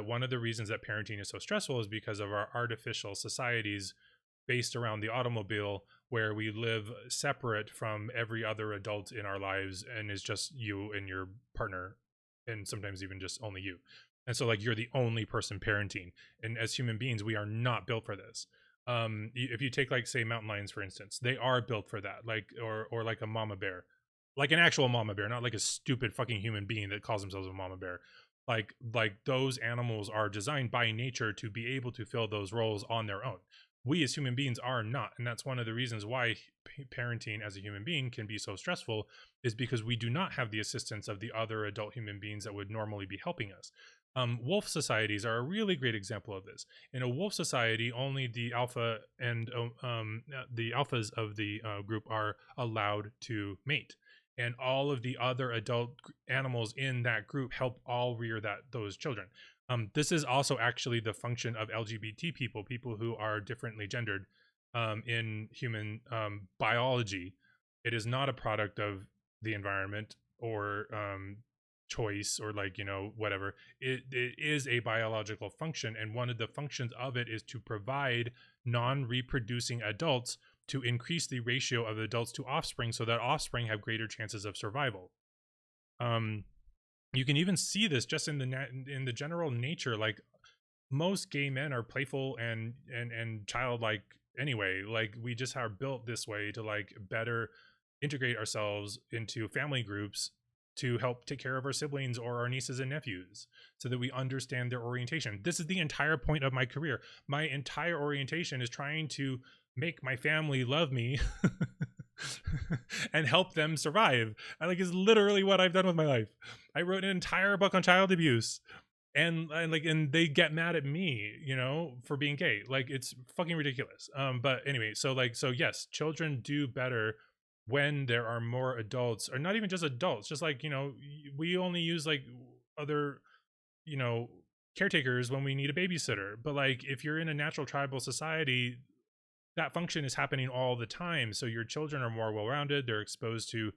one of the reasons that parenting is so stressful is because of our artificial societies based around the automobile, where we live separate from every other adult in our lives, and is just you and your partner, and sometimes even just only you. And so like you're the only person parenting, and as human beings we are not built for this. If you take like say mountain lions for instance, they are built for that, like or like a mama bear, like an actual mama bear, not like a stupid fucking human being that calls themselves a mama bear. Like those animals are designed by nature to be able to fill those roles on their own. We as human beings are not, and that's one of the reasons why parenting as a human being can be so stressful, is because we do not have the assistance of the other adult human beings that would normally be helping us. Wolf societies are a really great example of this. In a wolf society, only the alpha and the alphas of the group are allowed to mate, and all of the other adult animals in that group help all rear those children. This is also actually the function of LGBT people who are differently gendered in human biology. It is not a product of the environment or choice or like, whatever. It is a biological function, and one of the functions of it is to provide non-reproducing adults to increase the ratio of adults to offspring so that offspring have greater chances of survival. You can even see this just in the general nature. Like most gay men are playful and childlike anyway. Like we just are built this way to like better integrate ourselves into family groups to help take care of our siblings or our nieces and nephews so that we understand their orientation. This is the entire point of my career. My entire orientation is trying to make my family love me and help them survive. I like is literally what I've done with my life. I wrote an entire book on child abuse and they get mad at me, you know, for being gay. Like it's fucking ridiculous. But anyway, so yes, children do better when there are more adults, or not even just adults, just like, you know, we only use like other, you know, caretakers when we need a babysitter. But like if you're in a natural tribal society, that function is happening all the time. So your children are more well-rounded. They're exposed to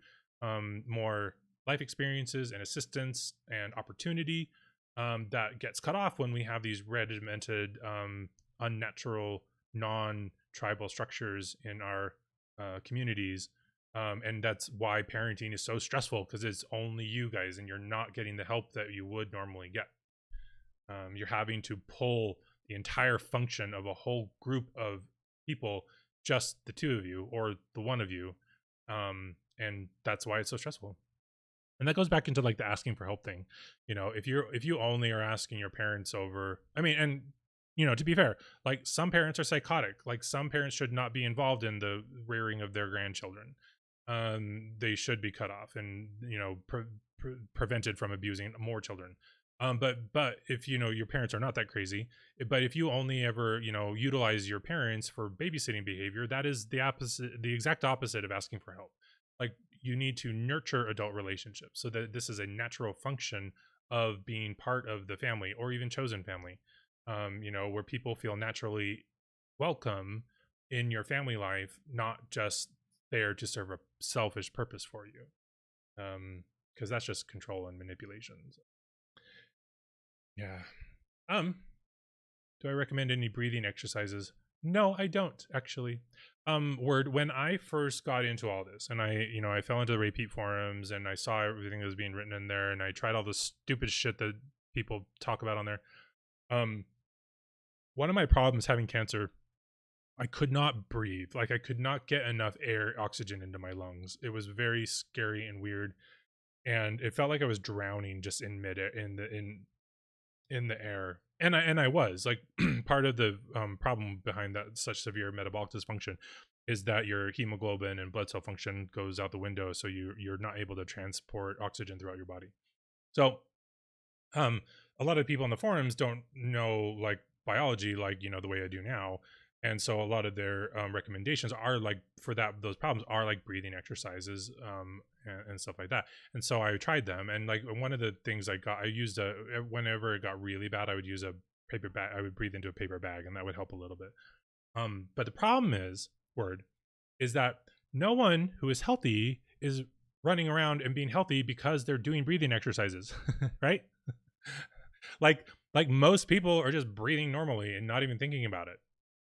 more life experiences and assistance and opportunity that gets cut off when we have these regimented, unnatural, non-tribal structures in our communities. And that's why parenting is so stressful, because it's only you guys and you're not getting the help that you would normally get. You're having to pull the entire function of a whole group of people, just the two of you or the one of you. And that's why it's so stressful. And that goes back into like the asking for help thing. You know, if you only are asking your parents over, I mean, and you know, to be fair, like some parents are psychotic. Like some parents should not be involved in the rearing of their grandchildren. They should be cut off and, you know, prevented from abusing more children. But if, you know, your parents are not that crazy, but if you only ever, you know, utilize your parents for babysitting behavior, that is the exact opposite of asking for help. Like you need to nurture adult relationships so that this is a natural function of being part of the family or even chosen family. You know, where people feel naturally welcome in your family life, not just there to serve a selfish purpose for you. Because that's just control and manipulation. So. Yeah. Do I recommend any breathing exercises? No, I don't actually. When I first got into all this, and I fell into the Repeat forums and I saw everything that was being written in there, and I tried all the stupid shit that people talk about on there. One of my problems having cancer, I could not breathe. Like I could not get enough oxygen into my lungs. It was very scary and weird, and it felt like I was drowning just in mid in the air. And I was like, part of the problem behind that such severe metabolic dysfunction is that your hemoglobin and blood cell function goes out the window, so you're not able to transport oxygen throughout your body. So a lot of people in the forums don't know like biology like, you know, the way I do now, and so a lot of their recommendations are like for those problems are like breathing exercises and stuff like that. And so I tried them, and like one of the things I used whenever it got really bad, I would use a paper bag. I would breathe into a paper bag, and that would help a little bit. But the problem is that no one who is healthy is running around and being healthy because they're doing breathing exercises, right? like most people are just breathing normally and not even thinking about it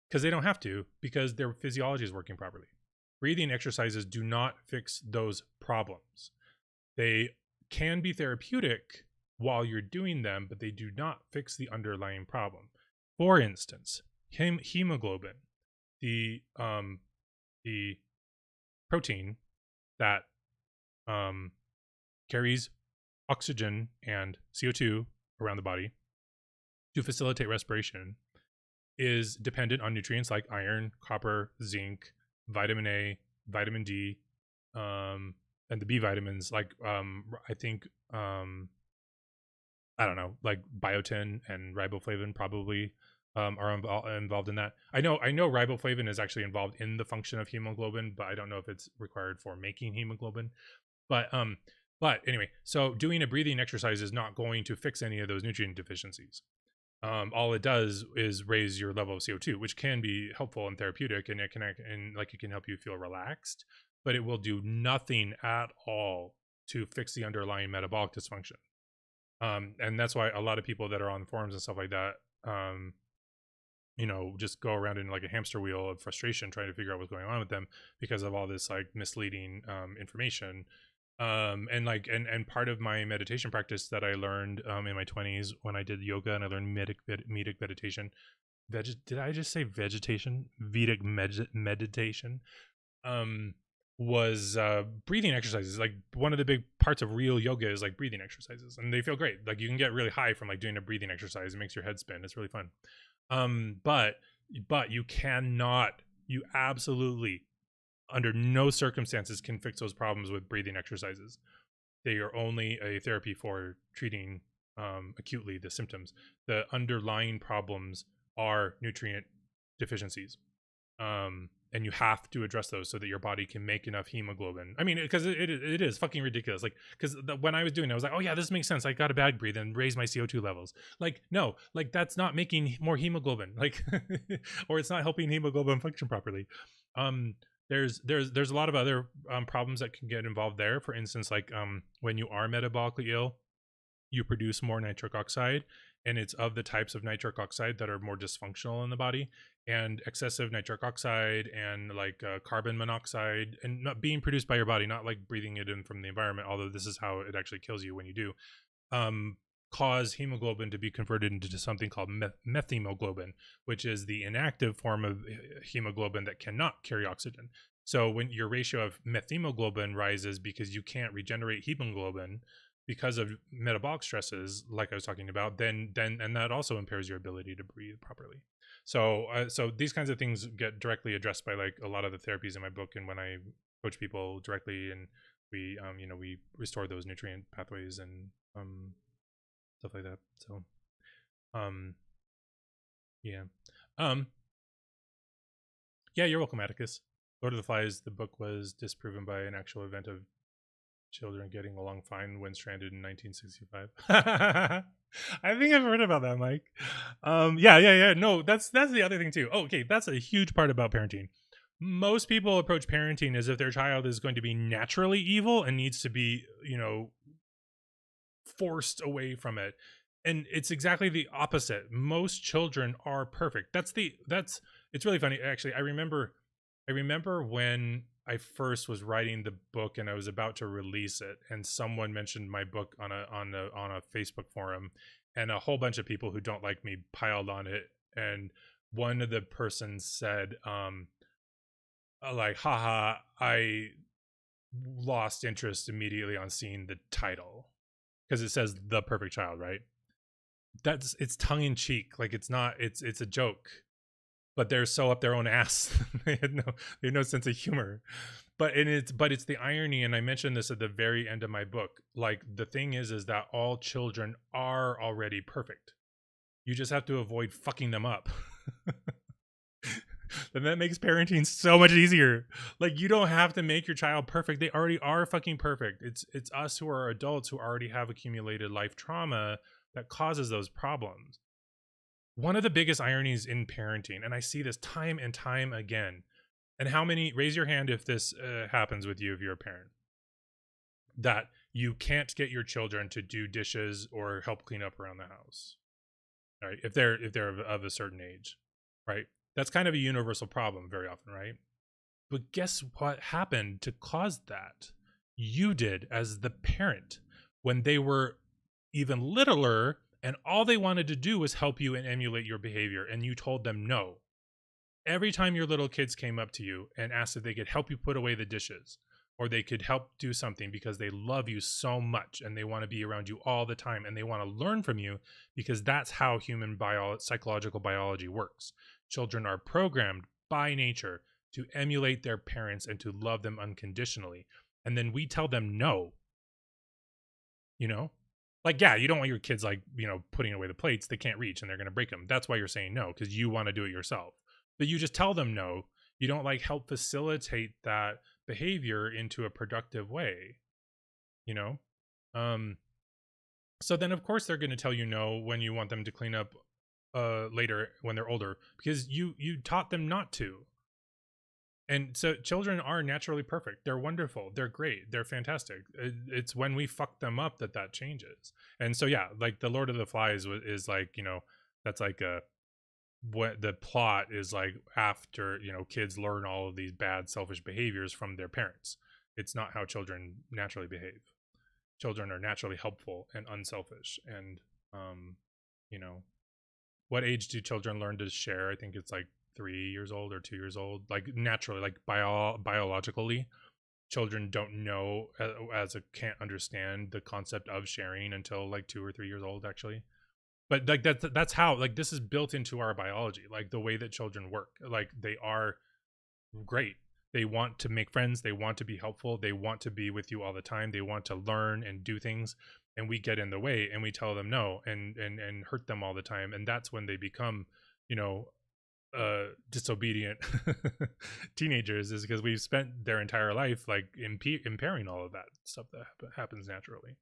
because they don't have to, because their physiology is working properly. Breathing exercises do not fix those problems. They can be therapeutic while you're doing them, but they do not fix the underlying problem. For instance, hemoglobin, the protein that carries oxygen and CO2 around the body to facilitate respiration, is dependent on nutrients like iron, copper, zinc, vitamin A, vitamin D, and the B vitamins like I think I don't know, like biotin and riboflavin probably are involved in that. I know riboflavin is actually involved in the function of hemoglobin, but I don't know if it's required for making hemoglobin. But anyway, so doing a breathing exercise is not going to fix any of those nutrient deficiencies. All it does is raise your level of CO2, which can be helpful and therapeutic, and it can help you feel relaxed, but it will do nothing at all to fix the underlying metabolic dysfunction. And that's why a lot of people that are on forums and stuff like that, you know, just go around in like a hamster wheel of frustration trying to figure out what's going on with them because of all this like misleading information. And like and part of my meditation practice that I learned in my 20s when I did yoga and I learned Vedic meditation. Did I just say vegetation? Vedic meditation. Um, was breathing exercises. Like one of the big parts of real yoga is like breathing exercises, and they feel great. Like you can get really high from like doing a breathing exercise. It makes your head spin. It's really fun. But you cannot, you absolutely under no circumstances can fix those problems with breathing exercises. They are only a therapy for treating acutely the symptoms. The underlying problems are nutrient deficiencies. And you have to address those so that your body can make enough hemoglobin. I mean, because it is fucking ridiculous. Like, because when I was doing it, I was like, oh yeah, this makes sense. I got to bag breathe and raise my CO2 levels. Like, no, like that's not making more hemoglobin. Like, or it's not helping hemoglobin function properly. Um, there's a lot of other problems that can get involved there. For instance, like when you are metabolically ill, you produce more nitric oxide, and it's of the types of nitric oxide that are more dysfunctional in the body. And excessive nitric oxide and like carbon monoxide, and not being produced by your body, not like breathing it in from the environment, although this is how it actually kills you when you do, um, cause hemoglobin to be converted into something called methemoglobin, which is the inactive form of hemoglobin that cannot carry oxygen. So when your ratio of methemoglobin rises because you can't regenerate hemoglobin because of metabolic stresses, like I was talking about, then and that also impairs your ability to breathe properly. So these kinds of things get directly addressed by like a lot of the therapies in my book, and when I coach people directly, and we we restore those nutrient pathways and stuff like that. So um yeah. um yeah, you're welcome, Atticus. Lord of the Flies, the book was disproven by an actual event of children getting along fine when stranded in 1965. I think I've heard about that, Mike. Yeah. No, that's the other thing too. Oh, okay, that's a huge part about parenting. Most people approach parenting as if their child is going to be naturally evil and needs to be, forced away from it. And it's exactly the opposite. Most children are perfect. That's it's really funny actually. I remember when I first was writing the book and I was about to release it, and someone mentioned my book on a Facebook forum, and a whole bunch of people who don't like me piled on it. And one of the persons said, like, haha, I lost interest immediately on seeing the title because it says The Perfect Child, right? It's tongue in cheek, like it's not, it's a joke, but they're so up their own ass. they had no sense of humor. But it's the irony, and I mentioned this at the very end of my book. Like the thing is that all children are already perfect. You just have to avoid fucking them up. And that makes parenting so much easier. Like you don't have to make your child perfect. They already are fucking perfect. It's us who are adults who already have accumulated life trauma that causes those problems. One of the biggest ironies in parenting, and I see this time and time again, and how many, raise your hand if this happens with you if you're a parent, that you can't get your children to do dishes or help clean up around the house, right? If they're of a certain age, right? That's kind of a universal problem very often, right? But guess what happened to cause that? You did as the parent when they were even littler, and all they wanted to do was help you and emulate your behavior, and you told them no. Every time your little kids came up to you and asked if they could help you put away the dishes, or they could help do something because they love you so much and they want to be around you all the time and they want to learn from you, because that's how human psychological biology works. Children are programmed by nature to emulate their parents and to love them unconditionally. And then we tell them no. You know, like, yeah, you don't want your kids like, putting away the plates they can't reach and they're going to break them. That's why you're saying no, because you want to do it yourself. But you just tell them no. You don't like help facilitate that behavior into a productive way, you know? Um, so then of course they're going to tell you no when you want them to clean up later when they're older, because you taught them not to. And so children are naturally perfect. They're wonderful. They're great. They're fantastic. It's when we fuck them up that changes. And so, yeah, like the Lord of the Flies is like, that's like what the plot is like after, kids learn all of these bad selfish behaviors from their parents. It's not how children naturally behave. Children are naturally helpful and unselfish. And, you know, what age do children learn to share? I think it's like 3 years old or 2 years old. Like naturally, like biologically, children don't know as a can't understand the concept of sharing until like 2 or 3 years old, actually. But like that's how, like, this is built into our biology, like the way that children work. Like they are great. They want to make friends, they want to be helpful, they want to be with you all the time, they want to learn and do things, and we get in the way and we tell them no and hurt them all the time, and that's when they become, you know, disobedient teenagers, is because we've spent their entire life like impairing all of that stuff that happens naturally.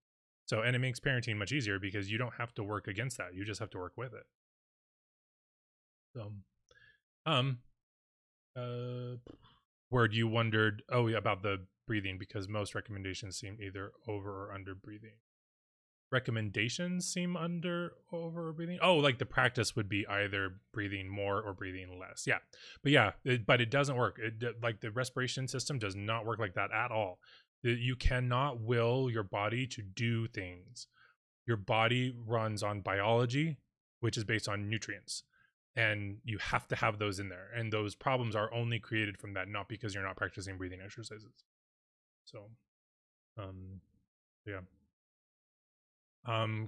So, and it makes parenting much easier because you don't have to work against that, you just have to work with it. So word you wondered, oh yeah, about the breathing, because most recommendations seem either over or under breathing. Recommendations seem under, over, or breathing. Oh, like the practice would be either breathing more or breathing less. Yeah, but yeah, but it doesn't work. Like the respiration system does not work like that at all. You cannot will your body to do things. Your body runs on biology, which is based on nutrients, and you have to have those in there, and those problems are only created from that, not because you're not practicing breathing exercises. So yeah.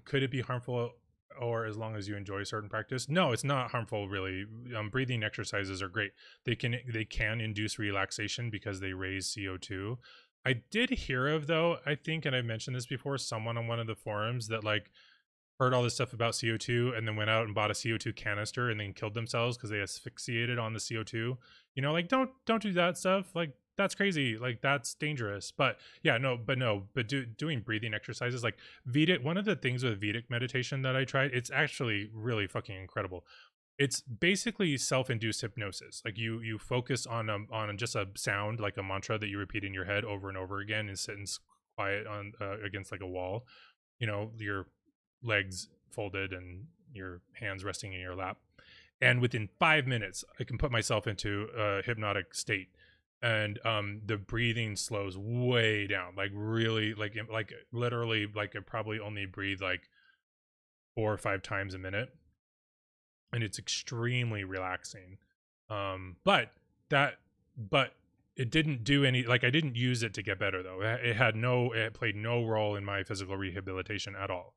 Could it be harmful, or as long as you enjoy certain practice? No, it's not harmful really. Breathing exercises are great. They can induce relaxation because they raise CO2. I did hear of, though, I think, and I mentioned this before, someone on one of the forums that like heard all this stuff about CO2 and then went out and bought a CO2 canister and then killed themselves because they asphyxiated on the CO2. You know, like don't do that stuff. Like that's crazy. Like that's dangerous. But yeah, but doing breathing exercises like Vedic. One of the things with Vedic meditation that I tried, it's actually really fucking incredible. It's basically self-induced hypnosis. Like you focus on just a sound, like a mantra that you repeat in your head over and over again, and sit in quiet on against like a wall. You know, your legs folded and your hands resting in your lap, and within 5 minutes I can put myself into a hypnotic state, and the breathing slows way down, like really, like literally, like I probably only breathe like 4 or 5 times a minute, and it's extremely relaxing. But it didn't do any, like I didn't use it to get better though. It played no role in my physical rehabilitation at all.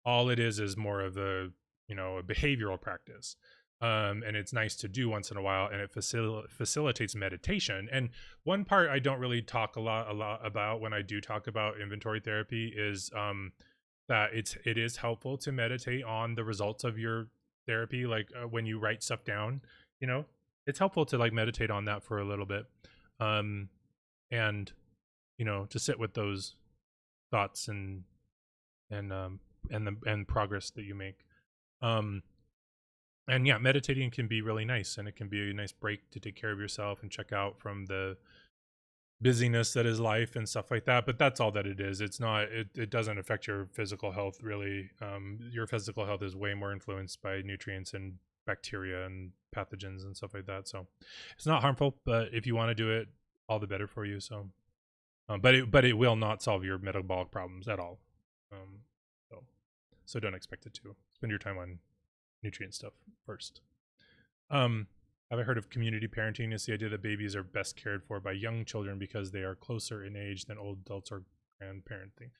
All it is more of a, you know, a behavioral practice, and it's nice to do once in a while, and it facilitates meditation. And one part I don't really talk a lot about when I do talk about inventory therapy is that it is helpful to meditate on the results of your therapy, like when you write stuff down, you know, it's helpful to like meditate on that for a little bit, and you know, to sit with those thoughts and progress that you make. And yeah, meditating can be really nice, and it can be a nice break to take care of yourself and check out from the busyness that is life and stuff like that. But that's all that it is. It's not, it doesn't affect your physical health really. Your physical health is way more influenced by nutrients and bacteria and pathogens and stuff like that. So it's not harmful, but if you want to do it, all the better for you. So but it will not solve your metabolic problems at all. So don't expect it to. Spend your time on nutrient stuff first. Have I heard of community parenting? It's the idea that babies are best cared for by young children because they are closer in age than old adults or grandparenting.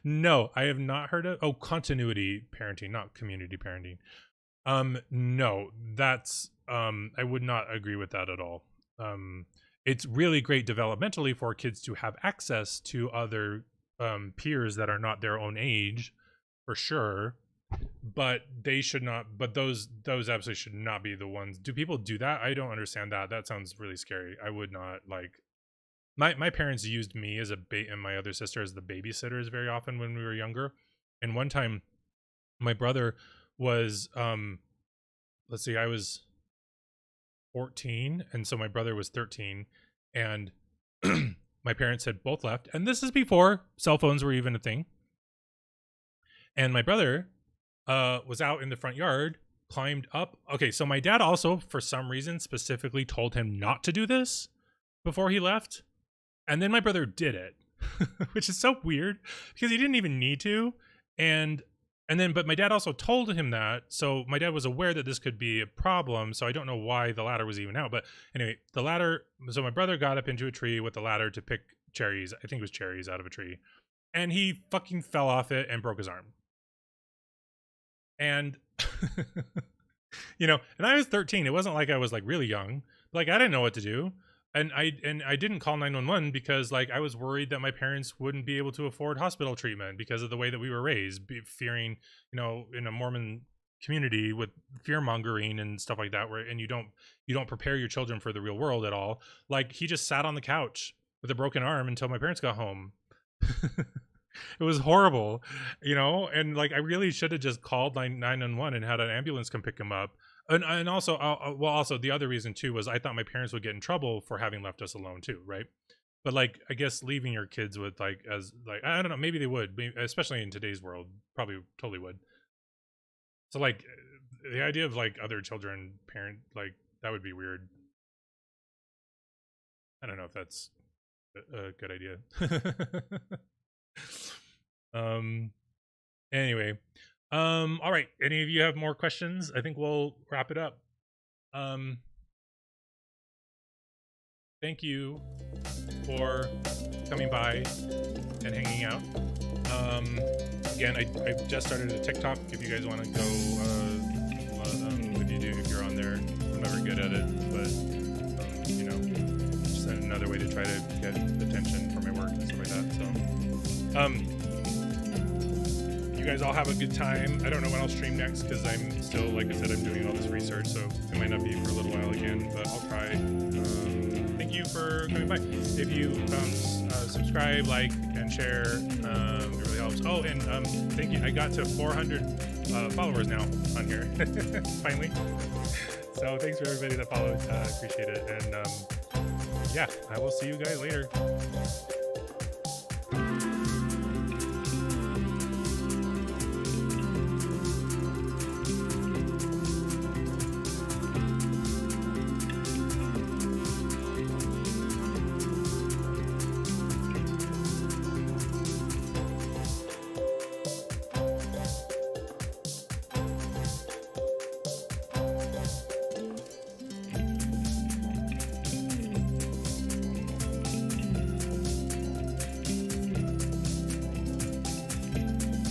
No, I have not heard of. Oh, continuity parenting, not community parenting. No, that's I would not agree with that at all. It's really great developmentally for kids to have access to other peers that are not their own age, for sure, but they should not, but those absolutely should not be the ones. Do people do that? I don't understand that. That sounds really scary. I would not like, my parents used me as and my other sister as the babysitters very often when we were younger. And one time my brother was let's see, I was 14, and so my brother was 13, and my parents had both left, and this is before cell phones were even a thing. And my brother was out in the front yard, climbed up. Okay, so my dad also, for some reason, specifically told him not to do this before he left. And then my brother did it, which is so weird because he didn't even need to. But my dad also told him that. So my dad was aware that this could be a problem. So I don't know why the ladder was even out. But anyway, the ladder. So my brother got up into a tree with the ladder to pick cherries. I think it was cherries out of a tree. And he fucking fell off it and broke his arm. And, you know, and I was 13. It wasn't like I was like really young. Like I didn't know what to do. And I didn't call 911 because like I was worried that my parents wouldn't be able to afford hospital treatment because of the way that we were raised, fearing, you know, in a Mormon community with fear mongering and stuff like that, where and you don't prepare your children for the real world at all. Like he just sat on the couch with a broken arm until my parents got home. It was horrible, you know, and like I really should have just called 911 and had an ambulance come pick him up. And also, also the other reason too was I thought my parents would get in trouble for having left us alone too, right? But like I guess leaving your kids with like as like I don't know, maybe they would, especially in today's world, probably totally would. So like the idea of like other children parent like that would be weird. I don't know if that's a good idea. Anyway, all right, any of you have more questions? I think we'll wrap it up. Thank you for coming by and hanging out. Again, I just started a TikTok if you guys want to go if you're on there. I'm never good at it, but you know, just another way to try to get attention for my work and stuff like that. So you guys all have a good time. I don't know when I'll stream next because I'm still, like I said, I'm doing all this research, so it might not be for a little while again, but I'll try. Thank you for coming by. If you subscribe, like, and share, it really helps. Oh, and thank you. I got to 400 followers now on here, finally. So thanks for everybody that followed. I appreciate it. And yeah, I will see you guys later.